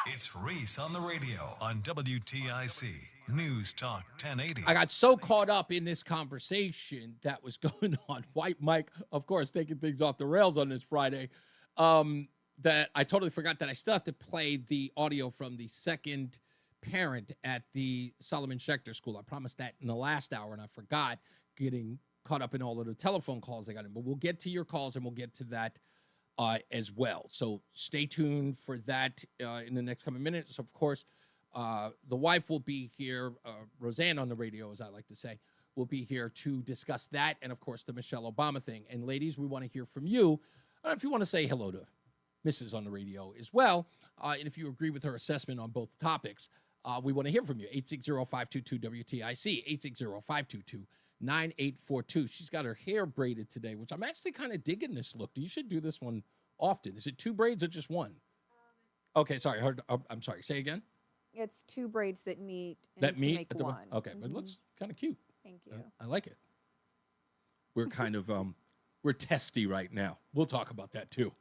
It's Reese on the radio on WTIC News Talk 1080. I got so caught up in this conversation that was going on. White Mike, of course, taking things off the rails on this Friday, that I totally forgot that I still have to play the audio from the second parent at the Solomon Schechter School. I promised that in the last hour, and I forgot, getting caught up in all of the telephone calls I got in. But we'll get to your calls, and we'll get to that as well. So stay tuned for that in the next coming minutes. Of course, the wife will be here, Roseanne on the radio, as I like to say, will be here to discuss that, and of course the Michelle Obama thing. And ladies, we want to hear from you. If you want to say hello to Mrs. on the radio as well, and if you agree with her assessment on both topics, we want to hear from you. 860-522-WTIC, 860-522-9842. She's got her hair braided today, which I'm actually kind of digging this look. You should do this one often. Is it 2 braids or just 1? Okay, sorry. I'm sorry. Say again. It's 2 braids that meet That meet make at the one. Okay, but it looks kind of cute. Thank you. I like it. We're kind of we're testy right now. We'll talk about that too.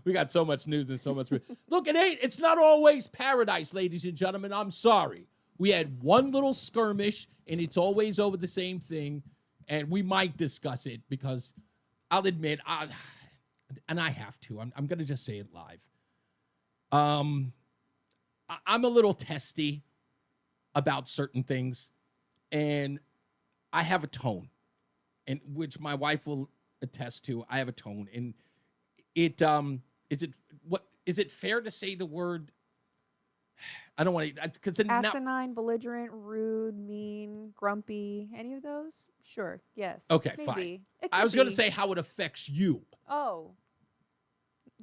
We got so much news and so much. Look, it's not always paradise, ladies and gentlemen. I'm sorry. We had one little skirmish, and it's always over the same thing. And we might discuss it because I'll admit, and I have to. I'm going to just say it live. I'm a little testy about certain things, and I have a tone, and which my wife will attest to. I have a tone, and is it fair to say the word? I don't want to, because Asinine, belligerent, rude, mean, grumpy, any of those? Sure. Yes. Okay, maybe. fine. It I could was going to be. say how it affects you. Oh.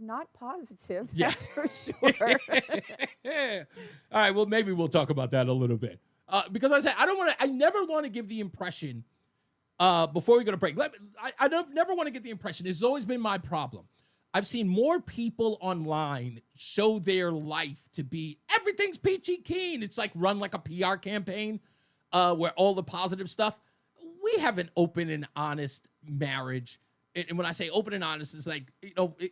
Not positive. Yeah. That's for sure. All right. Well, maybe we'll talk about that a little bit. Because I said I never want to give the impression. Before we go to break, I never want to get the impression. This has always been my problem. I've seen more people online show their life to be everything's peachy keen. It's like run like a PR campaign, where all the positive stuff. We have an open and honest marriage. and when I say open and honest, it's like,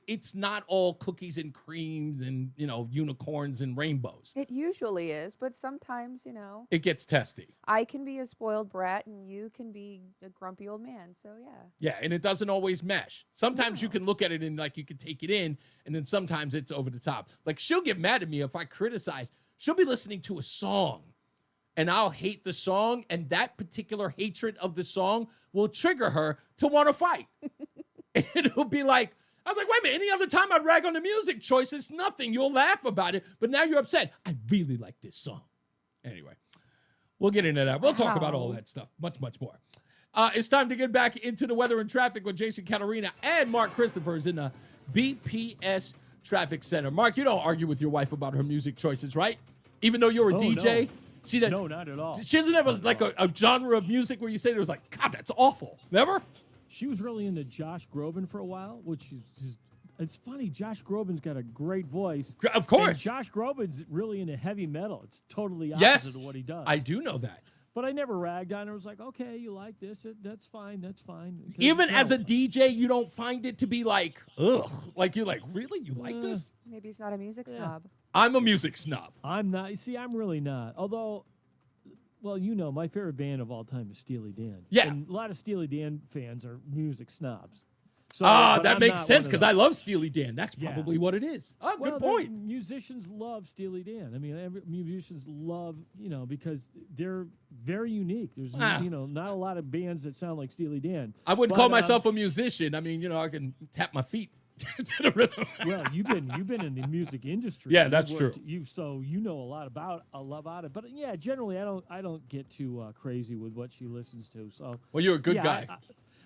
it's not all cookies and creams and, unicorns and rainbows. It usually is, but sometimes, It gets testy. I can be a spoiled brat and you can be a grumpy old man. So, yeah. Yeah, and it doesn't always mesh. Sometimes you can look at it and, you can take it in, and then sometimes it's over the top. Like, she'll get mad at me if I criticize. She'll be listening to a song, and I'll hate the song, and that particular hatred of the song will trigger her to want to fight. And it'll be like, I was like, wait a minute, any other time I'd rag on the music choice, it's nothing. You'll laugh about it, but now you're upset. I really like this song. Anyway, we'll get into that. We'll talk about all that stuff, much, much more. It's time to get back into the weather and traffic with Jason Caterina and Mark Christophers in the BPS Traffic Center. Mark, you don't argue with your wife about her music choices, right? Even though you're a DJ? No. No, not at all. She doesn't have a genre of music where you say it was like, God, that's awful. Never? She was really into Josh Groban for a while, which is it's funny. Josh Groban's got a great voice. Of course. And Josh Groban's really into heavy metal. It's totally opposite of what he does. I do know that. But I never ragged on her. I was like, okay, you like this. That's fine. That's fine. Even as a DJ, you don't find it to be like, ugh. Like, you're like, really? You like this? Maybe he's not a music snob. I'm a music snob. I'm not. See, I'm really not. Although, well, my favorite band of all time is Steely Dan. Yeah. And a lot of Steely Dan fans are music snobs. So, that makes sense because I love Steely Dan. That's probably what it is. Oh, good point. Musicians love Steely Dan. I mean, musicians love, because they're very unique. There's, not a lot of bands that sound like Steely Dan. I wouldn't call myself a musician. I mean, I can tap my feet to the rhythm. Well, you've been in the music industry. Yeah, that's true. So you know a lot about it. But yeah, generally I don't get too crazy with what she listens to. So well, you're a good guy.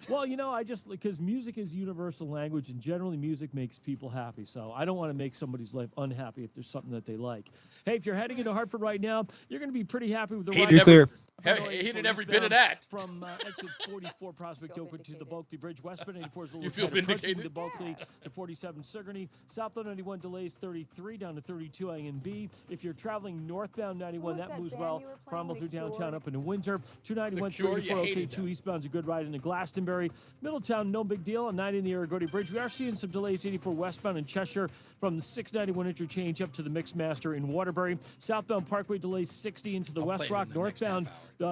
Well, I just, because music is universal language, and generally music makes people happy. So I don't want to make somebody's life unhappy if there's something that they like. Hey, if you're heading into Hartford right now, you're going to be pretty happy with the ride. Hated every bit of that. From exit 44 Prospect Oakwood to the Bulkley Bridge. Westbound 84 is a little You feel vindicated? to Bulkley to 47 Sigourney. Southbound 91 delays 33 down to 32 A and B. If you're traveling northbound 91, that moves well. Cromwell through downtown up into Windsor. 291 34 OK2 eastbound's a good ride into Glastonbury. Middletown, no big deal. On 90 in the Aragodi Bridge. We are seeing some delays 84 westbound in Cheshire from the 691 interchange up to the Mixmaster in Waterbury. Southbound Parkway delays 60 into the West Rock. Northbound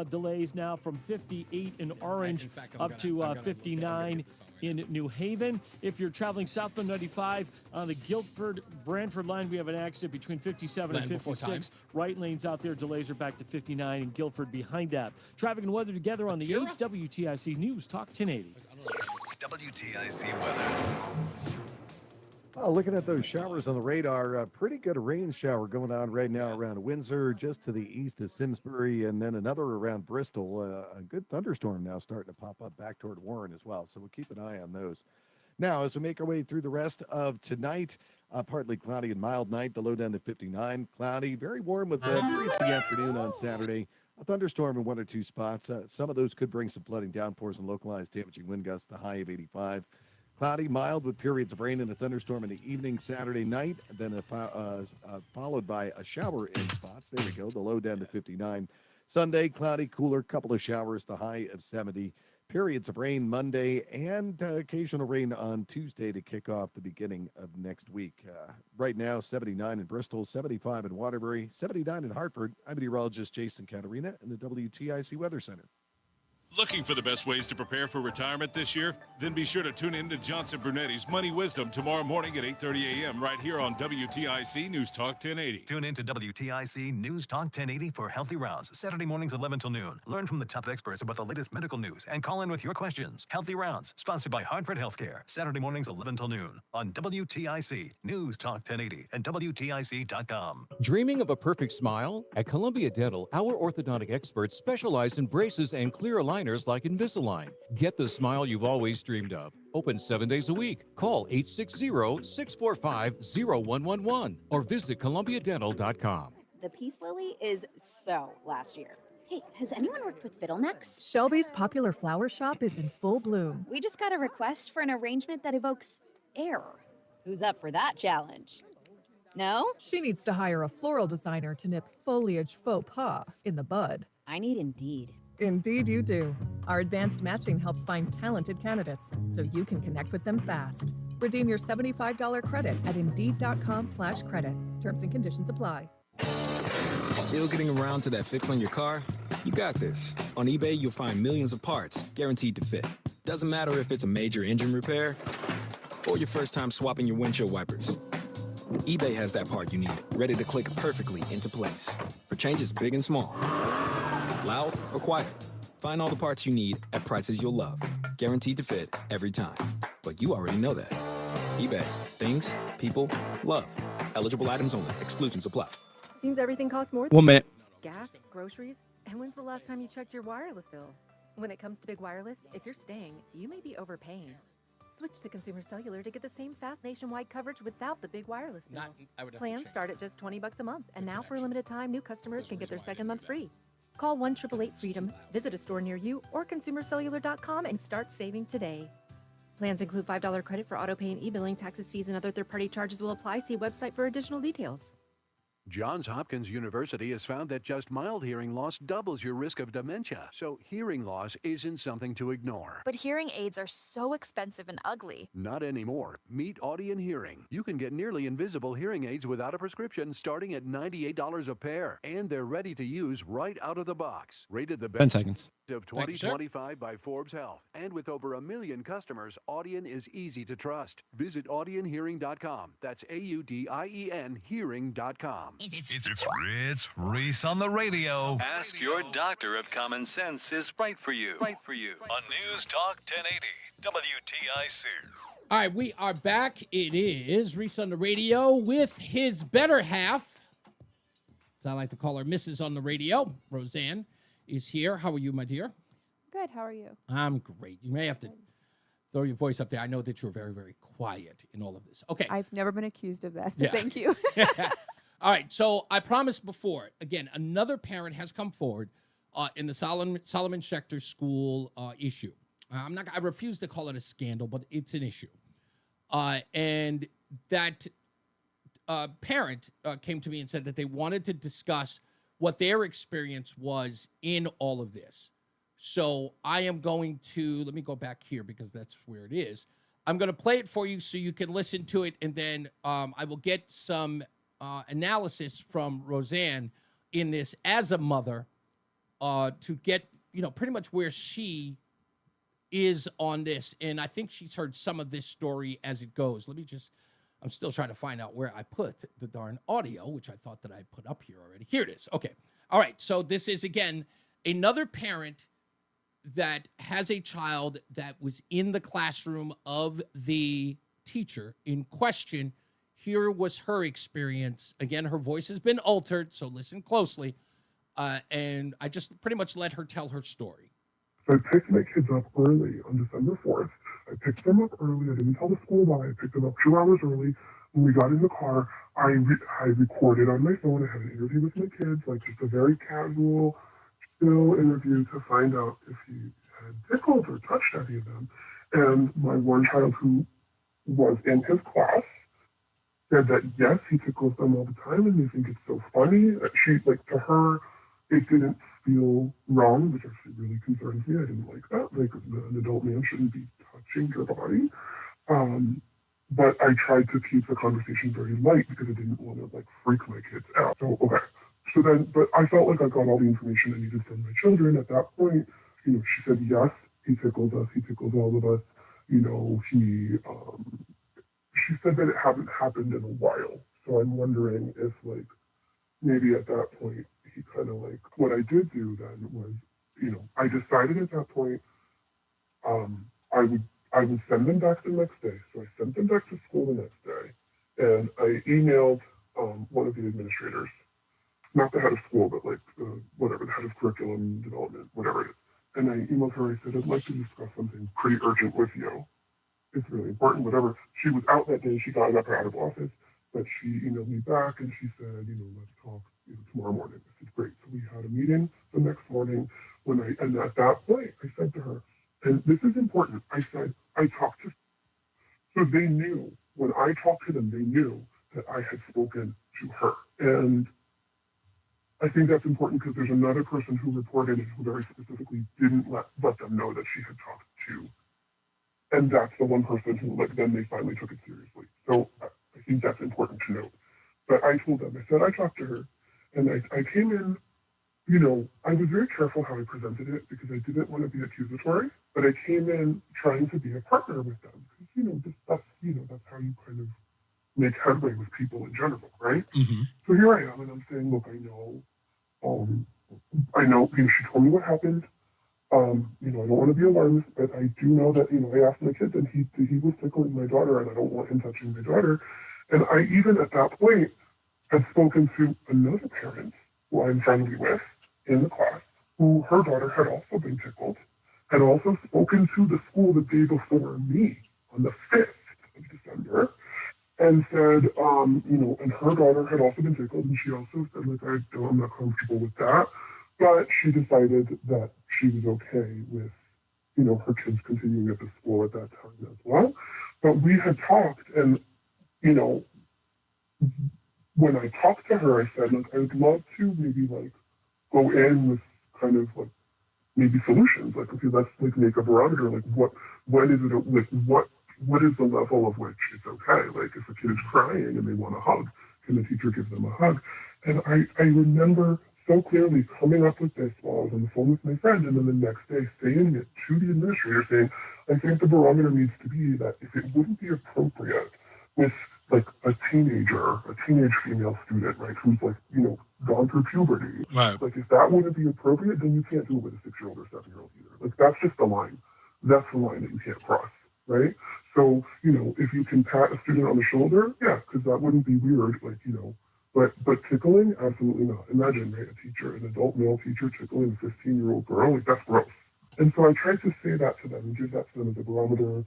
delays now from 58 in Orange up to 59 in New Haven. If you're traveling southbound 95 on the Guilford-Brantford line, we have an accident between 57 and 56. Right lanes out there. Delays are back to 59 in Guilford behind that. Traffic and weather together on the 8th WTIC News Talk 1080. WTIC weather. Looking at those showers on the radar, pretty good rain shower going on right now around Windsor, just to the east of Simsbury, and then another around Bristol. A good thunderstorm now starting to pop up back toward Warren as well, so we'll keep an eye on those. Now, as we make our way through the rest of tonight, partly cloudy and mild night, the low down to 59. Cloudy, very warm with breeze in the afternoon on Saturday. A thunderstorm in one or two spots. Some of those could bring some flooding downpours and localized damaging wind gusts, the high of 85. Cloudy, mild with periods of rain and a thunderstorm in the evening Saturday night, then followed by a shower in spots. There we go, the low down to 59. Sunday, cloudy, cooler, couple of showers, the high of 70. Periods of rain Monday and occasional rain on Tuesday to kick off the beginning of next week. Right now, 79 in Bristol, 75 in Waterbury, 79 in Hartford. I'm meteorologist Jason Caterina in the WTIC Weather Center. Looking for the best ways to prepare for retirement this year? Then be sure to tune in to Johnson Brunetti's Money Wisdom tomorrow morning at 8:30 a.m. right here on WTIC News Talk 1080. Tune in to WTIC News Talk 1080 for Healthy Rounds, Saturday mornings 11 till noon. Learn from the top experts about the latest medical news and call in with your questions. Healthy Rounds, sponsored by Hartford Healthcare, Saturday mornings 11 till noon on WTIC News Talk 1080 and WTIC.com. Dreaming of a perfect smile? At Columbia Dental, our orthodontic experts specialize in braces and clear aligners like Invisalign. Get the smile you've always dreamed of. Open 7 days a week. Call 860-645-0111 or visit columbiadental.com. The Peace Lily is so last year. Hey, has anyone worked with fiddlenecks? Shelby's popular flower shop is in full bloom. We just got a request for an arrangement that evokes air. Who's up for that challenge? No? She needs to hire a floral designer to nip foliage faux pas in the bud. I need Indeed. Indeed, you do. Our advanced matching helps find talented candidates so you can connect with them fast. Redeem your $75 credit at Indeed.com/credit. Terms and conditions apply. Still getting around to that fix on your car? You got this. On eBay, you'll find millions of parts guaranteed to fit. Doesn't matter if it's a major engine repair or your first time swapping your windshield wipers. eBay has that part you need, ready to click perfectly into place for changes big and small. Loud or quiet, find all the parts you need at prices you'll love. Guaranteed to fit every time. But you already know that. eBay. Things, people, love. Eligible items only. Exclusions apply. Seems everything costs more. Woman. Gas, groceries, and when's the last time you checked your wireless bill? When it comes to big wireless, if you're staying, you may be overpaying. Switch to Consumer Cellular to get the same fast nationwide coverage without the big wireless bill. Plans start at just $20 a month, and now for a limited time, new customers can get their second month free. Call 1-888-FREEDOM, visit a store near you, or consumercellular.com and start saving today. Plans include $5 credit for auto pay and e-billing. Taxes, fees, and other third-party charges will apply. See website for additional details. Johns Hopkins University has found that just mild hearing loss doubles your risk of dementia, so hearing loss isn't something to ignore. But hearing aids are so expensive and ugly. Not anymore. Meet Audion Hearing. You can get nearly invisible hearing aids without a prescription starting at $98 a pair, and they're ready to use right out of the box. Rated the 10 best seconds. of 2025 by Forbes Health. And with over 1 million customers, Audion is easy to trust. Visit audionhearing.com. That's AUDIEN hearing.com. It's Reese on the Radio. Ask your doctor if common sense is right for you. On News Talk 1080 WTIC. All right, we are back. It is Reese on the Radio with his better half, as I like to call her, Mrs. on the Radio. Roseanne is here. How are you, my dear? Good. How are you? I'm great. You may have to throw your voice up there. I know that you're very, very quiet in all of this. Okay. I've never been accused of that. But Thank you. All right, so I promised before, again, another parent has come forward in the Solomon Schechter School issue. I refuse to call it a scandal, but it's an issue. And that parent came to me and said that they wanted to discuss what their experience was in all of this. So I am going to, let me go back here because that's where it is. I'm going to play it for you so you can listen to it, and then I will get some analysis from Roseanne in this as a mother to get, pretty much where she is on this. And I think she's heard some of this story as it goes. I'm still trying to find out where I put the darn audio, which I thought that I put up here already. Here it is. Okay. All right. So this is, again, another parent that has a child that was in the classroom of the teacher in question. Here was her experience. Again, her voice has been altered, so listen closely. And I just pretty much let her tell her story. So I picked my kids up early on December 4th. I picked them up early. I didn't tell the school why. I picked them up 2 hours early. When we got in the car, I recorded on my phone. I had an interview with my kids, like just a very casual, chill interview to find out if he had tickled or touched any of them. And my one child who was in his class said that yes, he tickles them all the time, and they think it's so funny. To her, it didn't feel wrong, which actually really concerns me. I didn't like that. Like, an adult man shouldn't be touching your body. But I tried to keep the conversation very light because I didn't want to freak my kids out. So but I felt like I got all the information I needed from my children. At that point, she said yes, he tickles us, he tickles all of us. She said that it hadn't happened in a while. So I'm wondering if, maybe at that point, he kind of what I did do then was, I decided at that point, I would send them back the next day. So I sent them back to school the next day. And I emailed one of the administrators, not the head of school, but whatever, the head of curriculum development, whatever it is. And I emailed her, I said, I'd like to discuss something pretty urgent with you. It's really important, whatever. She was out that day. She got up out of office, but she emailed me back and she said, let's talk tomorrow morning. I said, great. So we had a meeting the next morning and at that point, I said to her, and this is important, I said, I talked to, so they knew, when I talked to them, they knew that I had spoken to her. And I think that's important because there's another person who reported it who very specifically didn't let them know that she had talked to. And that's the one person who, like, then they finally took it seriously. So I think that's important to note. But I told them, I said, I talked to her, and I came in, you know, I was very careful how I presented it because I didn't want to be accusatory, but I came in trying to be a partner with them. Because, you know, that's how you kind of make headway with people in general, right? Mm-hmm. So here I am, and I'm saying, look, I know, you know, she told me what happened. You know, I don't want to be alarmist, but I do know that, you know, I asked my kid, and he was tickling my daughter, and I don't want him touching my daughter. And I even at that point had spoken to another parent who I'm friendly with in the class, who her daughter had also been tickled, had also spoken to the school the day before me on the 5th of December, and said, you know, and her daughter had also been tickled, and she also said, like, I'm not comfortable with that. But she decided that she was okay with, you know, her kids continuing at the school at that time as well. But we had talked, and, you know, when I talked to her, I said, look, I would love to maybe, like, go in with kind of, like, maybe solutions. Like, okay, let's, like, make a barometer. Like, when is it, like, what is the level of which it's okay? Like, if a kid is crying and they want a hug, can the teacher give them a hug? And I remember so clearly coming up with this while I was on the phone with my friend, and then the next day saying it to the administrator, saying, I think the barometer needs to be that if it wouldn't be appropriate with, like, a teenage female student, right, who's, like, you know, gone through puberty, right. Like, if that wouldn't be appropriate, then you can't do it with a 6-year-old or 7-year-old either. Like, that's just the line. That's the line that you can't cross, right? So, you know, if you can pat a student on the shoulder, yeah, because that wouldn't be weird, like, you know. But tickling, absolutely not. Imagine, right, a teacher, an adult male teacher tickling a 15-year-old girl, like, that's gross. And so I tried to say that to them and give that to them as a barometer,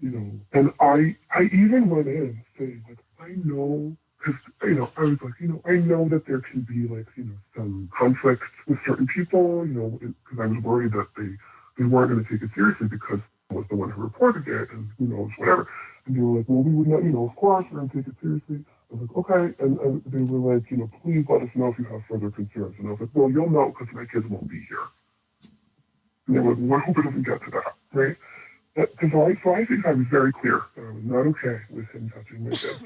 you know. And I even went in saying, like, I know, because, you know, I was like, you know, I know that there can be, like, you know, some conflicts with certain people, you know, because I was worried that they weren't going to take it seriously because I was the one who reported it, and who knows, whatever. And they were like, well, we would not, you know, of course, we're going to take it seriously. I was like, okay. And they were like, you know, please let us know if you have further concerns. And I was like, well, you'll know because my kids won't be here. And they were like, well, I hope it doesn't get to that, right? So I think I was very clear that I was not okay with him touching my kids.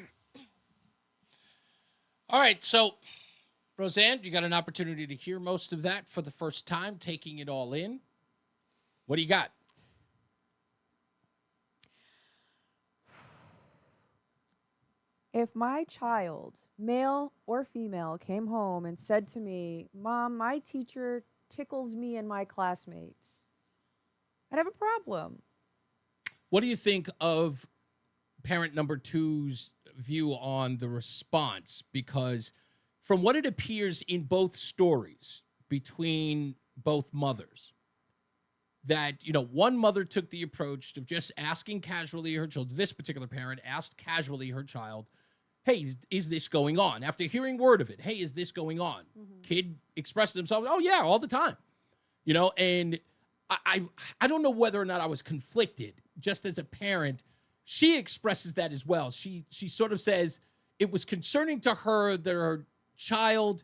All right, so, Roseanne, you got an opportunity to hear most of that for the first time, taking it all in. What do you got? If my child, male or female, came home and said to me, Mom, my teacher tickles me and my classmates, I'd have a problem. What do you think of parent number 2's view on the response? Because from what it appears in both stories between both mothers, that, you know, one mother took the approach of just asking casually her child, this particular parent asked casually her child, hey, is this going on? After hearing word of it, hey, is this going on? Mm-hmm. Kid expressed themselves, oh, yeah, all the time. You know, and I don't know whether or not I was conflicted. Just as a parent, she expresses that as well. She sort of says it was concerning to her that her child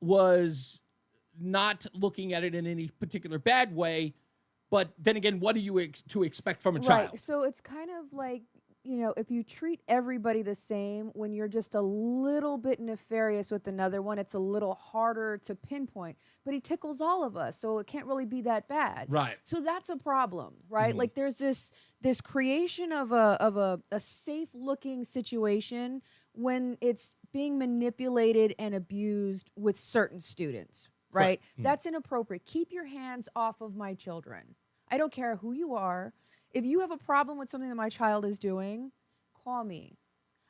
was not looking at it in any particular bad way. But then again, what are you to expect from a child? Right. So it's kind of like, you know, if you treat everybody the same, when you're just a little bit nefarious with another one, it's a little harder to pinpoint. But he tickles all of us, so it can't really be that bad. Right. So that's a problem, right? Mm-hmm. Like there's this creation of a safe-looking situation when it's being manipulated and abused with certain students, right? Mm-hmm. That's inappropriate. Keep your hands off of my children. I don't care who you are. If you have a problem with something that my child is doing, call me.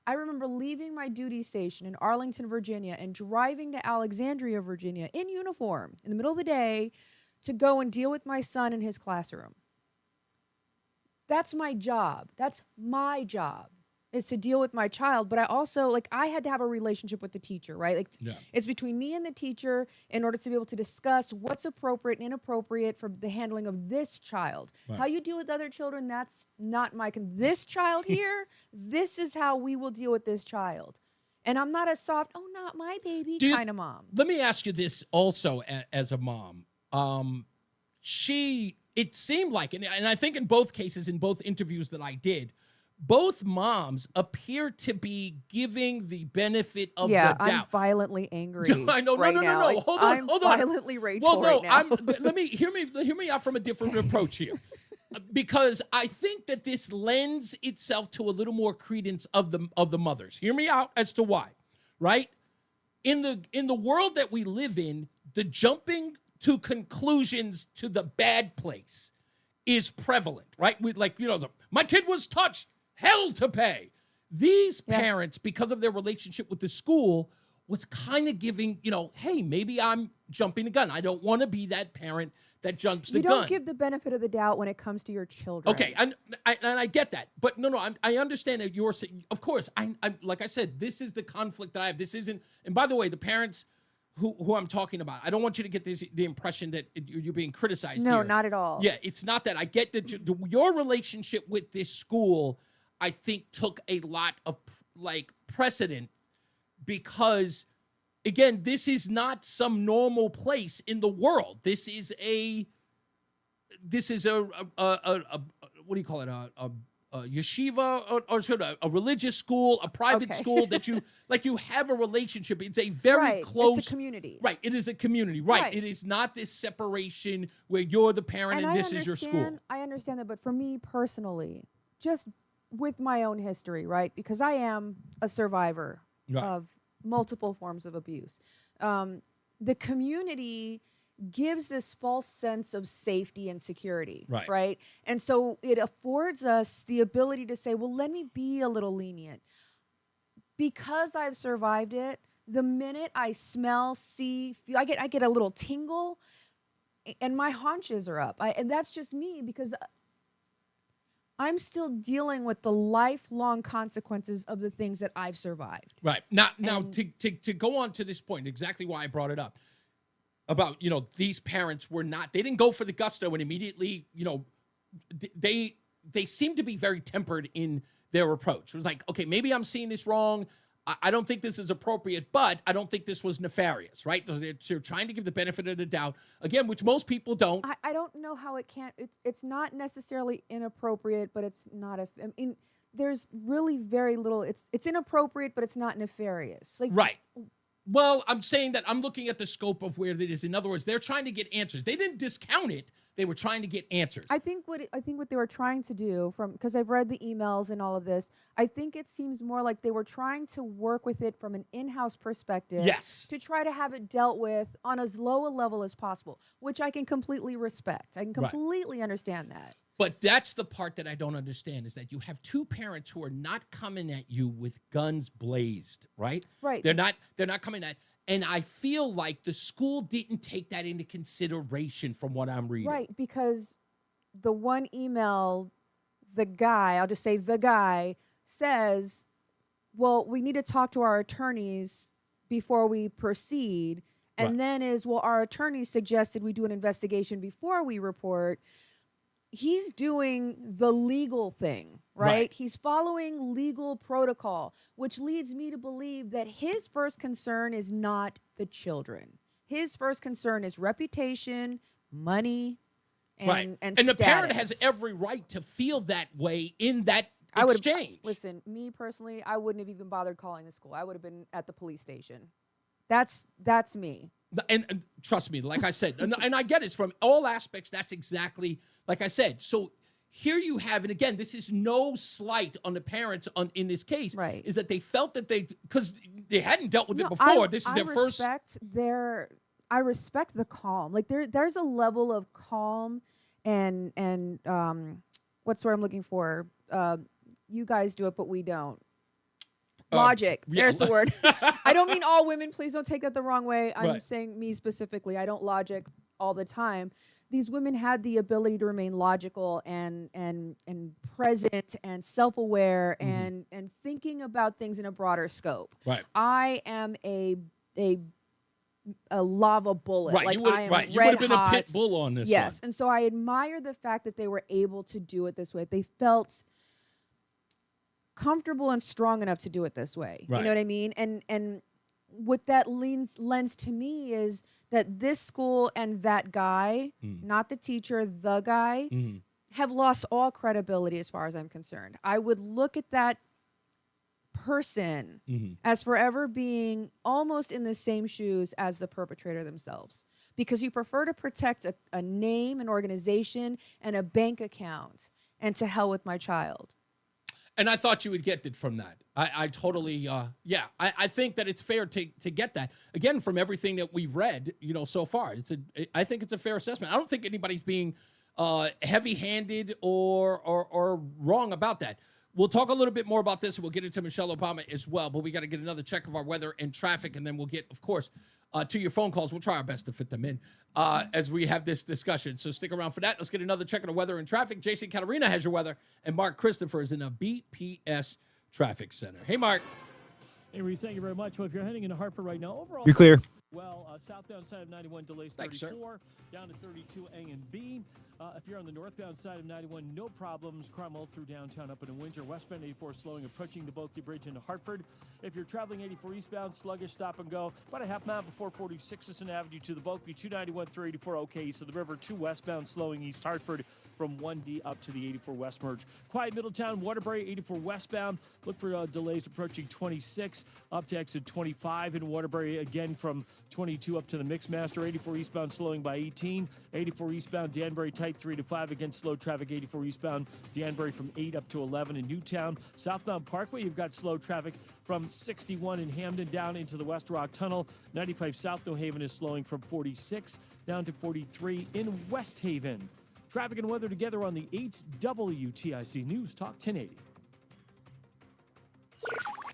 I remember leaving my duty station in Arlington, Virginia, and driving to Alexandria, Virginia, in uniform, in the middle of the day, to go and deal with my son in his classroom. That's my job. That's my job, is to deal with my child. But I also, like, I had to have a relationship with the teacher, right? Like, It's between me and the teacher in order to be able to discuss what's appropriate and inappropriate for the handling of this child. Right. How you deal with other children, that's not my this child here, this is how we will deal with this child. And I'm not a soft, oh, not my baby kind of mom. Let me ask you this also as a mom. It seemed like, and I think in both cases, in both interviews that I did, both moms appear to be giving the benefit of the doubt. I'm violently angry. I know. Right No. now. Like, Hold on. I'm violently rageful Well, no. right now. Let me hear me out from a different approach here, because I think that this lends itself to a little more credence of the mothers. Hear me out as to why. Right? In the world that we live in, the jumping to conclusions to the bad place is prevalent, right? My kid was touched, hell to pay. These parents, because of their relationship with the school, was kind of giving, hey, maybe I'm jumping the gun. I don't want to be that parent that jumps the gun. You don't give the benefit of the doubt when it comes to your children. Okay, and I get that. But no, I understand that you're saying, of course, I like I said, this is the conflict that I have. This isn't, and by the way, the parents who I'm talking about, I don't want you to get the impression that you're being criticized No, here. not at all. Yeah, it's not that. I get that your relationship with this school, I think, took a lot of precedent because, again, this is not some normal place in the world. This is a what do you call it? A yeshiva or sort of a religious school, a private school that you have a relationship. It's a very close. It's a community. Right. It is a community. Right. It is not this separation where you're the parent and this is your school. I understand that, but for me personally, just with my own history, right? Because I am a survivor of multiple forms of abuse. The community gives this false sense of safety and security, right? And so it affords us the ability to say, well, let me be a little lenient. Because I've survived it, the minute I smell, see, feel, I get a little tingle and my haunches are up. And that's just me because I'm still dealing with the lifelong consequences of the things that I've survived. Right. Now to go on to this point, exactly why I brought it up, about, these parents they didn't go for the gusto and immediately, they seem to be very tempered in their approach. It was like, okay, maybe I'm seeing this wrong. I don't think this is appropriate, but I don't think this was nefarious, right? They're trying to give the benefit of the doubt, again, which most people don't. I don't know how it can't. It's not necessarily inappropriate, but it's not. There's really very little. It's inappropriate, but it's not nefarious. Right. Well, I'm saying that I'm looking at the scope of where it is. In other words, they're trying to get answers. They didn't discount it. They were trying to get answers. I think what they were trying to do, because I've read the emails and all of this, I think it seems more like they were trying to work with it from an in-house perspective. Yes. To try to have it dealt with on as low a level as possible, which I can completely respect. I can completely understand that. But that's the part that I don't understand, is that you have two parents who are not coming at you with guns blazed, right? Right. They're not coming at. And I feel like the school didn't take that into consideration from what I'm reading. Right, because the one email, I'll just say the guy, says, well, we need to talk to our attorneys before we proceed. And then our attorneys suggested we do an investigation before we report. He's doing the legal thing, right? He's following legal protocol, which leads me to believe that his first concern is not the children. His first concern is reputation, money, and status. The parent has every right to feel that way in that exchange. Listen, me personally, I wouldn't have even bothered calling the school. I would have been at the police station. That's me. And trust me, like I said, and I get it, from all aspects, that's exactly like I said. So here you have, and again, this is no slight on the parents in this case, is that they felt that because they hadn't dealt with it before. This is their first. I respect the calm. Like there's a level of calm and what's the word I'm looking for? You guys do it, but we don't. Logic. There's the word. I don't mean all women. Please don't take that the wrong way. I'm saying me specifically. I don't logic all the time. These women had the ability to remain logical and present and self-aware and thinking about things in a broader scope. Right. I am a lava bullet. Right. Like You would have been a pit bull on this. Yes. And so I admire the fact that they were able to do it this way. They felt comfortable and strong enough to do it this way. Right. You know what I mean? And what that lens to me is that this school and that guy, not the teacher, the guy, have lost all credibility as far as I'm concerned. I would look at that person as forever being almost in the same shoes as the perpetrator themselves, because you prefer to protect a name, an organization, and a bank account, and to hell with my child. And I thought you would get it from that. I totally, I think that it's fair to get that. Again, from everything that we've read, so far. I think it's a fair assessment. I don't think anybody's being heavy-handed or wrong about that. We'll talk a little bit more about this, and we'll get into Michelle Obama as well, but we got to get another check of our weather and traffic, and then we'll get, of course, to your phone calls. We'll try our best to fit them in as we have this discussion. So stick around for that. Let's get another check of the weather and traffic. Jason Catarina has your weather, and Mark Christopher is in a BPS Traffic Center. Hey, Mark. Hey, Reese, thank you very much. Well, if you're heading into Hartford right now, overall... You're clear. Well, southbound side of 91 delays 34, down to 32 A and B. If you're on the northbound side of 91, no problems. Cromwell through downtown up in Windsor. Westbound 84 slowing, approaching the Bulkley Bridge into Hartford. If you're traveling 84 eastbound, sluggish, stop and go. About a half mile before 46th Avenue to the Bulkley, 291 through 84 okay east of the river. 2 westbound slowing east Hartford from 1D up to the 84 West merge. Quiet Middletown, Waterbury, 84 westbound. Look for delays approaching 26 up to exit 25 in Waterbury. Again from 22 up to the Mixmaster. 84 eastbound slowing by 18. 84 eastbound Danbury tight 3 to 5 against slow traffic. 84 eastbound Danbury from 8 up to 11 in Newtown. Southbound Parkway, you've got slow traffic from 61 in Hamden down into the West Rock Tunnel. 95 South New Haven is slowing from 46 down to 43 in West Haven. Traffic and weather together on the 8th WTIC News Talk 1080.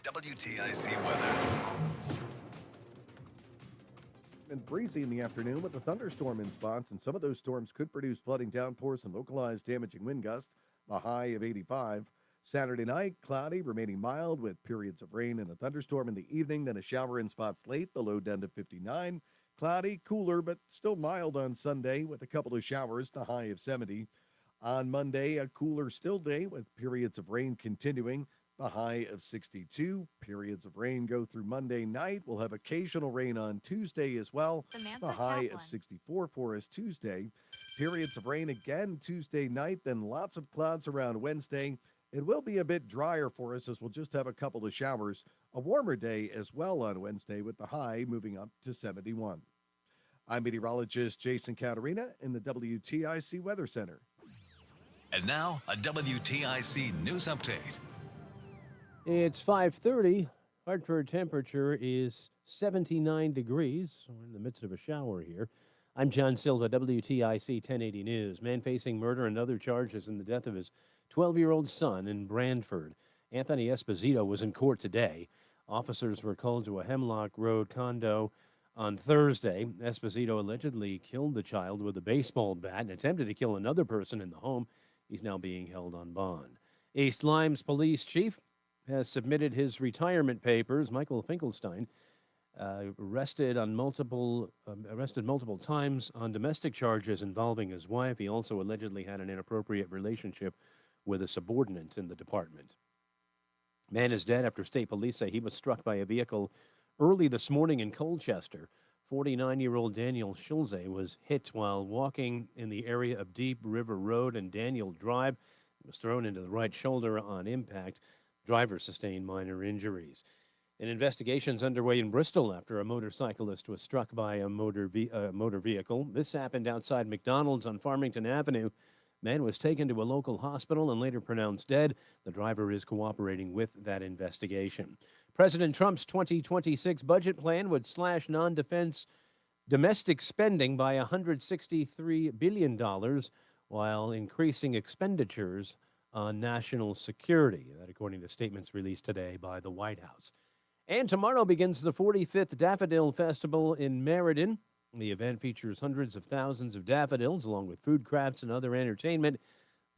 WTIC weather. And breezy in the afternoon with a thunderstorm in spots, and some of those storms could produce flooding downpours and localized damaging wind gusts, a high of 85. Saturday night, cloudy, remaining mild with periods of rain and a thunderstorm in the evening, then a shower in spots late, the low down to 59. Cloudy, cooler, but still mild on Sunday with a couple of showers, the high of 70. On Monday, a cooler still day with periods of rain continuing, the high of 62. Periods of rain go through Monday night. We'll have occasional rain on Tuesday as well, the high of 64 for us Tuesday. Periods of rain again Tuesday night, then lots of clouds around Wednesday. It will be a bit drier for us as we'll just have a couple of showers. A warmer day as well on Wednesday with the high moving up to 71. I'm meteorologist Jason Catarina in the WTIC Weather Center. And now, a WTIC news update. It's 5:30. Hartford temperature is 79 degrees. We're in the midst of a shower here. I'm John Silva, WTIC 1080 News. Man facing murder and other charges in the death of his 12-year-old son in Brantford. Anthony Esposito was in court today. Officers were called to a Hemlock Road condo on Thursday. Esposito allegedly killed the child with a baseball bat and attempted to kill another person in the home. He's now being held on bond. East Lyme's police chief has submitted his retirement papers. Michael Finkelstein arrested multiple times on domestic charges involving his wife. He also allegedly had an inappropriate relationship with a subordinate in the department. Man is dead after state police say he was struck by a vehicle early this morning in Colchester. 49-year-old Daniel Schulze was hit while walking in the area of Deep River Road and Daniel Drive. He was thrown into the right shoulder on impact. Driver sustained minor injuries. An investigation's underway in Bristol after a motorcyclist was struck by a motor vehicle. This happened outside McDonald's on Farmington Avenue. Man was taken to a local hospital and later pronounced dead. The driver is cooperating with that investigation. President Trump's 2026 budget plan would slash non-defense domestic spending by $163 billion while increasing expenditures on national security. That according to statements released today by the White House. And tomorrow begins the 45th Daffodil Festival in Meriden. The event features hundreds of thousands of daffodils, along with food, crafts, and other entertainment.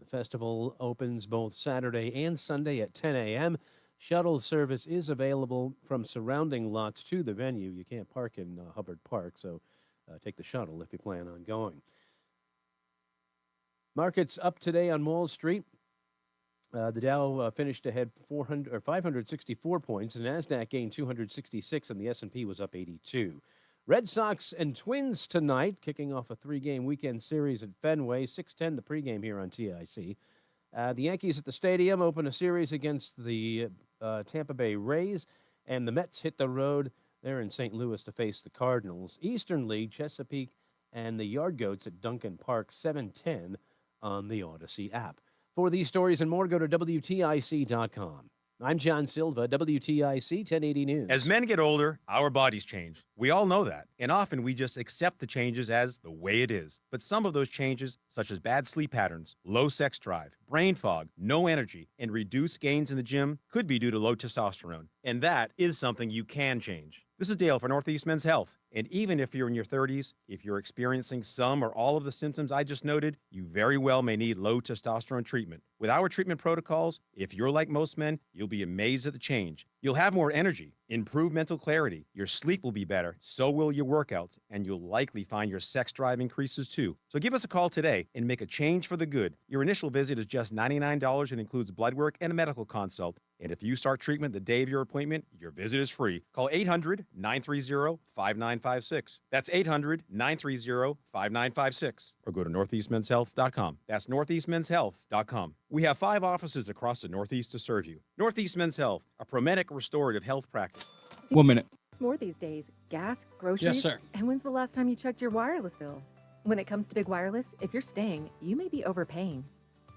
The festival opens both Saturday and Sunday at 10 a.m. Shuttle service is available from surrounding lots to the venue. You can't park in Hubbard Park, so take the shuttle if you plan on going. Markets up today on Wall Street. The Dow finished ahead 564 points. The Nasdaq gained 266, and the S&P was up 82. Red Sox and Twins tonight, kicking off a 3-game weekend series at Fenway. 6:10 the pregame here on TIC. The Yankees at the stadium open a series against the Tampa Bay Rays, and the Mets hit the road. They're in St. Louis to face the Cardinals. Eastern League, Chesapeake and the Yard Goats at Duncan Park, 7:10 on the Odyssey app. For these stories and more, go to WTIC.com. I'm John Silva, WTIC 1080 News. As men get older, our bodies change. We all know that. And often we just accept the changes as the way it is. But some of those changes, such as bad sleep patterns, low sex drive, brain fog, no energy, and reduced gains in the gym, could be due to low testosterone. And that is something you can change. This is Dale for Northeast Men's Health. And even if you're in your 30s, if you're experiencing some or all of the symptoms I just noted, you very well may need low testosterone treatment. With our treatment protocols, if you're like most men, you'll be amazed at the change. You'll have more energy, improved mental clarity, your sleep will be better, so will your workouts, and you'll likely find your sex drive increases too. So give us a call today and make a change for the good. Your initial visit is just $99 and includes blood work and a medical consult. And if you start treatment the day of your appointment, your visit is free. Call 800-930-5956. That's 800-930-5956. Or go to northeastmenshealth.com. That's northeastmenshealth.com. We have 5 offices across the Northeast to serve you. Northeast Men's Health, a Promedic restorative health practice. 1 minute. It's more these days. Gas, groceries. Yes, sir. And when's the last time you checked your wireless bill? When it comes to big wireless, if you're staying, you may be overpaying.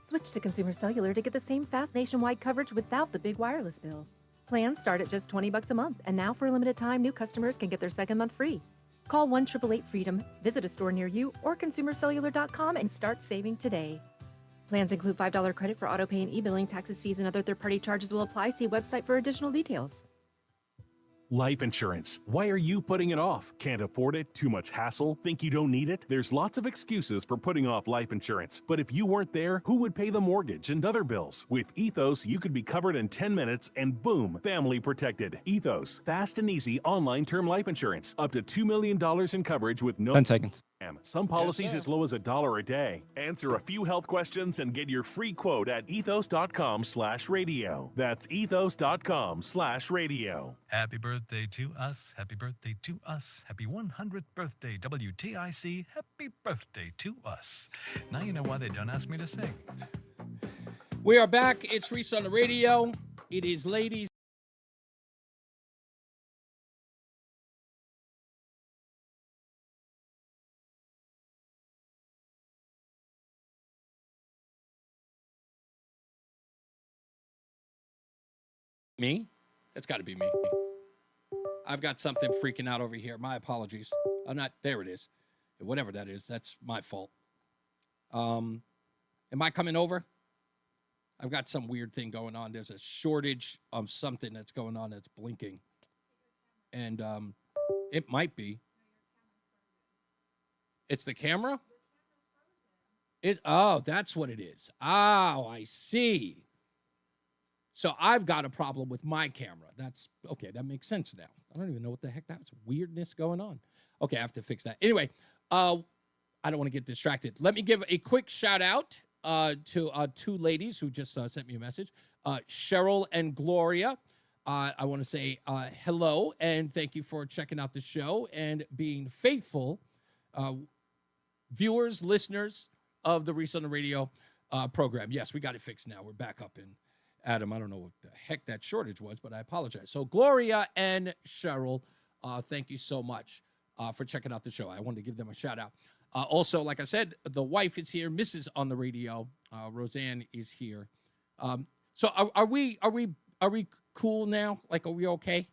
Switch to Consumer Cellular to get the same fast nationwide coverage without the big wireless bill. Plans start at just $20 a month, and now for a limited time, new customers can get their second month free. Call 1-888-FREEDOM, visit a store near you, or consumercellular.com and start saving today. Plans include $5 credit for auto pay and e-billing. Taxes, fees, and other third-party charges will apply. See website for additional details. Life insurance. Why are you putting it off? Can't afford it? Too much hassle? Think you don't need it? There's lots of excuses for putting off life insurance. But if you weren't there, who would pay the mortgage and other bills? With Ethos, you could be covered in 10 minutes and boom, family protected. Ethos, fast and easy online term life insurance. Up to $2 million in coverage with no 10 seconds. Some policies as low as $1 a day. Answer a few health questions and get your free quote at ethos.com/radio. That's ethos.com/radio. Happy birthday to us. Happy birthday to us. Happy 100th birthday, WTIC. Happy birthday to us. Now you know why they don't ask me to sing. We are back. It's Reese on the Radio. It is ladies. Me? It's got to be me. I've got something freaking out over here. My apologies. I'm not. There it is. Whatever that is, that's my fault. Am I coming over? I've got some weird thing going on. There's a shortage of something that's going on that's blinking. And it might be. It's the camera? Oh, that's what it is. Oh, I see. So I've got a problem with my camera. That's okay. That makes sense now. I don't even know what the heck that's weirdness going on. Okay, I have to fix that. Anyway, I don't want to get distracted. Let me give a quick shout out to 2 ladies who just sent me a message. Cheryl and Gloria. I want to say hello and thank you for checking out the show and being faithful viewers, listeners of the Reese on the Radio program. Yes, we got it fixed now. We're back up in Adam. I don't know what the heck that shortage was, but I apologize. So Gloria and Cheryl, thank you so much for checking out the show. I wanted to give them a shout out. Also, like I said, the wife is here, Mrs. on the Radio. Roseanne is here. So are we cool now? Like, are we okay?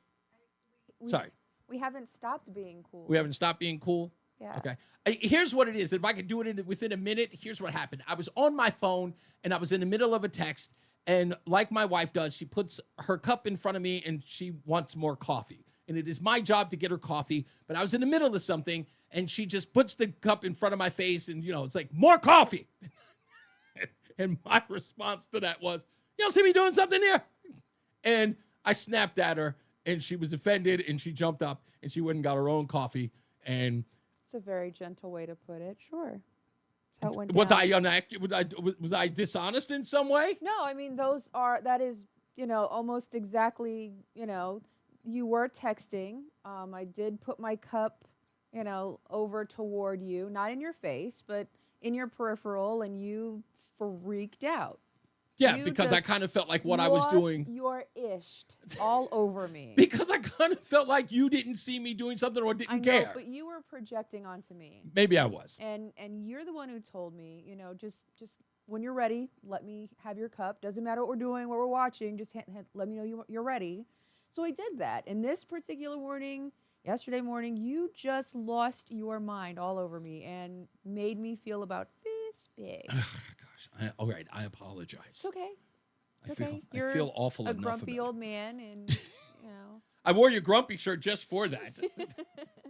Sorry. We haven't stopped being cool. We haven't stopped being cool? Yeah. Okay. Here's what it is. If I could do it within a minute, here's what happened. I was on my phone, and I was in the middle of a text, and like my wife does, she puts her cup in front of me, and she wants more coffee. And it is my job to get her coffee, but I was in the middle of something, and she just puts the cup in front of my face, and, it's like, more coffee. And my response to that was, you don't see me doing something here? And I snapped at her, and she was offended, and she jumped up, and she went and got her own coffee, and It's a very gentle way to put it. Sure. That's how it went Was down. was I dishonest in some way? No, I mean, that is, almost exactly, you were texting. I did put my cup, over toward you, not in your face, but in your peripheral, and you freaked out. Yeah, You because I just kind of felt like what I was doing. Your ished all over me. Because I kind of felt like you didn't see me doing something or didn't I know, care. but you were projecting onto me. Maybe I was. And you're the one who told me, just when you're ready, let me have your cup. Doesn't matter what we're doing, what we're watching, just let me know you're ready. So I did that. And this particular morning, yesterday morning, you just lost your mind all over me and made me feel about this big. All right, I apologize. It's okay. It's I okay. feel awful a enough grumpy about it. old man, and I wore your grumpy shirt just for that.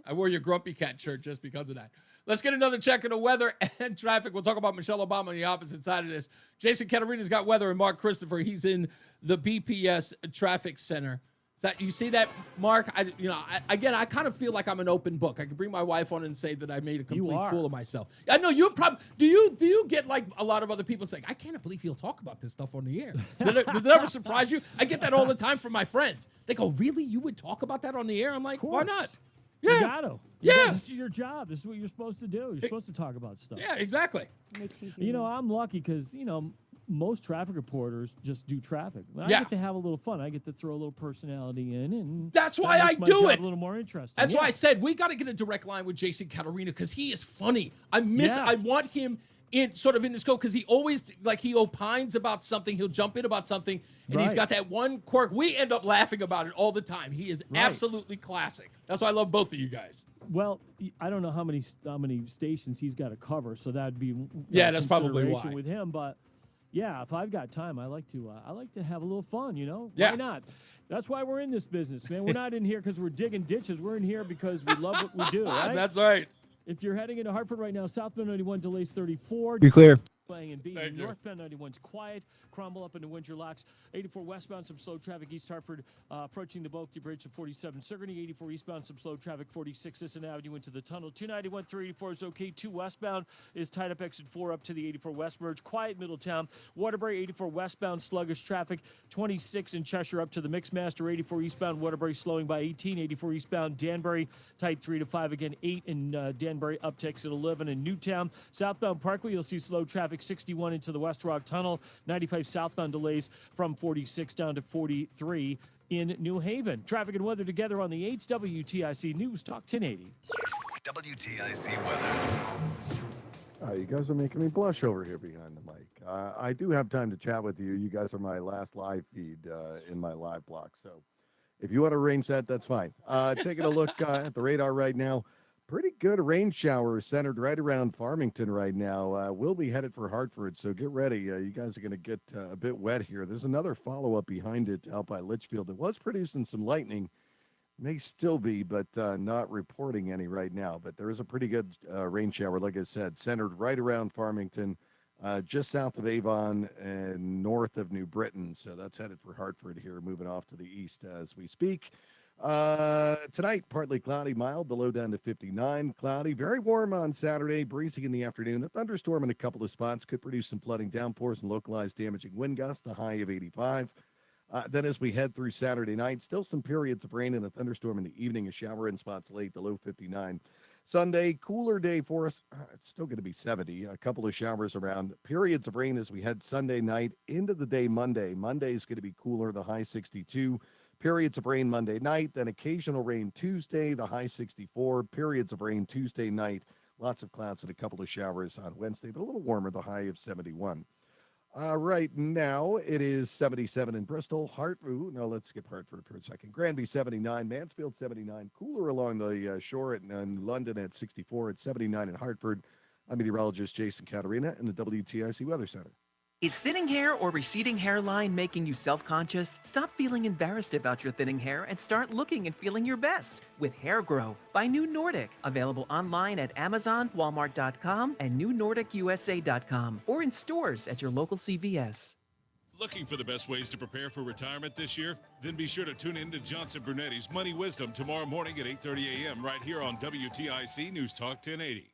I wore your grumpy cat shirt just because of that. Let's get another check of the weather and traffic. We'll talk about Michelle Obama on the opposite side of this. Jason Caterina's got weather, and Mark Christopher, he's in the BPS Traffic Center. You see that, Mark? I kind of feel like I'm an open book. I could bring my wife on and say that I made a complete fool of myself. I know you probably do. You get like a lot of other people saying, "I can't believe he'll talk about this stuff on the air." Does it ever surprise you? I get that all the time from my friends. They go, "Really? You would talk about that on the air?" I'm like, "Why not?" Yeah, You got to. Yeah. This is your job. This is what you're supposed to do. You're supposed to talk about stuff. Yeah, exactly. Makes you. I'm lucky because most traffic reporters just do traffic. But I Yeah. get to have a little fun. I get to throw a little personality in, and That's that why I makes my do job it. A little more interesting. That's Yeah. why I said we got to get a direct line with Jason Caterina because he is funny. I want him in this scope because he always he opines about something. He'll jump in about something, and he's Right. got that one quirk. We end up laughing about it all the time. He is absolutely classic. That's why I love both of you guys. Well, I don't know how many stations he's got to cover, so that'd be That's probably consideration why. with him. But yeah, if I've got time, I like to have a little fun. Yeah. Why not? That's why we're in this business, man. We're not in here because we're digging ditches. We're in here because we love what we do. Right? That's right. If you're heading into Hartford right now, southbound 91 delays 34. You're clear. Playing and being northbound 91's quiet. Crumble up into Windsor Locks. 84 westbound, some slow traffic. East Hartford approaching the Bulky Bridge to 47. Sigourney 84 eastbound, some slow traffic. 46 Sisson Avenue into the tunnel. 291 384 is okay. 2 westbound is tied up. Exit 4 up to the 84 west merge. Quiet Middletown. Waterbury 84 westbound, sluggish traffic. 26 in Cheshire up to the Mixmaster. 84 eastbound Waterbury slowing by 18. 84 eastbound Danbury tight 3 to 5 again. 8 in Danbury upticks at 11 in Newtown. Southbound Parkway you'll see slow traffic. 61 into the West Rock Tunnel. 95 southbound delays from 46 down to 43 in New Haven. Traffic and weather together on the 8's WTIC News Talk 1080. WTIC weather. You guys are making me blush over here behind the mic. I do have time to chat with you. You guys are my last live feed in my live block. So if you want to arrange that, that's fine. Taking a look at the radar right now. Pretty good rain shower centered right around Farmington right now. We'll be headed for Hartford, so get ready. You guys are going to get a bit wet here. There's another follow-up behind it out by Litchfield. It was producing some lightning. May still be, but not reporting any right now. But there is a pretty good rain shower, like I said, centered right around Farmington, just south of Avon and north of New Britain. So that's headed for Hartford here, moving off to the east as we speak. Tonight, partly cloudy, mild, the low down to 59. Cloudy, very warm on Saturday, breezy in the afternoon. A thunderstorm in a couple of spots could produce some flooding downpours and localized damaging wind gusts, the high of 85. Then as we head through Saturday night, still some periods of rain and a thunderstorm in the evening, a shower in spots late, the low 59. Sunday, cooler day for us. It's still going to be 70. A couple of showers around. Periods of rain as we head Sunday night into the day Monday. Monday is going to be cooler, the high 62. Periods of rain Monday night, then occasional rain Tuesday, the high 64. Periods of rain Tuesday night. Lots of clouds and a couple of showers on Wednesday, but a little warmer, the high of 71. Right now, it is 77 in Bristol. Let's skip Hartford for a second. Granby, 79. Mansfield, 79. Cooler along the shore in London at 64. At 79 in Hartford. I'm meteorologist Jason Caterina in the WTIC Weather Center. Is thinning hair or receding hairline making you self-conscious? Stop feeling embarrassed about your thinning hair and start looking and feeling your best with Hair Grow by New Nordic. Available online at Amazon, Walmart.com, and NewNordicUSA.com, or in stores at your local CVS. Looking for the best ways to prepare for retirement this year? Then be sure to tune in to Johnson Brunetti's Money Wisdom tomorrow morning at 8:30 a.m. right here on WTIC News Talk 1080.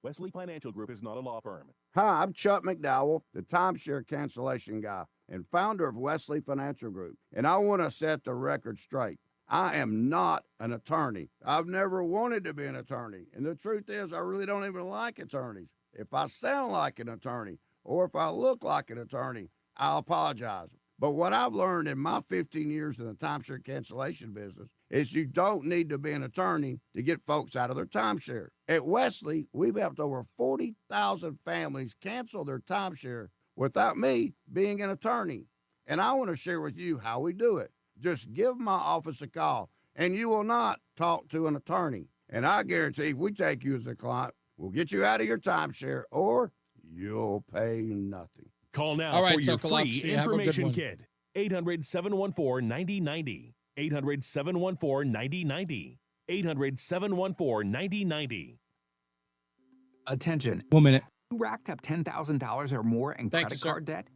Wesley Financial Group is not a law firm. Hi, I'm Chuck McDowell, the timeshare cancellation guy and founder of Wesley Financial Group. And I want to set the record straight. I am not an attorney. I've never wanted to be an attorney. And the truth is, I really don't even like attorneys. If I sound like an attorney or if I look like an attorney, I'll apologize. But what I've learned in my 15 years in the timeshare cancellation business is you don't need to be an attorney to get folks out of their timeshare. At Wesley, we've helped over 40,000 families cancel their timeshare without me being an attorney. And I want to share with you how we do it. Just give my office a call, and you will not talk to an attorney. And I guarantee if we take you as a client, we'll get you out of your timeshare, or you'll pay nothing. Call now All right, for your Uncle free Luxie, have a good information one. kit. 800-714-9090. 800-714-9090. 800-714-9090. Attention. 1 minute. You racked up $10,000 or more in Thank you, credit sir. card debt?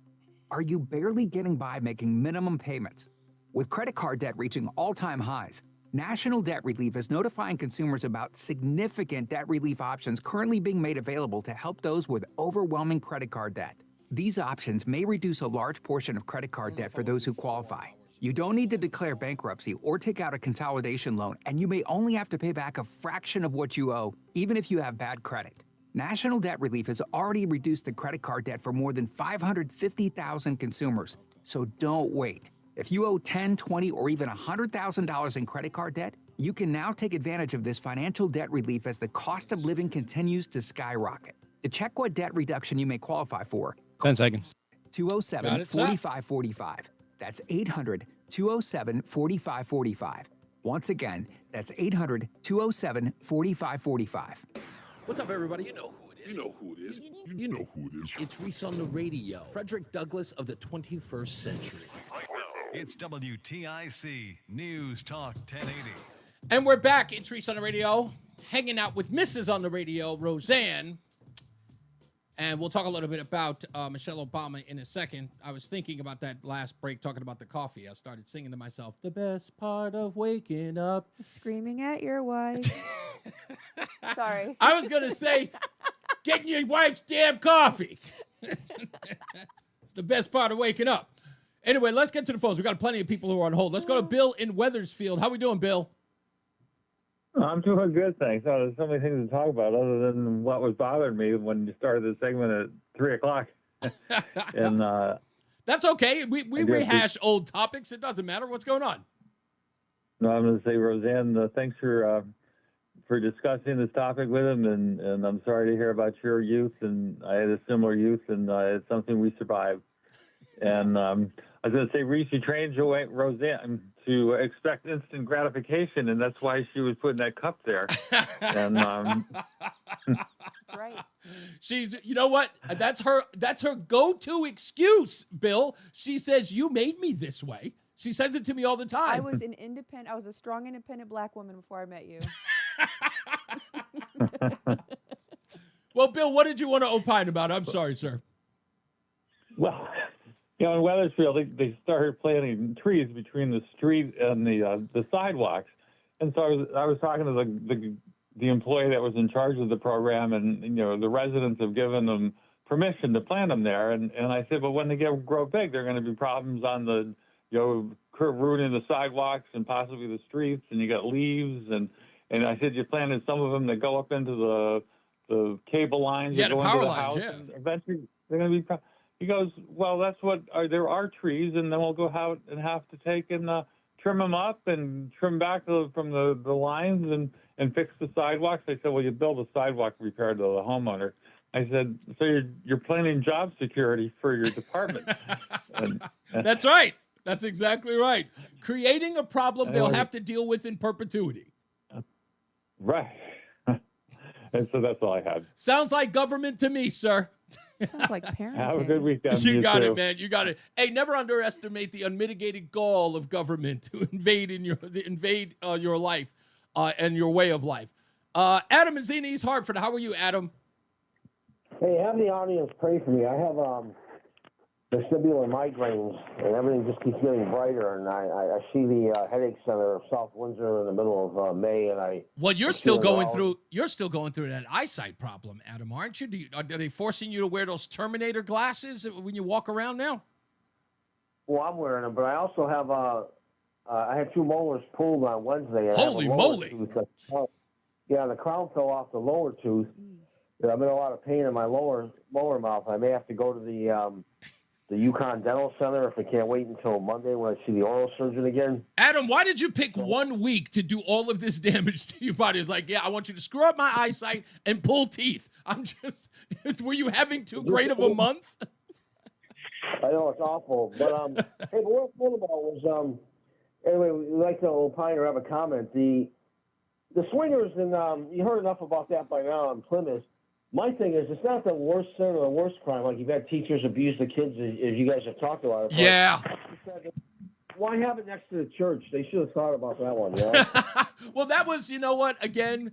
Are you barely getting by making minimum payments? With credit card debt reaching all-time highs, National Debt Relief is notifying consumers about significant debt relief options currently being made available to help those with overwhelming credit card debt. These options may reduce a large portion of credit card debt for those who qualify. You don't need to declare bankruptcy or take out a consolidation loan, and you may only have to pay back a fraction of what you owe, even if you have bad credit. National Debt Relief has already reduced the credit card debt for more than 550,000 consumers, so don't wait. If you owe $10,000, $20,000, or even $100,000 in credit card debt, you can now take advantage of this financial debt relief as the cost of living continues to skyrocket. To check what debt reduction you may qualify for, 10 seconds. 207-4545. That's 800-207-4545. Once again, that's 800-207-4545. What's up, everybody? You know who it is. You know who it is. It's Reese on the Radio. Frederick Douglass of the 21st century. It's WTIC News Talk 1080. And we're back. It's Reese on the Radio, hanging out with Mrs. on the Radio, Roseanne. And we'll talk a little bit about Michelle Obama in a second. I was thinking about that last break, talking about the coffee. I started singing to myself, the best part of waking up. Screaming at your wife. Sorry. I was going to say, getting your wife's damn coffee. It's the best part of waking up. Anyway, let's get to the phones. We've got plenty of people who are on hold. Let's go to Bill in Wethersfield. How we doing, Bill? I'm doing good, thanks. Oh, there's so many things to talk about other than what was bothering me when you started the segment at 3 o'clock. And That's okay. We rehash old topics. It doesn't matter. What's going on? no, I'm going to say, Roseanne, thanks for discussing this topic with him, and I'm sorry to hear about your youth. And I had a similar youth, and it's something we survived. And I was going to say, Reese, you trained Roseanne to expect instant gratification, and that's why she was putting that cup there. And That's right. She's, you know what? That's her go-to excuse, Bill. She says, you made me this way. She says it to me all the time. I was a strong, independent black woman before I met you. Well, Bill, what did you want to opine about? I'm sorry, sir. well, in Wethersfield, they started planting trees between the street and the sidewalks, and so I was talking to the employee that was in charge of the program, and the residents have given them permission to plant them there, and I said, but when they grow big, there are going to be problems on the ruining the sidewalks and possibly the streets, and you got leaves, and I said you planted some of them that go up into the cable lines that go into the house, and eventually they're going to be. He goes, well, that's what there are trees, and then we'll go out and have to take and trim them up and trim back from the lines and fix the sidewalks. I said, well, you build a sidewalk repair to the homeowner. I said, so you're planning job security for your department. That's right. That's exactly right. Creating a problem they'll have to deal with in perpetuity. Right. And so that's all I had. Sounds like government to me, sir. Sounds like parenting. Have a good weekend. You got too. it, man. You got it. Hey, never underestimate the unmitigated gall of government to invade your life and your way of life. Adam is in East Hartford. How are you, Adam? Hey, have the audience pray for me. I have vestibular migraines, and everything just keeps getting brighter. And I see the headache center of South Windsor in the middle of May, and Well, you're still going through that eyesight problem, Adam, aren't you? Are they forcing you to wear those Terminator glasses when you walk around now? Well, I'm wearing them, but I also have I had 2 molars pulled on Wednesday. And Holy moly! Yeah, the crown fell off the lower tooth. I'm in a lot of pain in my lower mouth. I may have to go to the Yukon Dental Center if I can't wait until Monday when I see the oral surgeon again. Adam, why did you pick 1 week to do all of this damage to your body? It's like, yeah, I want you to screw up my eyesight and pull teeth. Were you having too great of a month? I know, it's awful. But, hey, but what I was wondering about was, anyway, we'd like to opine or have a comment. The swingers, and you heard enough about that by now in Plymouth. My thing is, it's not the worst sin or the worst crime. Like, you've had teachers abuse the kids, as you guys have talked about. Yeah. Why have it next to the church? They should have thought about that one, yeah? Well, that was, you know what, again,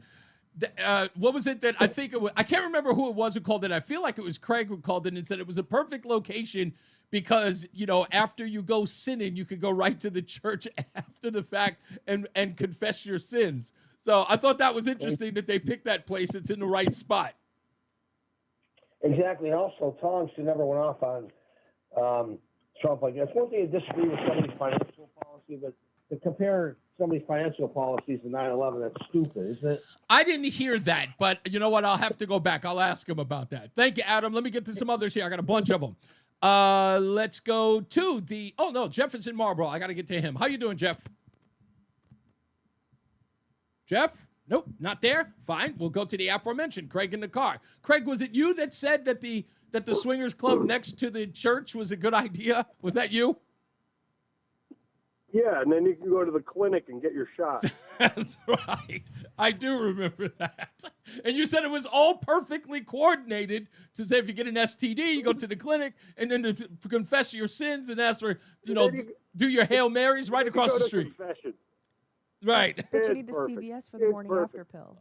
what was it that I think it was? I can't remember who it was who called it. I feel like it was Craig who called it and said it was a perfect location because, you know, after you go sinning, you could go right to the church after the fact and confess your sins. So I thought that was interesting that they picked that place. It's in the right spot. Exactly. And also, Tom should never went off on Trump like that. It's one thing to disagree with somebody's financial policy, but to compare somebody's financial policies to 9/11, that's stupid, isn't it? I didn't hear that, but you know what? I'll have to go back. I'll ask him about that. Thank you, Adam. Let me get to some others here. I got a bunch of them. Let's go to Jefferson Marlboro. I got to get to him. How you doing, Jeff? Jeff? Nope, not there. Fine. We'll go to the aforementioned Craig in the car. Craig, was it you that said that the swingers club next to the church was a good idea? Was that you? Yeah, and then you can go to the clinic and get your shot. That's right. I do remember that. And you said it was all perfectly coordinated to say if you get an STD, you go to the clinic, and then to confess your sins and ask for, do your Hail Marys right across the street. Confession. Right. But you need the CVS for the morning after pill.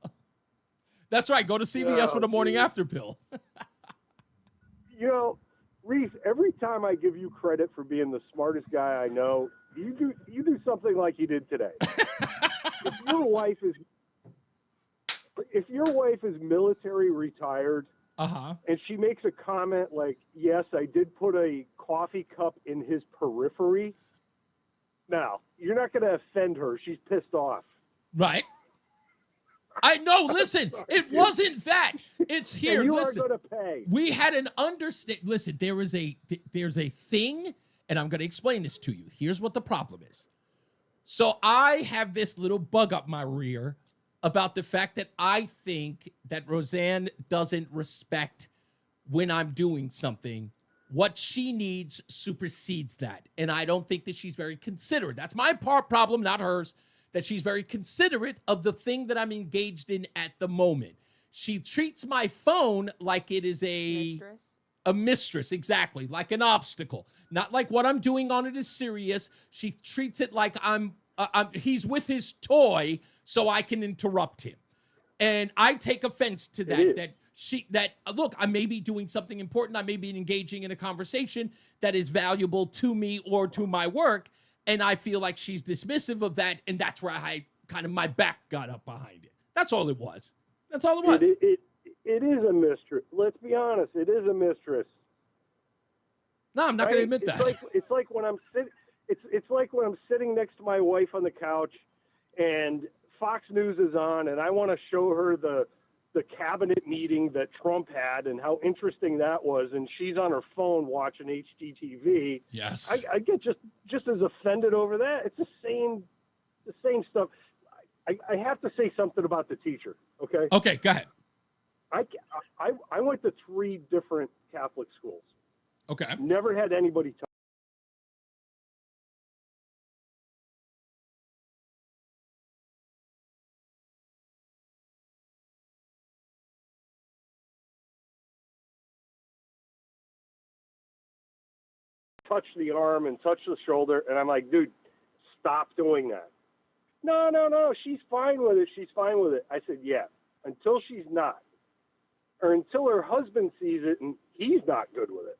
That's right. Go to CVS for the morning after pill. You know, Reese, every time I give you credit for being the smartest guy I know, you do something like you did today. If your wife is military retired, and she makes a comment like, "Yes, I did put a coffee cup in his periphery." Now, you're not going to offend her. She's pissed off. Right. I know. Listen, it wasn't that. It's here. And you listen, are going to pay. We had an understand. Listen, there's a thing, and I'm going to explain this to you. Here's what the problem is. So I have this little bug up my rear about the fact that I think that Roseanne doesn't respect when I'm doing something. What she needs supersedes that. And I don't think that she's very considerate. That's my problem, not hers, that she's very considerate of the thing that I'm engaged in at the moment. She treats my phone like it is a mistress, exactly, like an obstacle. Not like what I'm doing on it is serious. She treats it like he's with his toy so I can interrupt him. And I take offense to that, look, I may be doing something important. I may be engaging in a conversation that is valuable to me or to my work. And I feel like she's dismissive of that. And that's where my back got up behind it. That's all it was. That's all it was. It is a mistress. Let's be honest. It is a mistress. No, I'm not going to admit that. It's like when I'm sitting next to my wife on the couch and Fox News is on and I want to show her the cabinet meeting that Trump had and how interesting that was, and she's on her phone watching HGTV. Yes. I get just as offended over that. It's the same stuff. I have to say something about the teacher, okay? Okay, go ahead. I went to 3 different Catholic schools. Okay. Never had anybody touch the arm and touch the shoulder, and I'm like, dude, stop doing that. No, she's fine with it. I said, yeah, until she's not, or until her husband sees it and he's not good with it.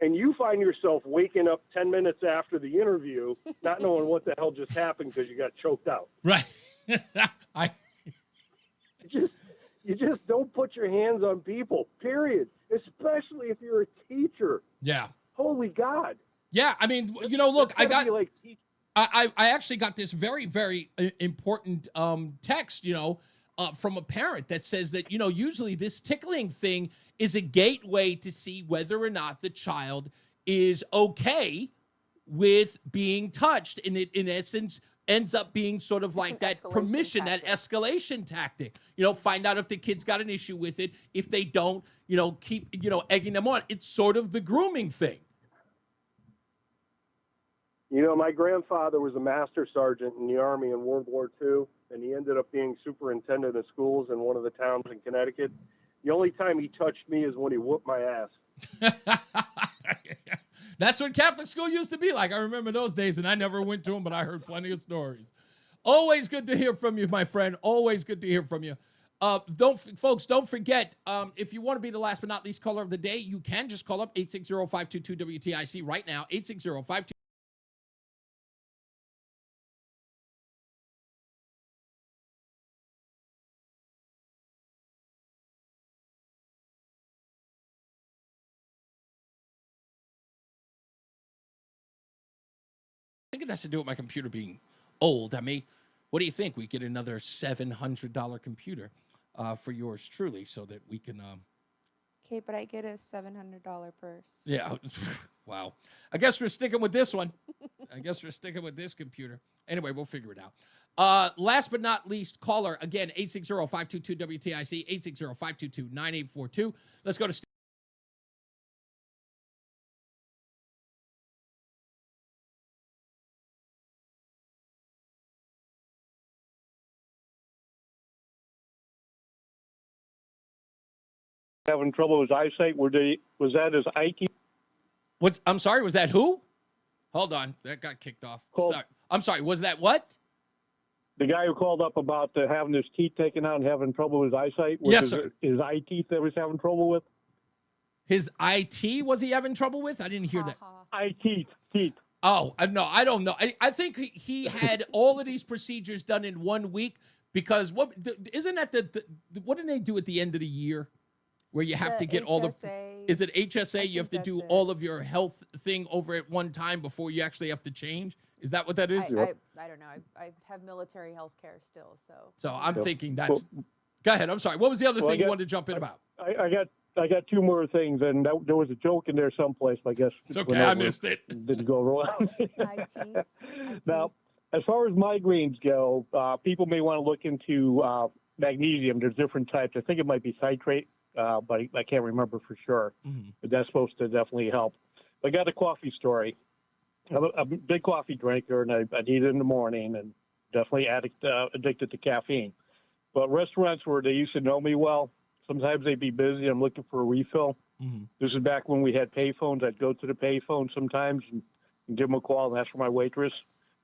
and you find yourself waking up 10 minutes after the interview, not knowing what the hell just happened because you got choked out. Right. You just don't put your hands on people, period. Especially if you're a teacher. Yeah. Holy God. Yeah, I mean, look, I actually got this very, very important text, from a parent that says that, usually this tickling thing is a gateway to see whether or not the child is okay with being touched. And it, in essence, ends up being sort of like that permission, that escalation tactic. Find out if the kid's got an issue with it. If they don't, keep, egging them on. It's sort of the grooming thing. My grandfather was a master sergeant in the Army in World War II, and he ended up being superintendent of schools in one of the towns in Connecticut. The only time he touched me is when he whooped my ass. That's what Catholic school used to be like. I remember those days, and I never went to them, but I heard plenty of stories. Always good to hear from you, my friend. Always good to hear from you. Don't forget, if you want to be the last but not least caller of the day, you can just call up 860-522-WTIC right now, 860-522. I think it has to do with my computer being old. I mean, what do you think? We get another $700 computer for yours truly so that we can... Okay, but I get a $700 purse. Yeah. Wow. I guess we're sticking with this one. I guess we're sticking with this computer. Anyway, we'll figure it out. Last but not least, caller, again, 860-522-WTIC, 860-522-9842. Let's go to Steve. Having trouble with his eyesight. Was that his eye teeth? I'm sorry, was that who? Hold on. That got kicked off. Sorry. I'm sorry, was that what? The guy who called up about having his teeth taken out and having trouble with his eyesight? Was Yes, sir. His eye teeth that he was having trouble with? His IT, was he having trouble with? I didn't hear that. Eye teeth. Oh, no, I don't know. I think he had all of these procedures done in 1 week because isn't that what did they do at the end of the year? Where you have to get all the, is it HSA? You have to do all of your health thing over at one time before you actually have to change. Is that what that is? I don't know. I have military health care still, so. So I'm thinking that's, go ahead. I'm sorry. What was the other thing you wanted to jump in about? I got two more things, and there was a joke in there someplace, I guess. It's okay. I missed it. Didn't go wrong. Now, as far as migraines go, people may want to look into magnesium. There's different types. I think it might be citrate. But I can't remember for sure. Mm-hmm. But that's supposed to definitely help. I got a coffee story. I'm a big coffee drinker, and I need it in the morning, and definitely addicted to caffeine. But restaurants where they used to know me well, sometimes they'd be busy. I'm looking for a refill. Mm-hmm. This is back when we had payphones. I'd go to the payphone sometimes and give them a call and ask for my waitress.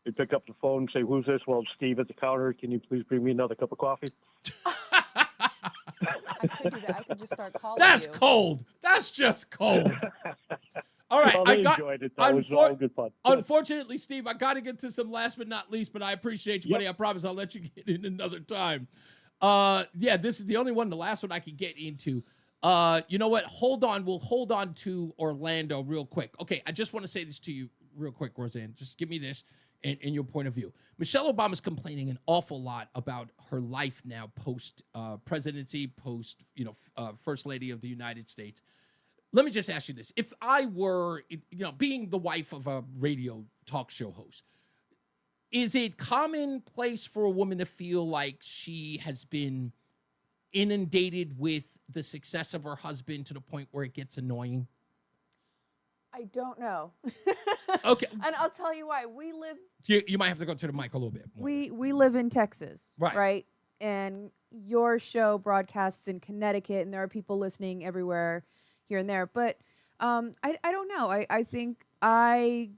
They pick up the phone and say, "Who's this?" "Well, it's Steve at the counter. Can you please bring me another cup of coffee?" I could do that. I could just start calling That's cold. That's just cold. All right. Well, they enjoyed it. That was all good fun. Unfortunately, Steve, I got to get to some last but not least, but I appreciate you, buddy. I promise I'll let you get in another time. Yeah, this is the only one, the last one I could get into. You know what? Hold on. We'll hold on to Orlando real quick. Okay, I just want to say this to you real quick, Roseanne. Just give me this and your point of view. Michelle Obama's complaining an awful lot about her life now post presidency, post First Lady of the United States. Let me just ask you this. If I were, being the wife of a radio talk show host, is it commonplace for a woman to feel like she has been inundated with the success of her husband to the point where it gets annoying? I don't know. Okay. And I'll tell you why. We live... You might have to go to the mic a little bit more. We live in Texas, right? And your show broadcasts in Connecticut, and there are people listening everywhere here and there. But I don't know. I think I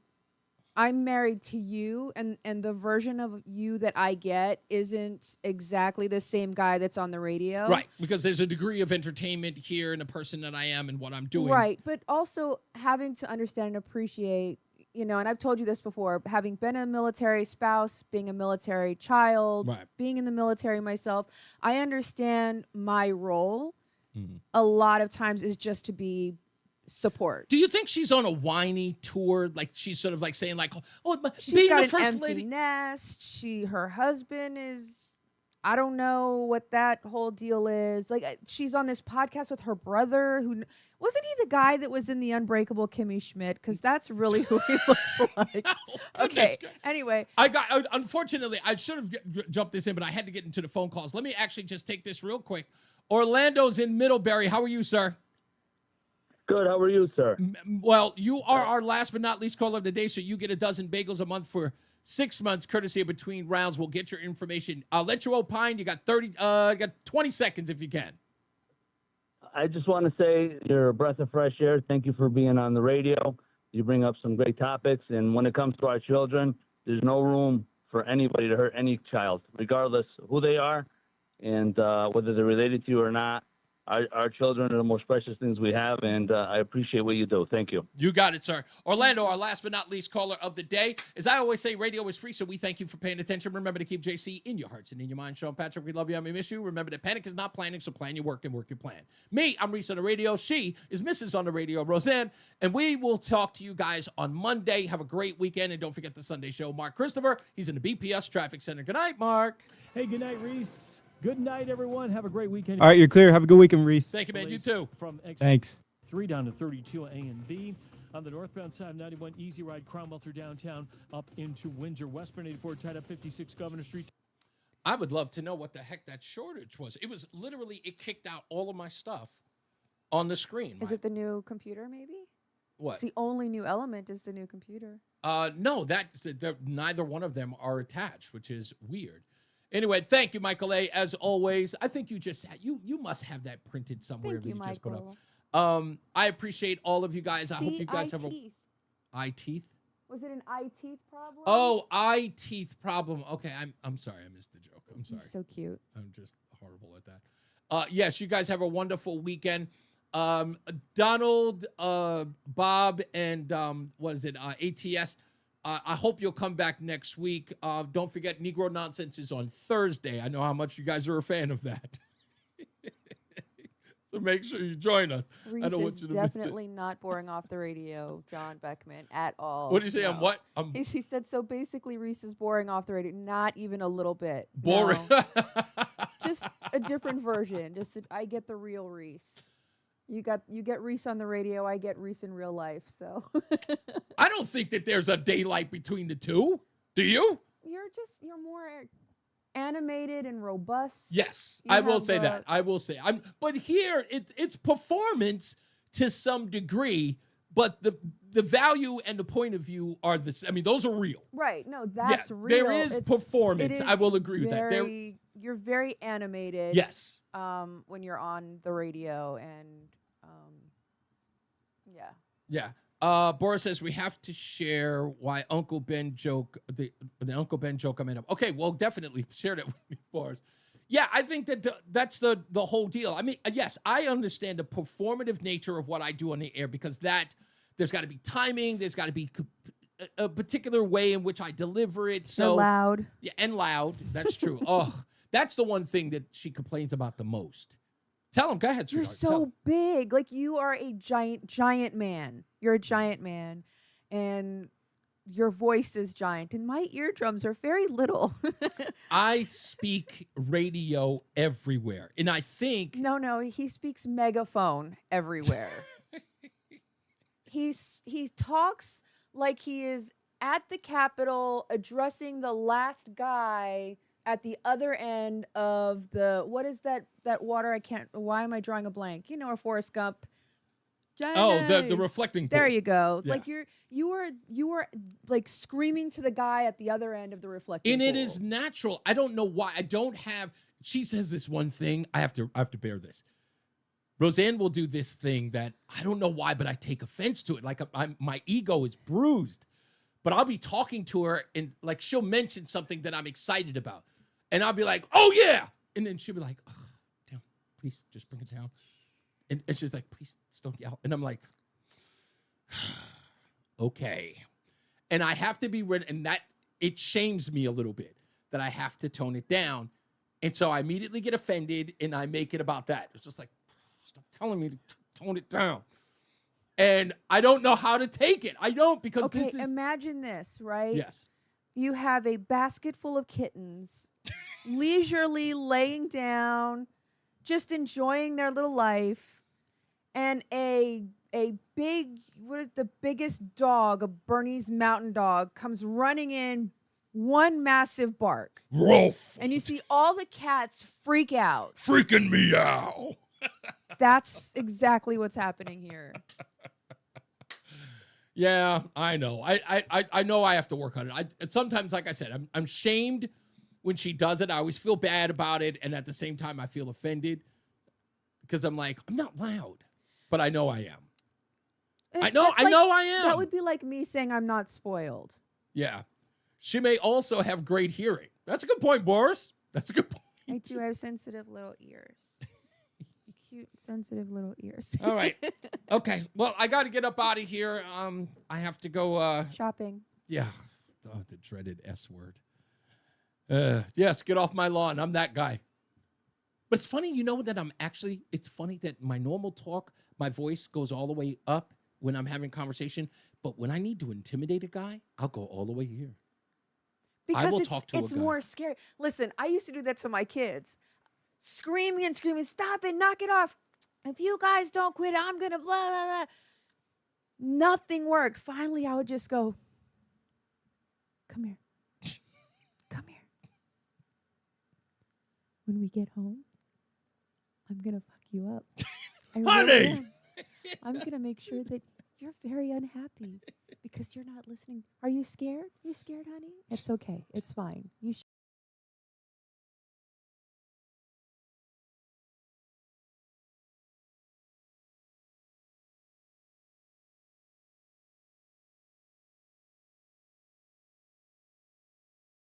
I'm married to you, and the version of you that I get isn't exactly the same guy that's on the radio. Right, because there's a degree of entertainment here in the person that I am and what I'm doing. Right, but also having to understand and appreciate, and I've told you this before, having been a military spouse, being a military child, Right. being in the military myself, I understand my role a lot of times is just to be support. Do you think she's on a whiny tour? Like she's sort of like saying like, oh, She's being got the an first empty lady. nest. Her husband is, I don't know what that whole deal is. Like she's on this podcast with her brother, who wasn't he the guy that was in the Unbreakable Kimmy Schmidt? Because that's really who he looks like. Okay. Anyway, Unfortunately, I should have jumped this in, but I had to get into the phone calls. Let me actually just take this real quick. Orlando's in Middlebury. How are you, sir? Good. How are you, sir? Well, you are our last but not least caller of the day, so you get a dozen bagels a month for 6 months, courtesy of Between Rounds. We'll get your information. I'll let you opine. You got 20 seconds if you can. I just want to say you're a breath of fresh air. Thank you for being on the radio. You bring up some great topics, and when it comes to our children, there's no room for anybody to hurt any child, regardless of who they are and whether they're related to you or not. Our children are the most precious things we have, and I appreciate what you do. Thank you. You got it, sir. Orlando, our last but not least caller of the day. As I always say, radio is free, so we thank you for paying attention. Remember to keep JC in your hearts and in your mind. Sean Patrick, we love you and we miss you. Remember that panic is not planning, so plan your work and work your plan. Me, I'm Reese on the radio. She is Mrs. on the radio, Roseanne, and we will talk to you guys on Monday. Have a great weekend, and don't forget the Sunday show. Mark Christopher, he's in the BPS Traffic Center. Good night, Mark. Hey, good night, Reese. Good night, everyone. Have a great weekend. All right, you're clear. Have a good weekend, Reese. Thank you, man. You too. From exit Thanks. 3 down to 32 A and B. On the northbound side of 91, easy ride Cromwell through downtown up into Windsor. Westbound 84 tied up 56 Governor Street. I would love to know what the heck that shortage was. It was literally, it kicked out all of my stuff on the screen. is it the new computer maybe? What? It's the only new element is the new computer. No, neither one of them are attached, which is weird. Anyway, thank you, Michael A. As always, I think you must have that printed somewhere. Thank you, that just put Michael. up. I appreciate all of you guys. I hope you guys have teeth. eye teeth. Was it an eye teeth problem? Oh, eye teeth problem. Okay, I'm sorry, I missed the joke. I'm sorry. You're so cute. I'm just horrible at that. Yes, you guys have a wonderful weekend. Donald, Bob, and ATS. I hope you'll come back next week. Don't forget, Negro Nonsense is on Thursday. I know how much you guys are a fan of that. So make sure you join us. Reese I don't want is you to miss it. definitely not boring off the radio, John Beckman, at all. What did you say? No. I'm what? He said, so basically Reese is boring off the radio. Not even a little bit. Boring. No. Just a different version. I get the real Reese. You get Reese on the radio. I get Reese in real life. So I don't think that there's a daylight between the two. Do you? You're more animated and robust. Yes, You I will have say that. I will say. But here it's performance to some degree, but the value and the point of view are the same. I mean, those are real. Right. No, that's real. There is performance. I will agree with that. You're very animated. Yes. When you're on the radio and yeah. Yeah. Boris says we have to share why Uncle Ben joke the Uncle Ben joke I made up. Okay, well, definitely share that with me, Boris. Yeah, I think that that's the whole deal. I mean, yes, I understand the performative nature of what I do on the air because there's got to be timing. There's got to be a particular way in which I deliver it. So You're loud. Yeah, and loud. That's true. Oh, that's the one thing that she complains about the most. Tell him. Go ahead, You're sweetheart. so big. Like you are a giant man. You're a giant man. And your voice is giant. And my eardrums are very little. I speak radio everywhere. And I think... No, he speaks megaphone everywhere. He talks like he is at the Capitol addressing the last guy at the other end of what is that water? Why am I drawing a blank? You know, or Forrest Gump. Oh, the reflecting pool. There you go. Yeah. Like you are like screaming to the guy at the other end of the reflecting And pool. it is natural. I don't know why. She says this one thing. I have to bear this. Roseanne will do this thing that I don't know why, but I take offense to it. Like my ego is bruised. but I'll be talking to her and like she'll mention something that I'm excited about. And I'll be like, oh yeah. And then she'll be like, oh, damn, please just bring it down. And she's like, please just don't yell. And I'm like, okay. And I have to be ready. And that, it shames me a little bit that I have to tone it down. And so I immediately get offended and I make it about that. It's just like, stop telling me to tone it down. And I don't know how to take it. I don't, because this is... imagine this, right? Yes. You have a basket full of kittens, leisurely laying down, just enjoying their little life, and a big, what is the biggest dog, a Bernese Mountain Dog, comes running in, one massive bark. Rolf. And you see all the cats freak out. Freaking meow. That's exactly what's happening here. Yeah, I know. I know I have to work on it. Sometimes, like I said, I'm shamed when she does it. I always feel bad about it. And at the same time, I feel offended because I'm like, I'm not loud, but I know I am. I know I am. That would be like me saying I'm not spoiled. Yeah. She may also have great hearing. That's a good point, Boris. That's a good point. I do have sensitive little ears. Cute, sensitive little ears. All right. Okay. Well, I got to get up out of here. I have to go shopping. Yeah. Oh, the dreaded S word. Yes, get off my lawn. I'm that guy. But it's funny, you know, that it's funny that my normal talk, my voice goes all the way up when I'm having conversation. But when I need to intimidate a guy, I'll go all the way here. Because it's more scary. Listen, I used to do that to my kids. Screaming and screaming, stop it, knock it off. If you guys don't quit, I'm going to blah, blah, blah. Nothing worked. Finally, I would just go, come here. Come here. When we get home, I'm going to fuck you up. Honey! I'm going to make sure that you're very unhappy because you're not listening. Are you scared? You scared, honey? It's okay. It's fine. You should.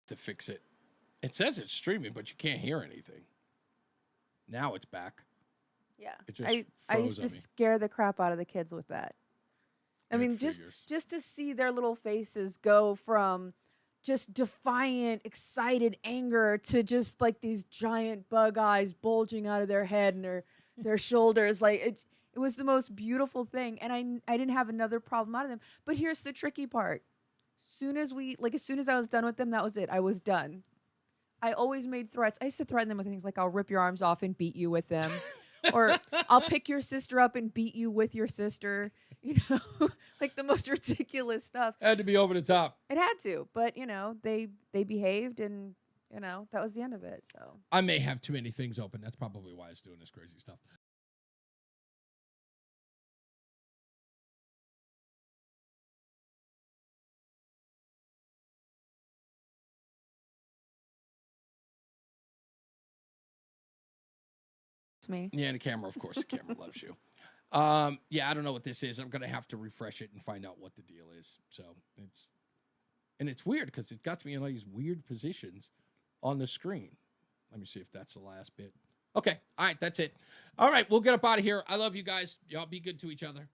To fix it. It says it's streaming, but you can't hear anything. Now it's back. Yeah. It just I used to scare the crap out of the kids with that. I mean, figures. just to see their little faces go from just defiant, excited anger to just like these giant bug eyes bulging out of their head and their shoulders. Like it was the most beautiful thing. And I didn't have another problem out of them. But here's the tricky part. As soon as I was done with them, that was it. I was done. I always made threats. I used to threaten them with things like, I'll rip your arms off and beat you with them. Or I'll pick your sister up and beat you with your sister. You know, like the most ridiculous stuff. Had to be over the top. It had to. But, you know, they behaved and, you know, that was the end of it. So I may have too many things open. That's probably why it's doing this crazy stuff. me. Yeah, the camera, of course. The camera loves you. Yeah, I don't know what this is. I'm going to have to refresh it and find out what the deal is. So it's weird because it got me in all these weird positions on the screen. Let me see if that's the last bit. Okay. All right. That's it. All right. We'll get up out of here. I love you guys. Y'all be good to each other.